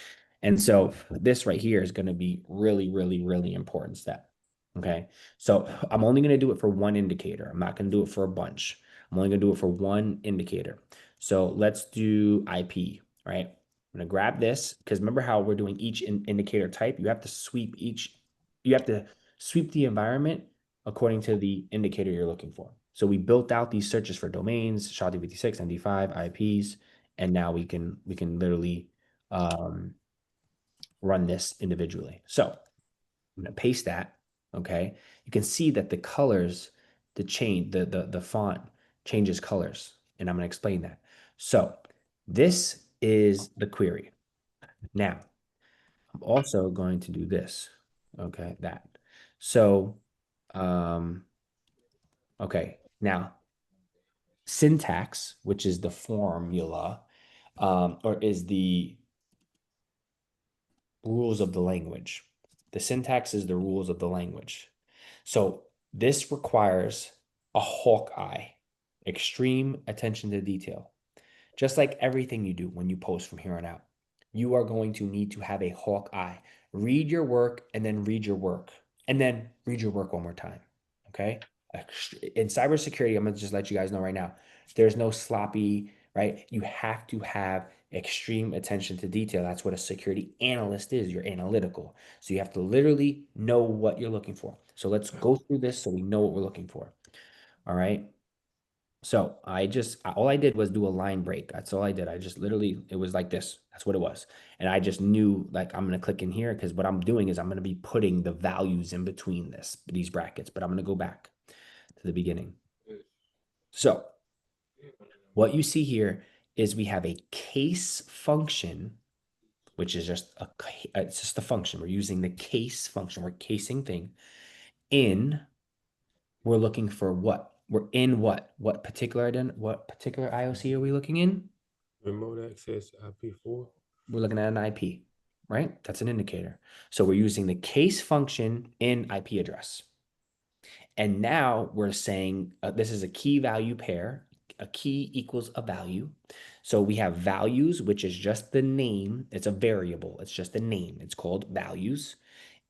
And so this right here is going to be really, really, really important step. Okay. So I'm only going to do it for one indicator. I'm not going to do it for a bunch. I'm only going to do it for one indicator. So let's do IP, right? I'm going to grab this because remember how we're doing each indicator type. You have to sweep the environment according to the indicator you're looking for. So we built out these searches for domains, SHA-256, MD5, IPs, and now we can literally run this individually. So I'm going to paste that. Okay, you can see that the colors, the font changes colors, and I'm going to explain that. So this is the query. Now I'm also going to do this. Okay, that. So okay, now syntax, which is the formula, or is the rules of the language. The syntax is the rules of the language. So this requires a hawk eye, extreme attention to detail. Just like everything you do when you post from here on out, you are going to need to have a hawk eye. Read your work and then read your work and then read your work one more time. Okay. In cybersecurity, I'm going to just let you guys know right now, there's no sloppy, right? You have to have extreme attention to detail. That's what a security analyst is. You're analytical. So you have to literally know what you're looking for. So let's go through this so we know what we're looking for. All right. So all I did was do a line break. That's all I did. I just literally, it was like this. That's what it was. And I just knew like I'm going to click in here because what I'm doing is I'm going to be putting the values in between these brackets, but I'm going to go back to the beginning. So what you see here is we have a case function, which is just it's just a function. We're using the case function. We're casing thing we're looking for what? We're in what? What particular IOC are we looking in? Remote access IP4. We're looking at an IP, right? That's an indicator. So we're using the case function in IP address. And now we're saying this is a key value pair. A key equals a value. So we have values, which is just the name. It's a variable. It's just a name. It's called values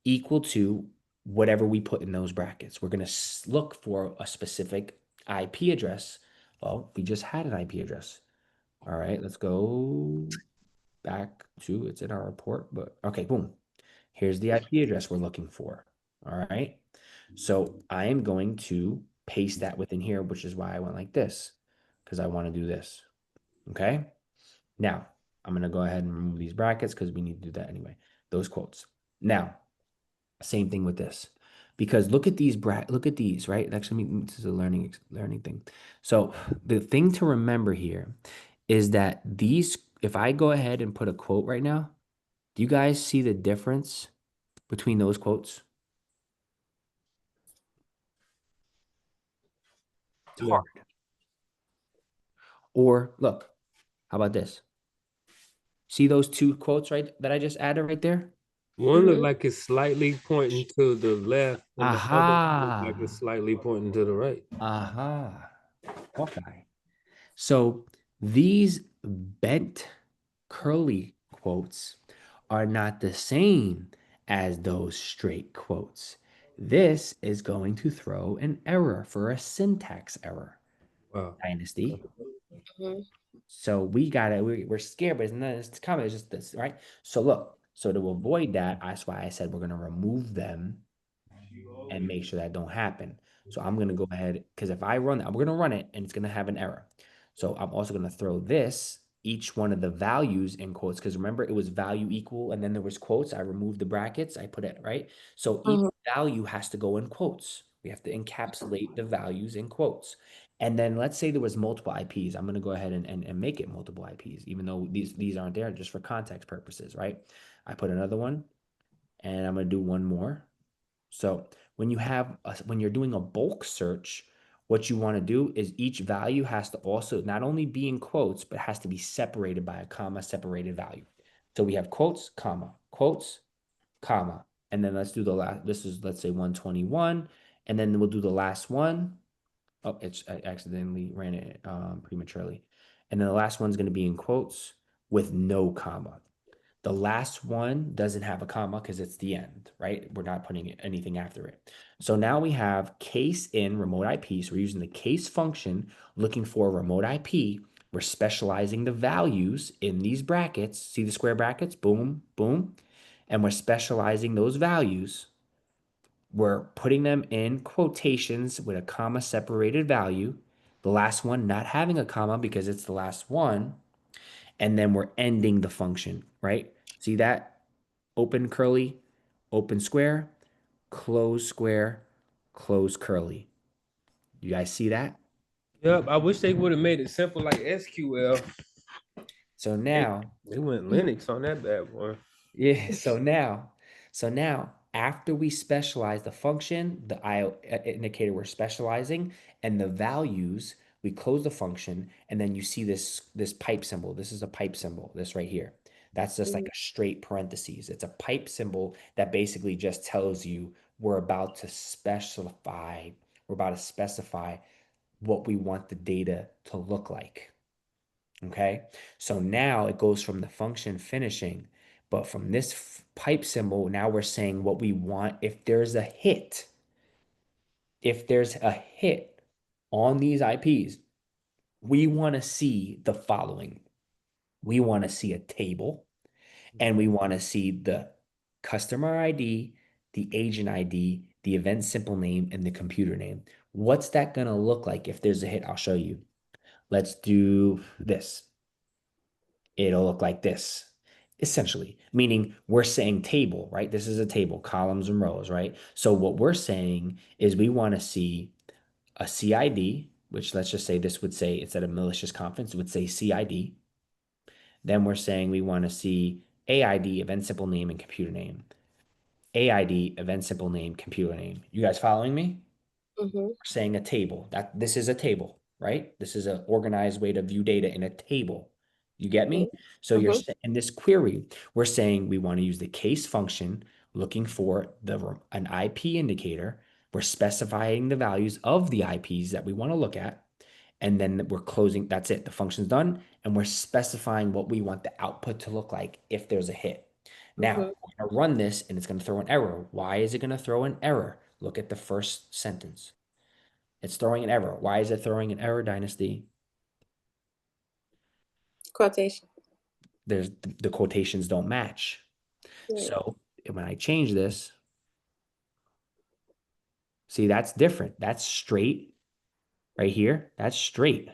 equal to whatever we put in those brackets. We're going to look for a specific IP address. Well, we just had an IP address. All right, let's go back to, it's in our report, but okay, boom. Here's the IP address we're looking for. All right. So I am going to paste that within here, which is why I went like this, because I want to do this. Okay. Now I'm going to go ahead and remove these brackets because we need to do that anyway. Those quotes. Now, same thing with this, because look at these, right? Actually, this is a learning thing. So the thing to remember here is that if I go ahead and put a quote right now, do you guys see the difference between those quotes? It's hard. Or look, how about this? See those two quotes right that I just added right there? One look like it's slightly pointing to the left, and the other look like Aha. it's slightly pointing to the right. Aha. Okay. So these bent curly quotes are not the same as those straight quotes. This is going to throw an error for a syntax error. Wow. Dynasty. Mhm. So we're scared, but it's common. It's just this, right? So look, so to avoid that, that's why I said we're going to remove them and make sure that don't happen. So I'm going to go ahead, because if I run that, we're going to run it and it's going to have an error. So I'm also going to throw each one of the values in quotes, because remember it was value equal and then there was quotes. I removed the brackets. I put it right. So each value has to go in quotes. We have to encapsulate the values in quotes. And then let's say there was multiple IPs. I'm going to go ahead and make it multiple IPs, even though these aren't there, just for context purposes, right? I put another one and I'm going to do one more. So when you're doing a bulk search, what you want to do is each value has to also not only be in quotes, but has to be separated by a comma separated value. So we have quotes, comma, and then let's do the last, let's say 121, and then we'll do the last one. Oh, I accidentally ran it prematurely. And then the last one's going to be in quotes with no comma. The last one doesn't have a comma because it's the end, right? We're not putting anything after it. So now we have case in remote IP. So we're using the case function looking for a remote IP. We're specializing the values in these brackets. See the square brackets? Boom, boom. And we're specializing those values. We're putting them in quotations with a comma separated value. The last one not having a comma because it's the last one. And then we're ending the function, right? See that? Open curly, open square, close curly. You guys see that? Yep, I wish they would have made it simple like SQL. So now, They went Linux on that bad boy. yeah, so now after we specialize the function, the IO indicator we're specializing, and the values, we close the function, and then you see this pipe symbol. This is a pipe symbol, this right here. That's just like a straight parentheses. It's a pipe symbol that basically just tells you we're about to specify what we want the data to look like. Okay, so now it goes from the function finishing, but from this pipe symbol, now we're saying what we want if there's a hit. If there's a hit on these IPs, we want to see the following. We want to see a table, and we want to see the customer ID, the agent ID, the event simple name, and the computer name. What's that going to look like if there's a hit? I'll show you. Let's do this. It'll look like this, essentially, meaning we're saying table, right? This is a table, columns and rows, right? So what we're saying is we want to see a CID, which let's just say this would say, instead of malicious confidence, it would say CID. Then we're saying we want to see AID, event simple name and computer name. AID, event simple name, computer name. You guys following me? Mm-hmm. Saying a table. That this is a table, right? This is an organized way to view data in a table. You get me? So you're Mm-hmm. in this query, we're saying we want to use the case function, looking for an IP indicator. We're specifying the values of the IPs that we want to look at. And then we're closing. That's it. The function's done. And we're specifying what we want the output to look like if there's a hit. Now, Mm-hmm. we're going to run this and it's going to throw an error. Why is it going to throw an error? Look at the first sentence. It's throwing an error. Why is it throwing an error, Dynasty? Quotation. There's the quotations don't match. Right. So when I change this, see, that's different. That's straight right here. That's straight.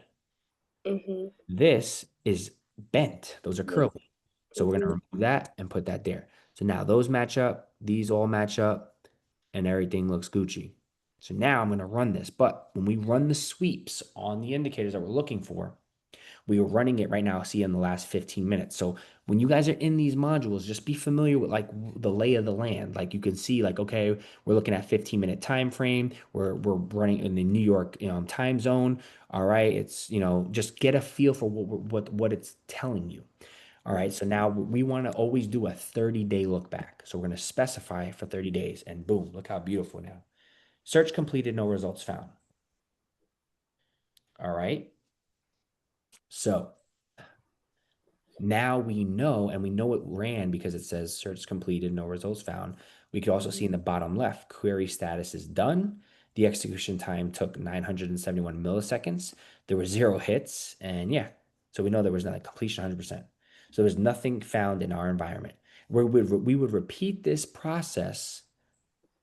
Mm-hmm. This is bent. Those are curly. So we're going to remove that and put that there. So now those match up. These all match up and everything looks Gucci. So now I'm going to run this. But when we run the sweeps on the indicators that we're looking for, we are running it right now, see, in the last 15 minutes. So when you guys are in these modules, just be familiar with like the lay of the land. Like you can see, like, okay, we're looking at 15-minute time frame. We're running in the New York time zone. All right. It's, just get a feel for what it's telling you. All right. So now we want to always do a 30-day look back. So we're going to specify for 30 days and boom, look how beautiful now. Search completed, no results found. All right. So now we know, and we know it ran because it says search completed, no results found. We could also see in the bottom left, query status is done. The execution time took 971 milliseconds. There were 0 hits, and yeah, so we know there was not a completion 100%. So there was nothing found in our environment. We would repeat this process,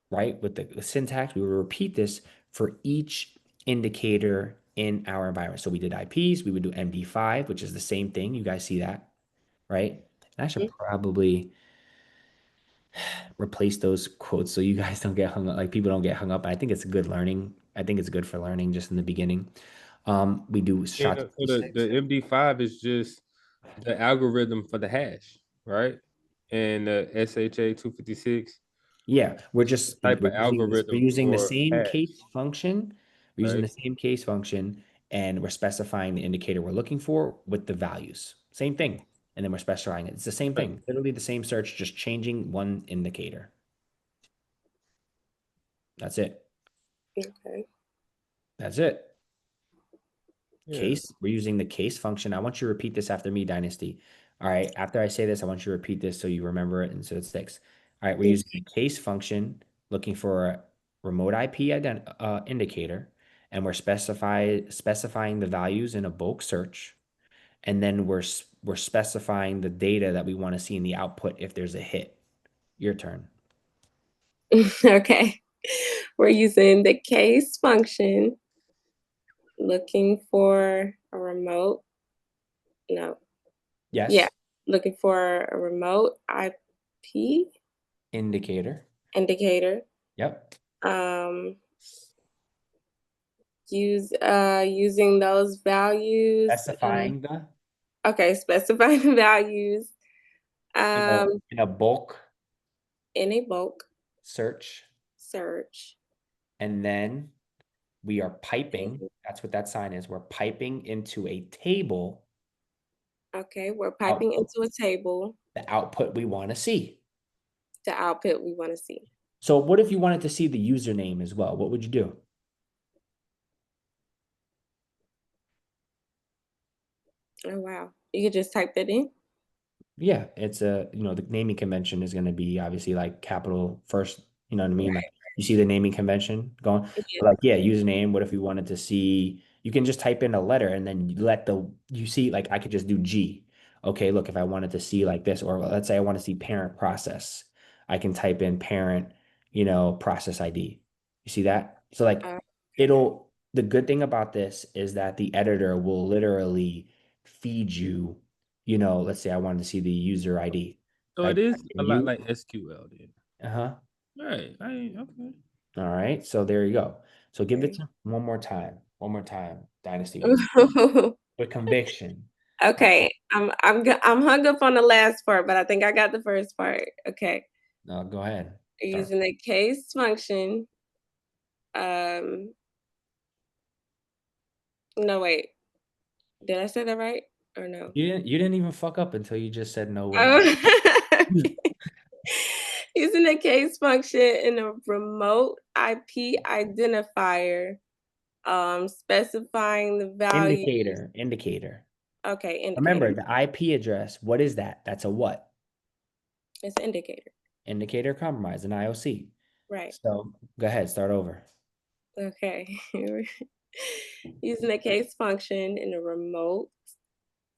right? With the syntax, we would repeat this for each indicator in our environment. So we did IPs, we would do MD5, which is the same thing. You guys see that, right? And I should probably replace those quotes so you guys don't get hung up, like people don't get hung up. I think it's good learning. I think it's good for learning just in the beginning. We do Yeah, shots. so the MD5 is just the algorithm for the hash, right? And the SHA 256 Yeah, type of we're algorithm using the for same hash, case function. We're using right? the same case function, and we're specifying the indicator we're looking for with the values. Same thing. And then we're specifying it. It's the same Right. thing. Literally the same search, just changing one indicator. That's it. Okay. That's it. Yeah. Case, we're using the case function. I want you to repeat this after me, Dynasty. All right. After I say this, I want you to repeat this so you remember it and so it sticks. All right. We're using the case function, looking for a remote IP indicator, and we're specifying the values in a bulk search. And then we're specifying the data that we want to see in the output if there's a hit. Your turn. Okay. We're using the case function, looking for a remote. No. Yes. Yeah. Looking for a remote IP Indicator. indicator. Yep. Using those values. Specifying the Okay, specifying the values in a bulk in a bulk search. search. And then we are piping. That's what that sign is. We're piping into a table. Okay, we're piping into a table The output we want to see. the output we want to see. So what if you wanted to see the username as well? What would you do? Oh, wow. You could just type that in? Yeah, it's the naming convention is going to be obviously like capital first, you know what I mean? Like you see the naming convention going, Yeah. like, yeah, username. What if we wanted to see, you can just type in a letter and then you see, like, I could just do G. Okay, look, if I wanted to see like this, or let's say I want to see parent process, I can type in parent, process ID. You see that? So like Okay. it'll the good thing about this is that the editor will literally feed you, let's say I wanted to see the user ID. So I it is type a in lot you. like SQL then. Uh-huh. Right. Okay. All right. So there you go. So give it Okay. to one more time. One more time, Dynasty, with conviction. Okay, I'm hung up on the last part, but I think I got the first part. Okay, No, go ahead. you're Start. using a case function. No, wait, did I say that right or no? You didn't even fuck up until you just said no way. Oh. Using a case function in a remote IP identifier, specifying the value. Indicator. Okay, Remember indicator. the IP address. What is that? That's a what? It's an indicator, Indicator compromise, an IOC. right? So go ahead, start over. Okay. Using a case function in a remote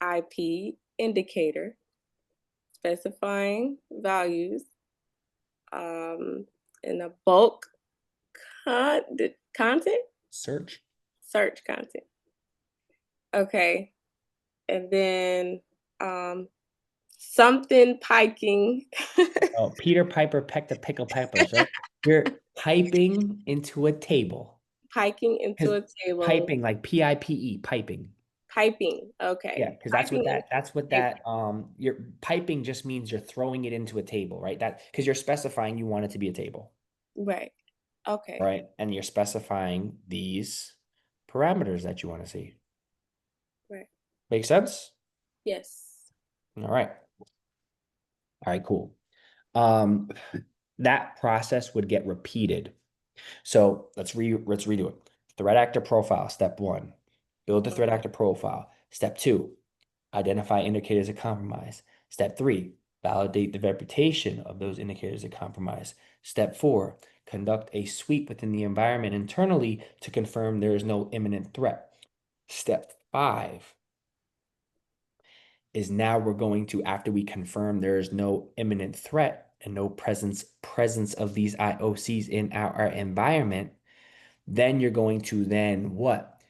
IP indicator, specifying values in a bulk content, Search. search content. Okay. And then something piking. Oh, Peter Piper pecked a pickle peppers, right? You're piping into a table. Piking into a table. Piping, like PIPE, piping. Piping. Yeah, Okay. because Piping into that's what a table. your piping just means you're throwing it into a table, right? That because you're specifying you want it to be a table, Right. Okay. right? And you're specifying these parameters that you want to see. Right. Make sense? Yes. All right. All right, cool. That process would get repeated. So let's redo it. Threat actor profile, step 1. Build the threat actor profile. Step 2, identify indicators of compromise. Step 3, validate the reputation of those indicators of compromise. Step 4, conduct a sweep within the environment internally to confirm there is no imminent threat. Step 5 is now we're going to, after we confirm there is no imminent threat and no presence of these IOCs in our environment, then you're going to then what?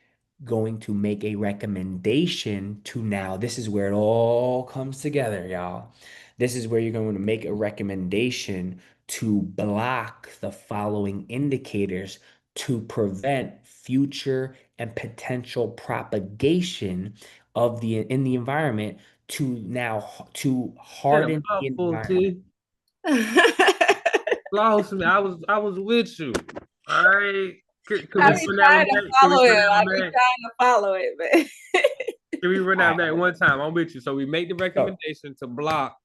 Going to make a recommendation to, now this is where it all comes together, y'all. This is where you're going to make a recommendation to block the following indicators to prevent future and potential propagation of in the environment to That a harden the mouthful, environment. T. Lost me. I was with you. All right. Could we I run be that trying one to back? Can we follow run him. that I one be back? trying to follow it, but Can we run All that right. back one time? I'm with you. So we make the So recommendation to block.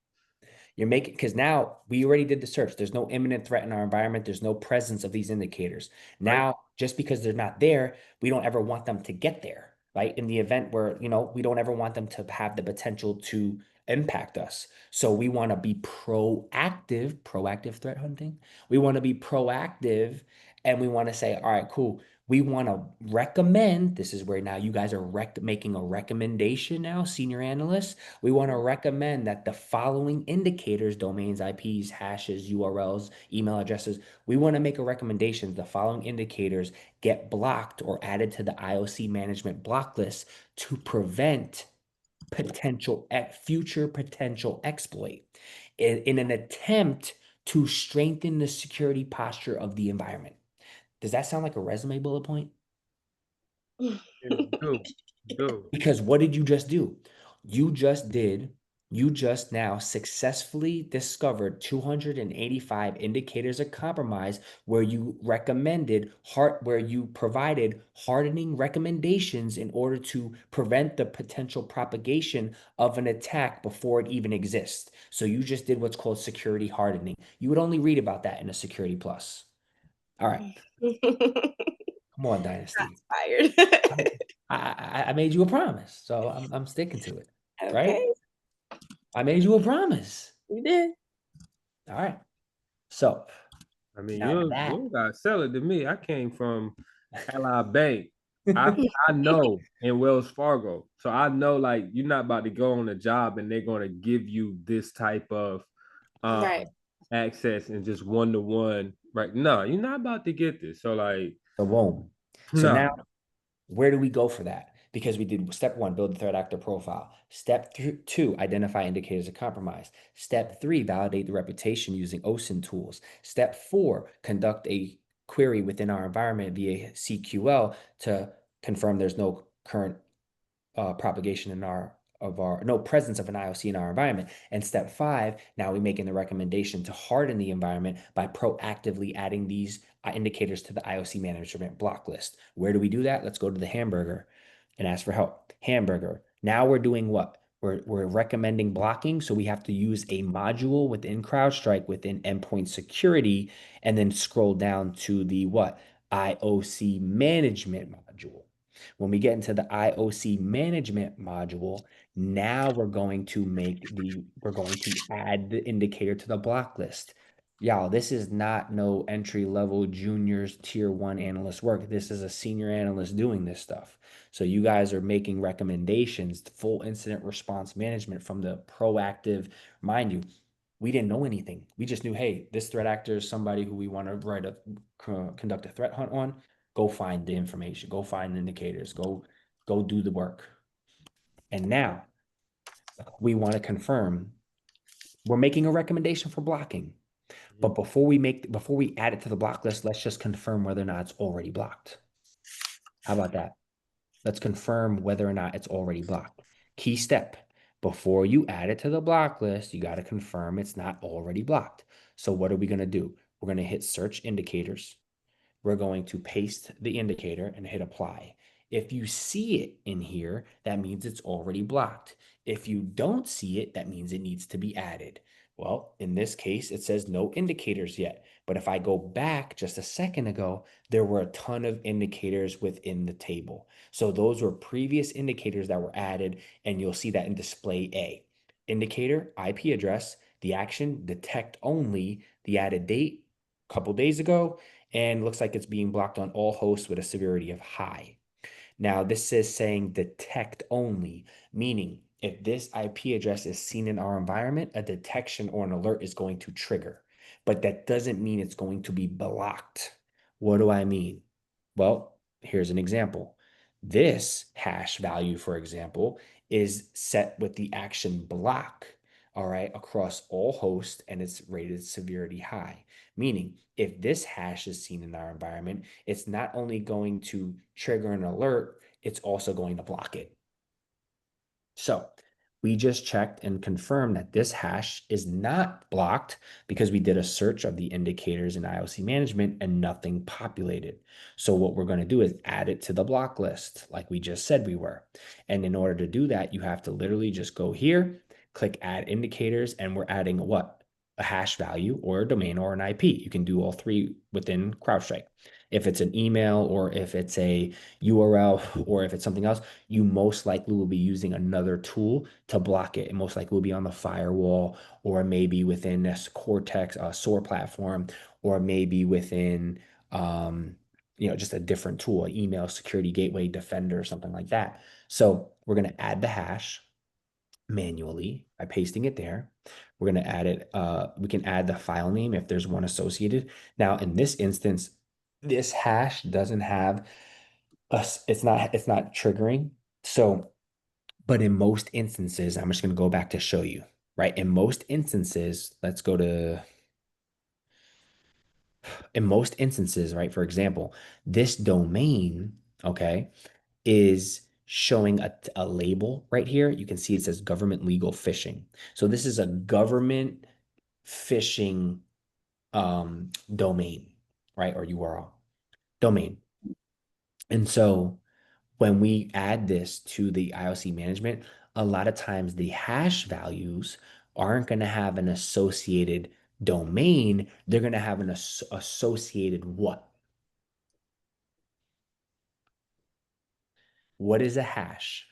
you're making, because now we already did the search. There's no imminent threat in our environment. There's no presence of these indicators. Right. Now, just because they're not there, we don't ever want them to get there, right? In the event where, we don't ever want them to have the potential to impact us. So we want to be proactive threat hunting. We want to be proactive and we want to say, all right, cool. We want to recommend, this is where now you guys are making a recommendation now, senior analysts. We want to recommend that the following indicators, domains, IPs, hashes, URLs, email addresses, we want to make a recommendation. The following indicators get blocked or added to the IOC management block list to prevent future potential exploit in an attempt to strengthen the security posture of the environment. Does that sound like a resume bullet point? Do. Because what did you just do? You just now successfully discovered 285 indicators of compromise where you provided hardening recommendations in order to prevent the potential propagation of an attack before it even exists. So you just did what's called security hardening. You would only read about that in a security plus. All right. Come on, Dynasty. tired. I made you a promise, so I'm sticking to it, right? Okay, I made you a promise. you did. All right. So I mean, now you got to sell it to me. I came from Ally Bank. I know in Wells Fargo. So I know like you're not about to go on a job and they're gonna give you this type of Right. access and just one-to-one. Right. No, you're not about to get this. So like so boom. So no. Where do we go for that? Because we did step 1, build the threat actor profile. Step 2, identify indicators of compromise. Step 3, validate the reputation using OSINT tools. Step 4, conduct a query within our environment via CQL to confirm there's no current propagation in no presence of an IOC in our environment. And step 5, now we're making the recommendation to harden the environment by proactively adding these indicators to the IOC management block list. Where do we do that? Let's go to the hamburger and ask for help. Hamburger. Now we're doing what? We're recommending blocking. So we have to use a module within CrowdStrike within endpoint security, and then scroll down to the what? IOC management module. When we get into the IOC management module, now we're going to add the indicator to the block list. Y'all, this is not no entry level juniors tier 1 analyst work. This is a senior analyst doing this stuff. So you guys are making recommendations, full incident response management from the proactive. Mind you, we didn't know anything. We just knew, hey, this threat actor is somebody who we want to conduct a threat hunt on. Go find the information, go find the indicators, go do the work. And now we want to confirm we're making a recommendation for blocking. But before we add it to the block list, let's just confirm whether or not it's already blocked. How about that? Let's confirm whether or not it's already blocked. Key step. Before you add it to the block list, you got to confirm it's not already blocked. So what are we going to do? We're going to hit search indicators. We're going to paste the indicator and hit apply. If you see it in here, that means it's already blocked. If you don't see it, that means it needs to be added. Well, in this case, it says no indicators yet. But if I go back just a second ago, there were a ton of indicators within the table. So those were previous indicators that were added, and you'll see that in display A. Indicator, IP address, the action, detect only, the added date, a couple days ago, and looks like it's being blocked on all hosts with a severity of high. Now, this is saying detect only, meaning if this IP address is seen in our environment, a detection or an alert is going to trigger. But that doesn't mean it's going to be blocked. What do I mean? Well, here's an example. This hash value, for example, is set with the action block, all right, across all hosts, and it's rated severity high. Meaning, if this hash is seen in our environment, it's not only going to trigger an alert, it's also going to block it. So we just checked and confirmed that this hash is not blocked because we did a search of the indicators in IOC management and nothing populated. So what we're going to do is add it to the block list like we just said we were. And in order to do that, you have to literally just go here, click add indicators, and we're adding what? A hash value or a domain or an IP. You can do all three within CrowdStrike. If it's an email or if it's a URL or if it's something else, you most likely will be using another tool to block it. It most likely will be on the firewall or maybe within this Cortex SOAR platform or maybe within just a different tool, an email security gateway defender or something like that. So we're going to add the hash manually by pasting it there. We're going to add it. We can add the file name if there's one associated. Now, in this instance, this hash doesn't have it's not triggering. So, but in most instances, I'm just going to go back to show you, right? In most instances, right? For example, this domain, okay, is showing a label right here. You can see it says government legal phishing. So this is a government phishing domain, right? Or URL domain. And so when we add this to the IOC management, a lot of times the hash values aren't going to have an associated domain. They're going to have an associated what? What is a hash?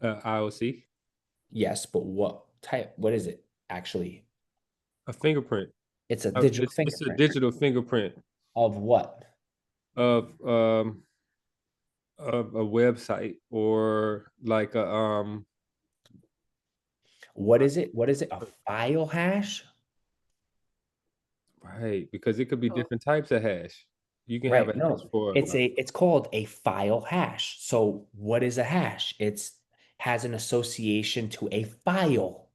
IOC, Yes, but what type? What is it actually? a fingerprint. It's a digital It's a fingerprint digital fingerprint of what? of a website or like a What is it? What is it? A file hash? right, because it could be different types of hash. You can have Right. a No, hash for it's called a file hash. So what is a hash? It's has an association to a file.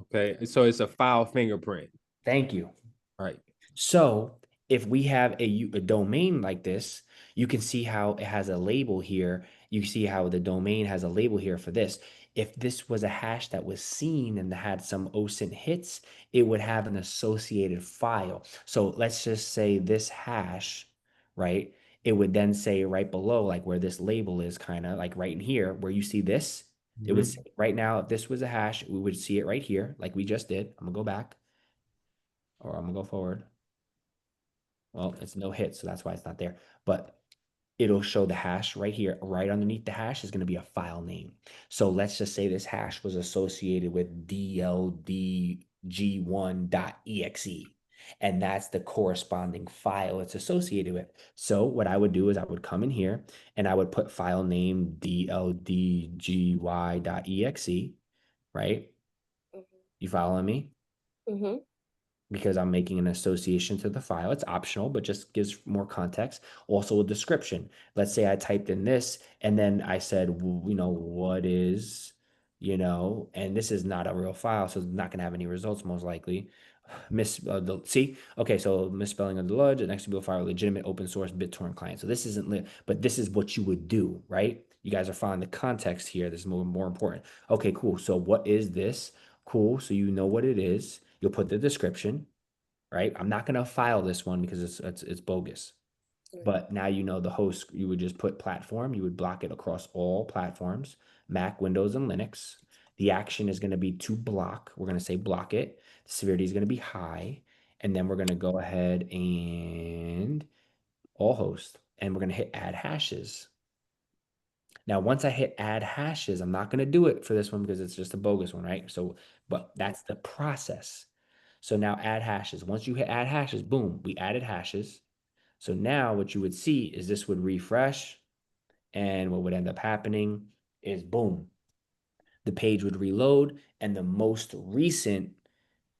okay. So it's a file fingerprint, Thank you. right? So if we have a domain like this, you can see how it has a label here. You see how the domain has a label here for this. If this was a hash that was seen and had some OSINT hits, it would have an associated file. So let's just say this hash, right? It would then say right below, like where this label is, kind of like right in here, where you see this, it would say right now, if this was a hash, we would see it right here, like we just did. I'm gonna go back, or I'm gonna go forward. Well, it's no hit, so that's why it's not there. But it'll show the hash right here. Right underneath the hash is going to be a file name. So let's just say this hash was associated with dldg1.exe. And that's the corresponding file it's associated with. So what I would do is I would come in here and I would put file name dldgy.exe, right? You following me? Mm-hmm. Because I'm making an association to the file. It's optional, but just gives more context. Also a description. Let's say I typed in this and then I said, what is, and this is not a real file, so it's not going to have any results most likely. See, okay, so misspelling of the LUD, an XML file, legitimate open source BitTorrent client. So this isn't but this is what you would do, right? You guys are following the context here. This is more important. Okay, cool. So what is this? Cool. So you know what it is. You'll put the description, right? I'm not going to file this one because it's bogus. But now you know the host, you would just put platform, you would block it across all platforms, Mac, Windows, and Linux. The action is going to be to block. We're going to say block it. The severity is going to be high. And then we're going to go ahead and all host, and we're going to hit add hashes. Now, once I hit add hashes, I'm not going to do it for this one because it's just a bogus one, right? So, but that's the process. So now add hashes. Once you hit add hashes, boom, we added hashes. So now what you would see is this would refresh, and what would end up happening is boom, the page would reload, and the most recent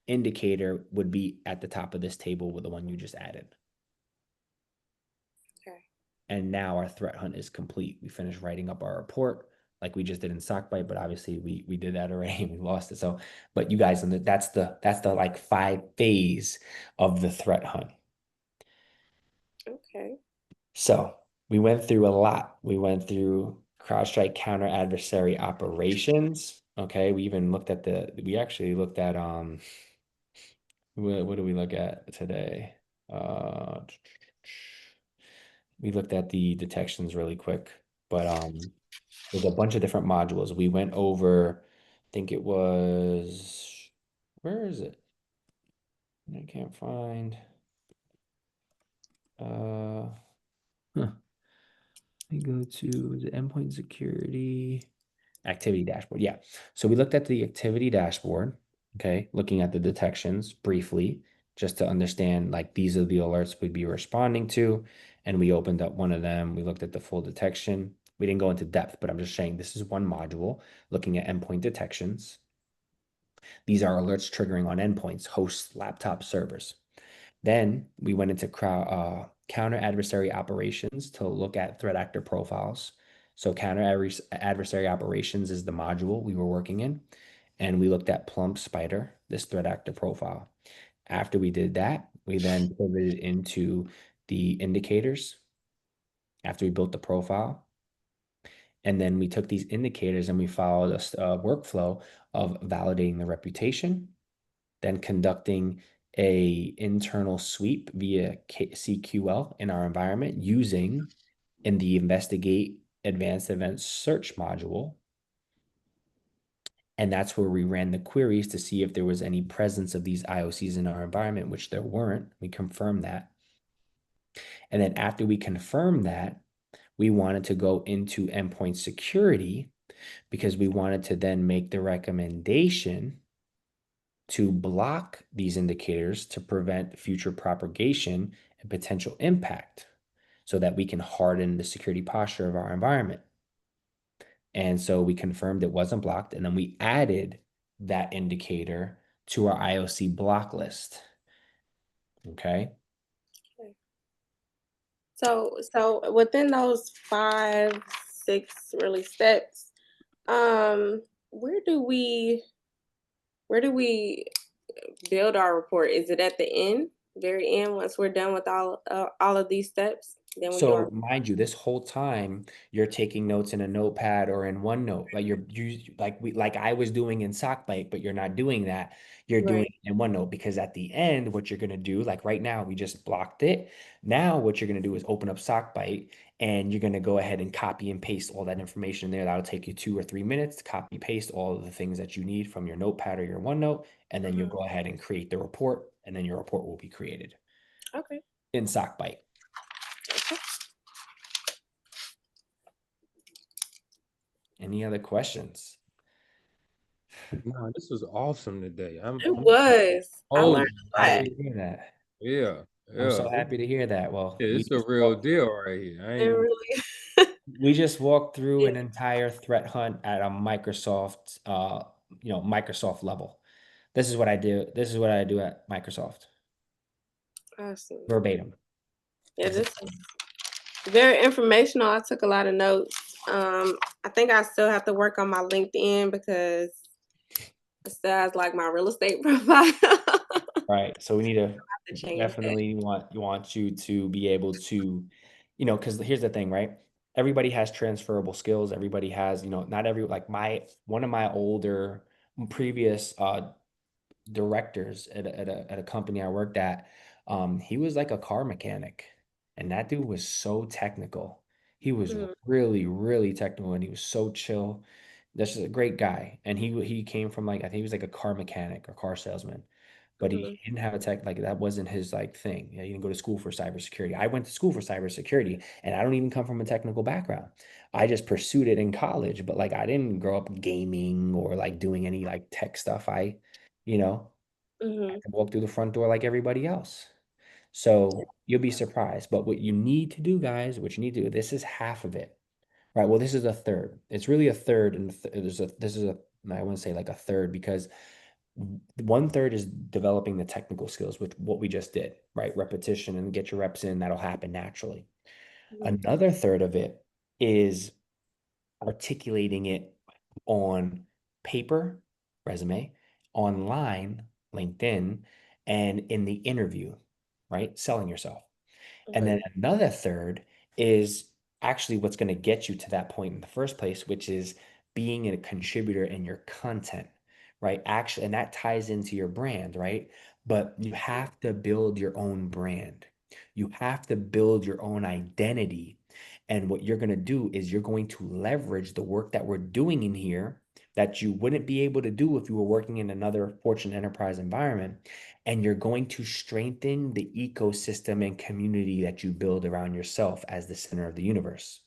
indicator would be at the top of this table with the one you just added. Okay. And now our threat hunt is complete. We finished writing up our report like we just did in Sockbite, but obviously we did that already. We lost it. So, but you guys, that's the like 5 phase of the threat hunt. Okay. So we went through a lot. We went through CrowdStrike counter adversary operations. Okay, we even looked at we actually looked at what do we look at today? We looked at the detections really quick, but there's a bunch of different modules. We went over, I think it was, where is it? I can't find. Huh. I go to the endpoint security activity dashboard. Yeah. So we looked at the activity dashboard, okay, looking at the detections briefly, just to understand like these are the alerts we'd be responding to. And we opened up one of them. We looked at the full detection. We didn't go into depth, but I'm just saying this is one module looking at endpoint detections. These are alerts triggering on endpoints, hosts, laptop servers. Then we went into counter adversary operations to look at threat actor profiles. So counter adversary operations is the module we were working in. And we looked at Plump Spider, this threat actor profile. After we did that, we then pivoted into the indicators after we built the profile. And then we took these indicators and we followed a workflow of validating the reputation, then conducting a internal sweep via CQL in our environment using in the investigate advanced events search module. And that's where we ran the queries to see if there was any presence of these IOCs in our environment, which there weren't. We confirmed that. And then after we confirmed that, we wanted to go into endpoint security because we wanted to then make the recommendation to block these indicators to prevent future propagation and potential impact so that we can harden the security posture of our environment. And so we confirmed it wasn't blocked, and then we added that indicator to our IOC block list. Okay. So within those 5, 6 really steps, where do we build our report? Is it at the end, very end, once we're done with all of these steps? Then we do So our mind you, this whole time you're taking notes in a notepad or in OneNote, like like I was doing in SockBite, but you're not doing that. You're doing right. it in OneNote because at the end, what you're gonna do, like right now, we just blocked it. Now what you're gonna do is open up SockBite and you're gonna go ahead and copy and paste all that information there. That'll take you 2 or 3 minutes to copy paste all of the things that you need from your notepad or your OneNote, and then you'll Mhm. go ahead and create the report, and then your report will be created Okay. in SockBite. Okay. Any other questions? No, this was awesome today. It was. I Oh, learned a lot. Happy to hear that. yeah, I'm yeah. so happy to hear that. Well, It's a real deal right here. I It ain't. really we just walked through an is. entire threat hunt at a Microsoft, Microsoft level. This is what I do. This is what I do at Microsoft. Awesome. Verbatim. Yeah, this is very informational. I took a lot of notes. I think I still have to work on my LinkedIn because it still has like my real estate profile. Right. So we need to To change that. definitely want you to be able to, because here's the thing, right? Everybody has transferable skills. Everybody has, not every like one of my older previous directors at a company I worked at, he was like a car mechanic, and that dude was so technical. He was Mhm, really, really technical, and he was so chill. That's just a great guy. And he came from like I think he was like a car mechanic or car salesman, but he mhm, didn't have a tech like that wasn't his like thing. Yeah, he didn't go to school for cybersecurity. I went to school for cybersecurity, and I don't even come from a technical background. I just pursued it in college, but like I didn't grow up gaming or like doing any like tech stuff. You know, mhm. walk through the front door like everybody else. So you'll be surprised. But what you need to do, guys, what you need to do, this is half of it, right? Well, this is a third. It's really a third, and this is a I want to say like a third because 1/3 is developing the technical skills, which what we just did, right? Repetition and get your reps in. That'll happen naturally. Mhm. Another third of it is articulating it on paper, resume, online, LinkedIn, and in the interview, right? Selling yourself. And then Mhm. another third is actually what's going to get you to that point in the first place, which is being a contributor in your content, right? Actually, and that ties into your brand, right? But you have to build your own brand. You have to build your own identity. And what you're going to do is you're going to leverage the work that we're doing in here that you wouldn't be able to do if you were working in another Fortune enterprise environment, and you're going to strengthen the ecosystem and community that you build around yourself as the center of the universe.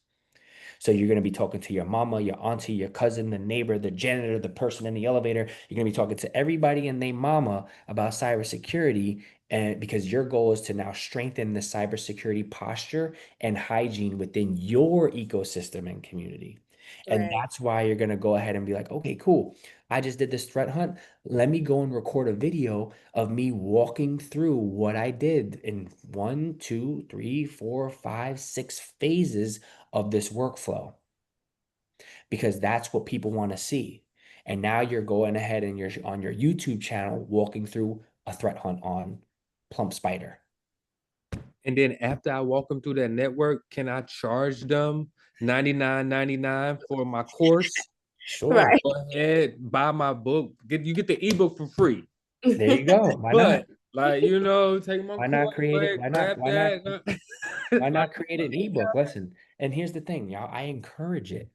So you're going to be talking to your mama, your auntie, your cousin, the neighbor, the janitor, the person in the elevator. You're going to be talking to everybody and their mama about cybersecurity. And because your goal is to now strengthen the cybersecurity posture and hygiene within your ecosystem and community. And Right. that's why you're going to go ahead and be like, okay, cool. I just did this threat hunt. Let me go and record a video of me walking through what I did in 1, 2, 3, 4, 5, 6 phases of this workflow, because that's what people want to see. And now you're going ahead and you're on your YouTube channel walking through a threat hunt on Plump Spider. And then after I walk them through that network, can I charge them $99.99 for my course? Sure. Right. Go ahead, buy my book. You get the ebook for free. There you go. Why not? But like take my Why coin, not create go it? ahead, grab that. Why Like, not create an ebook? Listen, and here's the thing, y'all. I encourage it.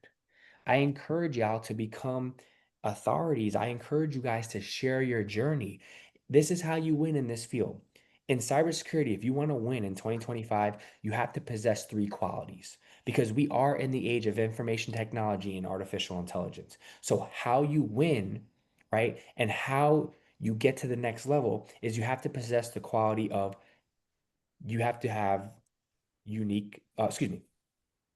I encourage y'all to become authorities. I encourage you guys to share your journey. This is how you win in this field. In cybersecurity, if you want to win in 2025, you have to possess three qualities because we are in the age of information technology and artificial intelligence. So, how you win, right, and how you get to the next level is you have to possess the quality of you have to have excuse me,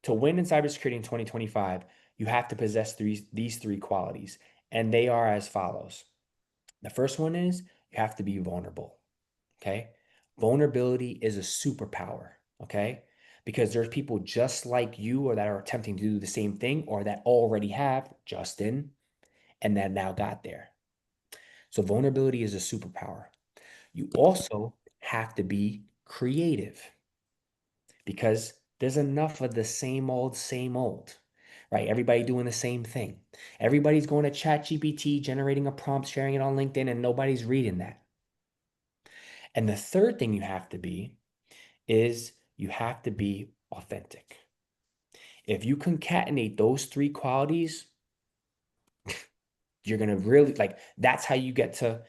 to win in cybersecurity in 2025, you have to possess these three qualities, and they are as follows. The first one is you have to be vulnerable. Okay. Vulnerability is a superpower. Okay. because there's people just like you or that are attempting to do the same thing or that already have, Justin, and that now got there. So vulnerability is a superpower. You also have to be creative because there's enough of the same old, right? Everybody doing the same thing. Everybody's going to ChatGPT, generating a prompt, sharing it on LinkedIn, and nobody's reading that. And the third thing you have to be is you have to be authentic. If you concatenate those three qualities, you're going to really like, that's how you get to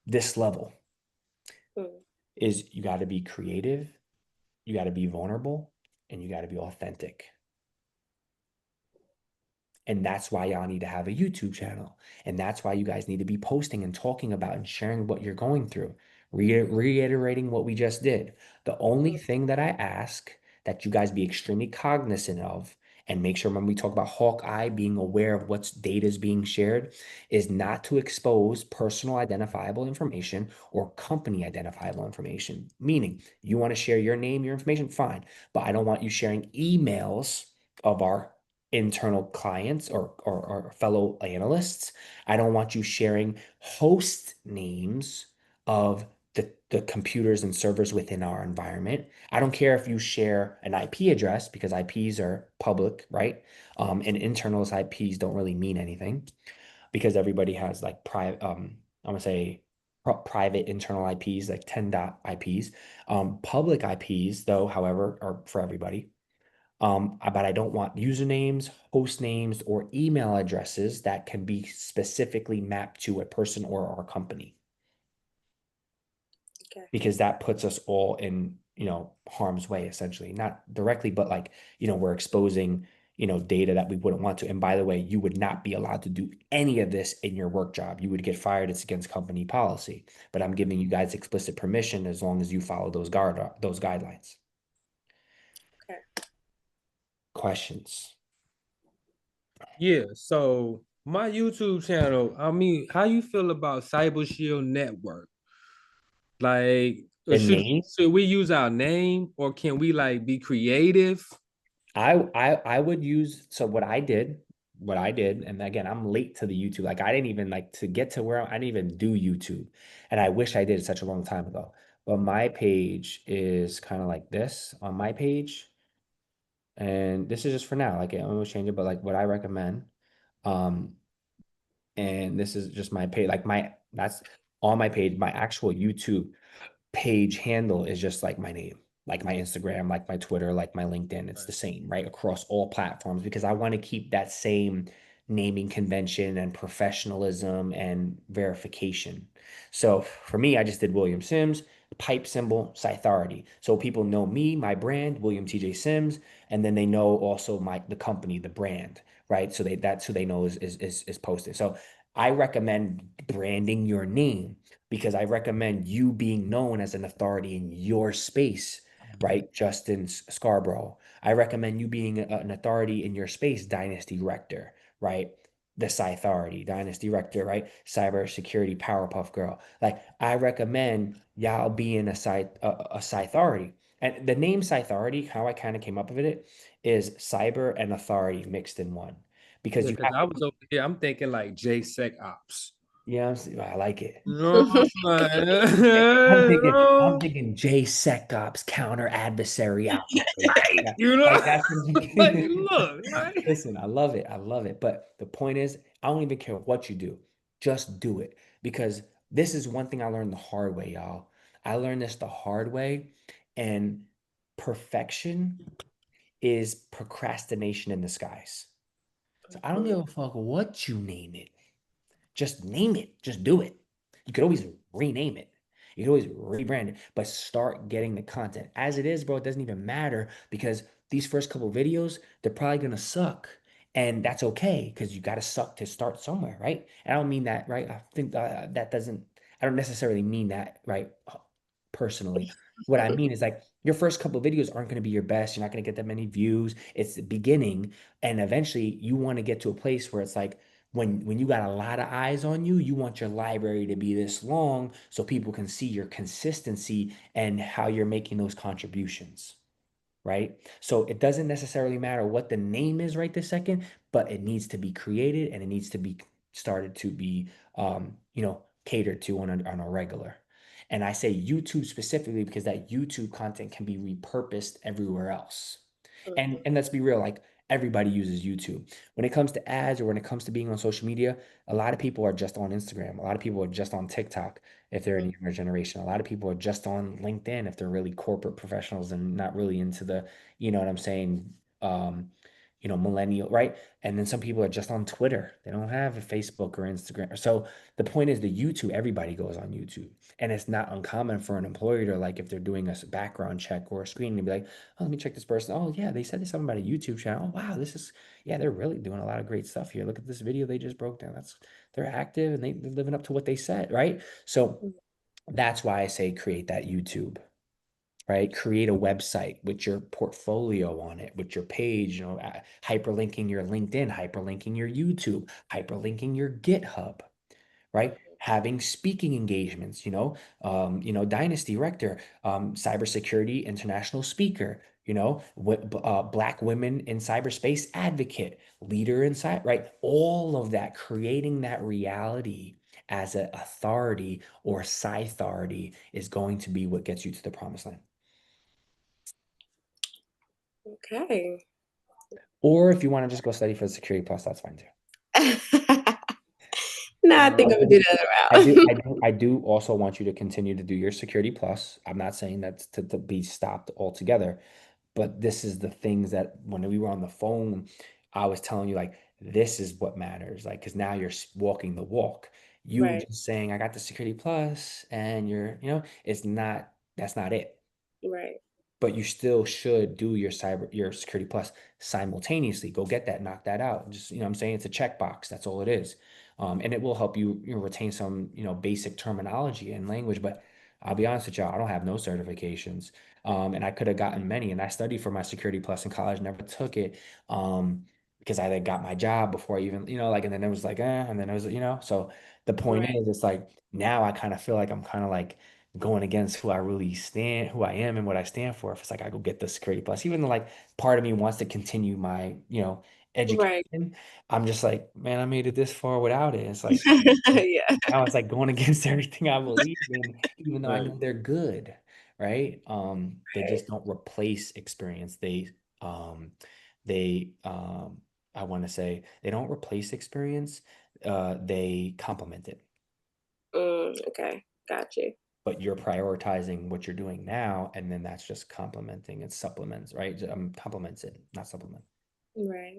this level. Is you got to be creative, you got to be vulnerable, and you got to be authentic. And that's why y'all need to have a YouTube channel. And that's why you guys need to be posting and talking about and sharing what you're going through, reiterating what we just did. The only thing that I ask that you guys be extremely cognizant of and make sure when we talk about Hawkeye being aware of what's data is being shared is not to expose personal identifiable information or company identifiable information. Meaning you want to share your name, your information, fine. But I don't want you sharing emails of our internal clients or fellow analysts. I don't want you sharing host names of the computers and servers within our environment. I don't care if you share an IP address because IPs are public, right? And internals IPs don't really mean anything because everybody has like private, I'm gonna say private internal IPs, like 10 dot IPs. Public IPs, though, however, are for everybody. But I don't want usernames, host names, or email addresses that can be specifically mapped to a person or our company. Okay. Because that puts us all in, harm's way, essentially. Not directly, but like, we're exposing, data that we wouldn't want to. And by the way, you would not be allowed to do any of this in your work job. You would get fired. It's against company policy. But I'm giving you guys explicit permission as long as you follow those guidelines. Okay. Questions? Yeah, so my YouTube channel, I mean, how you feel about Cyber Shield Network? Like, The should name? should we use our name or can we like be creative? I would use, so what I did, and again, I'm late to the YouTube. Like I didn't even like to get to where I didn't even do YouTube. And I wish I did such a long time ago. But my page is kind of like this on my page. And this is just for now. Like I always change it, but like what I recommend. Um, and this is just my page, like that's on my page, my actual YouTube page handle is just like my name, like my Instagram, like my Twitter, like my LinkedIn. It's the same, right? Across all platforms because I want to keep that same naming convention and professionalism and verification. So for me, I just did William Sims, pipe symbol, Scytharity. So people know me, my brand, William TJ Sims, and then they know also the company, the brand, right? So that's who they know is posted. So I recommend branding your name because I recommend you being known as an authority in your space, right? Justin Scarborough. I recommend you being an authority in your space, Dynasty Rector, right? The Scytharity, Dynasty Rector, right? Cybersecurity Powerpuff Girl. Like I recommend y'all being a Scytharity. And the name Scytharity, how I kind of came up with it, is cyber and authority mixed in one. Because Yeah, you because have I to, was over here, I'm thinking like JSecOps. I like it. You know what I'm saying? I'm thinking JSecOps counter adversary outreach. Right, Yeah, you know, like that's what like look, right? listen, I love it. I love it. But the point is, I don't even care what you do. Just do it. Because this is one thing I learned the hard way, y'all. I learned this the hard way. And perfection is procrastination in disguise. So I don't give a fuck what you name it. Just name it. Just do it. You could always rename it. You could always rebrand it, but start getting the content. As it is, bro, it doesn't even matter because these first couple videos, they're probably gonna suck. And that's okay because you gotta suck to start somewhere, right? And I don't mean that, right? I think that doesn't, I don't necessarily mean that, right? Personally. What I mean is like your first couple videos aren't gonna be your best. You're not gonna get that many views. It's the beginning. And eventually you want to get to a place where it's like, when you got a lot of eyes on you, you want your library to be this long so people can see your consistency and how you're making those contributions. right? So it doesn't necessarily matter what the name is right this second, but it needs to be created and it needs to be started to be, catered to on a regular. And I say YouTube specifically because that YouTube content can be repurposed everywhere else. And let's be real, like everybody uses YouTube. When it comes to ads or when it comes to being on social media, a lot of people are just on Instagram. A lot of people are just on TikTok if they're in the younger generation. A lot of people are just on LinkedIn if they're really corporate professionals and not really into the, you know what I'm saying, millennial, right? And then some people are just on Twitter. They don't have a Facebook or Instagram. So the point is the YouTube, everybody goes on YouTube. And it's not uncommon for an employer to, like, if they're doing a background check or a screening, to be like, oh, let me check this person. Oh, yeah, they said there's something about a YouTube channel. Oh, wow, yeah, they're really doing a lot of great stuff here. Look at this video they just broke down. They're active and they're living up to what they said, right? So that's why I say create that YouTube, right? Create a website with your portfolio on it, with your page, hyperlinking your LinkedIn, hyperlinking your YouTube, hyperlinking your GitHub, right? Having speaking engagements, Dynasty Rector, cybersecurity international speaker, Black women in cyberspace advocate, leader inside, right? All of that, creating that reality as an authority or authority is going to be what gets you to the promised land. Okay. Or if you want to just go study for the Security Plus, that's fine too. No, I think I'm gonna do the other route. I do also want you to continue to do your Security Plus. I'm not saying that's to be stopped altogether, but this is the things that when we were on the phone, I was telling you, like, this is what matters. Like, because now you're walking the walk. You Right, just saying, I got the Security Plus, and that's not it. right. But you still should do your Security Plus simultaneously. Go get that, knock that out. Just, I'm saying, it's a checkbox. That's all it is. And it will help you, retain some, basic terminology and language. But I'll be honest with y'all, I don't have no certifications. And I could have gotten many. And I studied for my Security Plus in college, never took it. Because I like got my job before I even, and then it was like, and then it was, so the point Right. is, it's like now I kind of feel like I'm kind of like going against who I am and what I stand for. If it's like I go get the Security Plus, even though, like, part of me wants to continue my, Right. education, I'm just like, man, I made it this far without it. It's like Yeah. now it's like going against everything I believe in, even though I know Right. they're good, right? They Right. just don't replace experience. They I want to say they don't replace experience. They complement it. Okay. Got you. But you're prioritizing what you're doing now, and then that's just complementing and supplements, right? Complements it, not supplement. Right.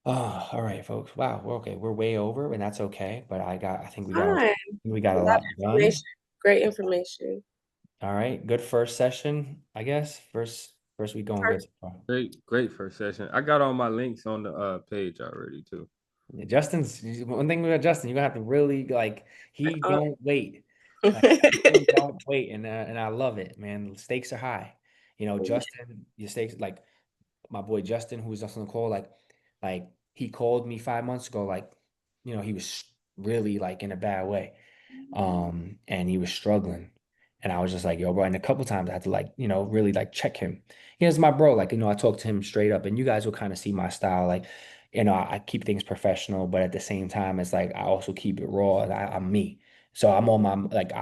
Oh, all right, folks. Wow, we're okay. We're way over, and that's okay. But I think Fine. we got A a lot of lot done. information. Great information. All right, good first session, I guess. First we going good so far. Great first session. I got all my links on the page already too. Yeah, Justin's one thing about Justin, you're gonna have to really, like, he Uh, don't wait. Like, he really don't wait, and I love it, man. Stakes are high. Justin, your stakes, like, my boy Justin, who was just on the call, like he called me 5 months ago, like, he was really, like, in a bad way. And he was struggling. And I was just like, yo, bro. And a couple times I had to, like, really, like, check him. He's my bro. Like, I talk to him straight up, and you guys will kind of see my style. Like, I keep things professional, but at the same time, it's like I also keep it raw. I'm me. So I'm on my, like,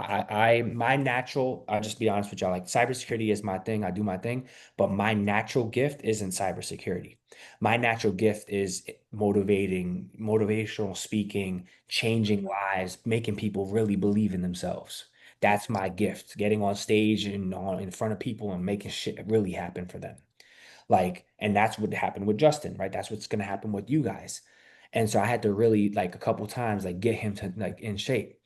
my natural, I'll just be honest with y'all, like, cybersecurity is my thing. I do my thing, but my natural gift isn't cybersecurity. My natural gift is motivational speaking, changing lives, making people really believe in themselves. That's my gift, getting on stage and in front of people and making shit really happen for them. Like, and that's what happened with Justin, right? That's what's gonna happen with you guys. And so I had to really, like, a couple times, like, get him to, like, in shape.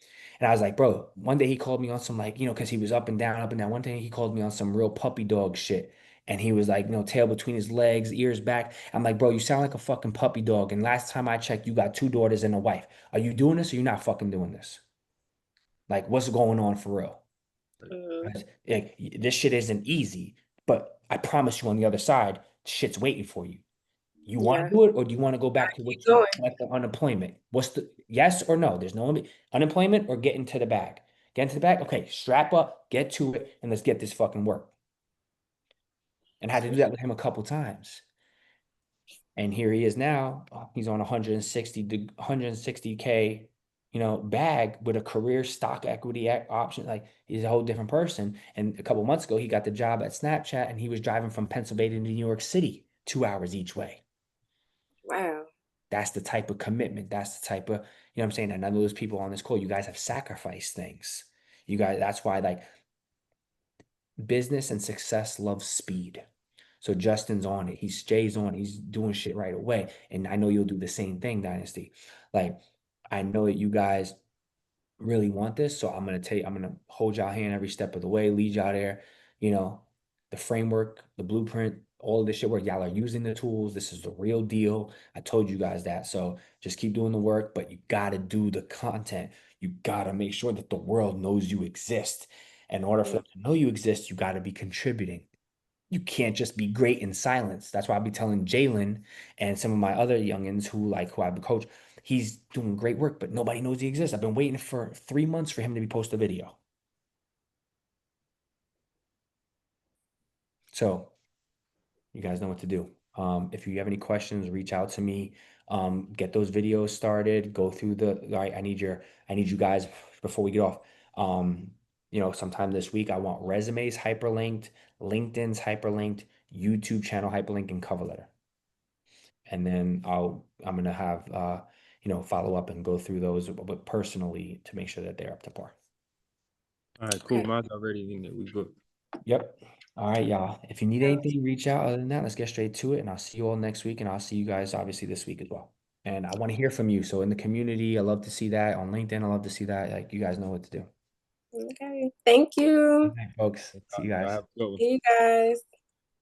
And I was like, bro, one day he called me on some, like, because he was up and down, up and down. One day he called me on some real puppy dog shit. And he was like, tail between his legs, ears back. I'm like, bro, you sound like a fucking puppy dog. And last time I checked, you got 2 daughters and a wife. Are you doing this or you not fucking doing this? Like, what's going on for real? mhm. Like, this shit isn't easy, but I promise you on the other side, shit's waiting for you. You want Yeah. to do it, or do you want to go back to Keep what you going. like, the unemployment? What's the yes or no? There's no unemployment or get into the bag. Get into the bag. Okay, strap up, get to it, and let's get this fucking work. and I had to do that with him a couple times. And here he is now. He's on 160K, bag with a career stock equity option. Like, he's a whole different person. And a couple months ago, he got the job at Snapchat, and he was driving from Pennsylvania to New York City, 2 hours each way. Wow. That's the type of commitment. That's the type of, what I'm saying? And none of those people on this call, you guys have sacrificed things. You guys, that's why, like, business and success loves speed. So Justin's on it. Jay's on it. He's doing shit right away. And I know you'll do the same thing, Dynasty. Like, I know that you guys really want this. So I'm gonna hold y'all hand every step of the way, lead y'all there. The framework, the blueprint, all of this shit where y'all are using the tools. This is the real deal. I told you guys that. So just keep doing the work, but you gotta do the content. You gotta make sure that the world knows you exist. In order for them to know you exist, you gotta be contributing. You can't just be great in silence. That's why I'll be telling Jalen and some of my other youngins who I've coached, he's doing great work, but nobody knows he exists. I've been waiting for 3 months for him to post a video. So you guys know what to do. If you have any questions, reach out to me. Get those videos started. Go through I need you guys before we get off. Sometime this week, I want resumes hyperlinked, LinkedIn's hyperlinked, YouTube channel hyperlink, and cover letter. And then I'm gonna have follow up and go through those, but personally, to make sure that they're up to par. All right, cool. Mine's already in there. We good. Yep. All right, y'all. If you need anything, reach out. Other than that, let's get straight to it. And I'll see you all next week. And I'll see you guys obviously this week as well. And I want to hear from you. So in the community, I love to see that. On LinkedIn, I love to see that. Like, you guys know what to do. Okay. Thank you. All right, folks. See you guys. Have a good one. See you guys.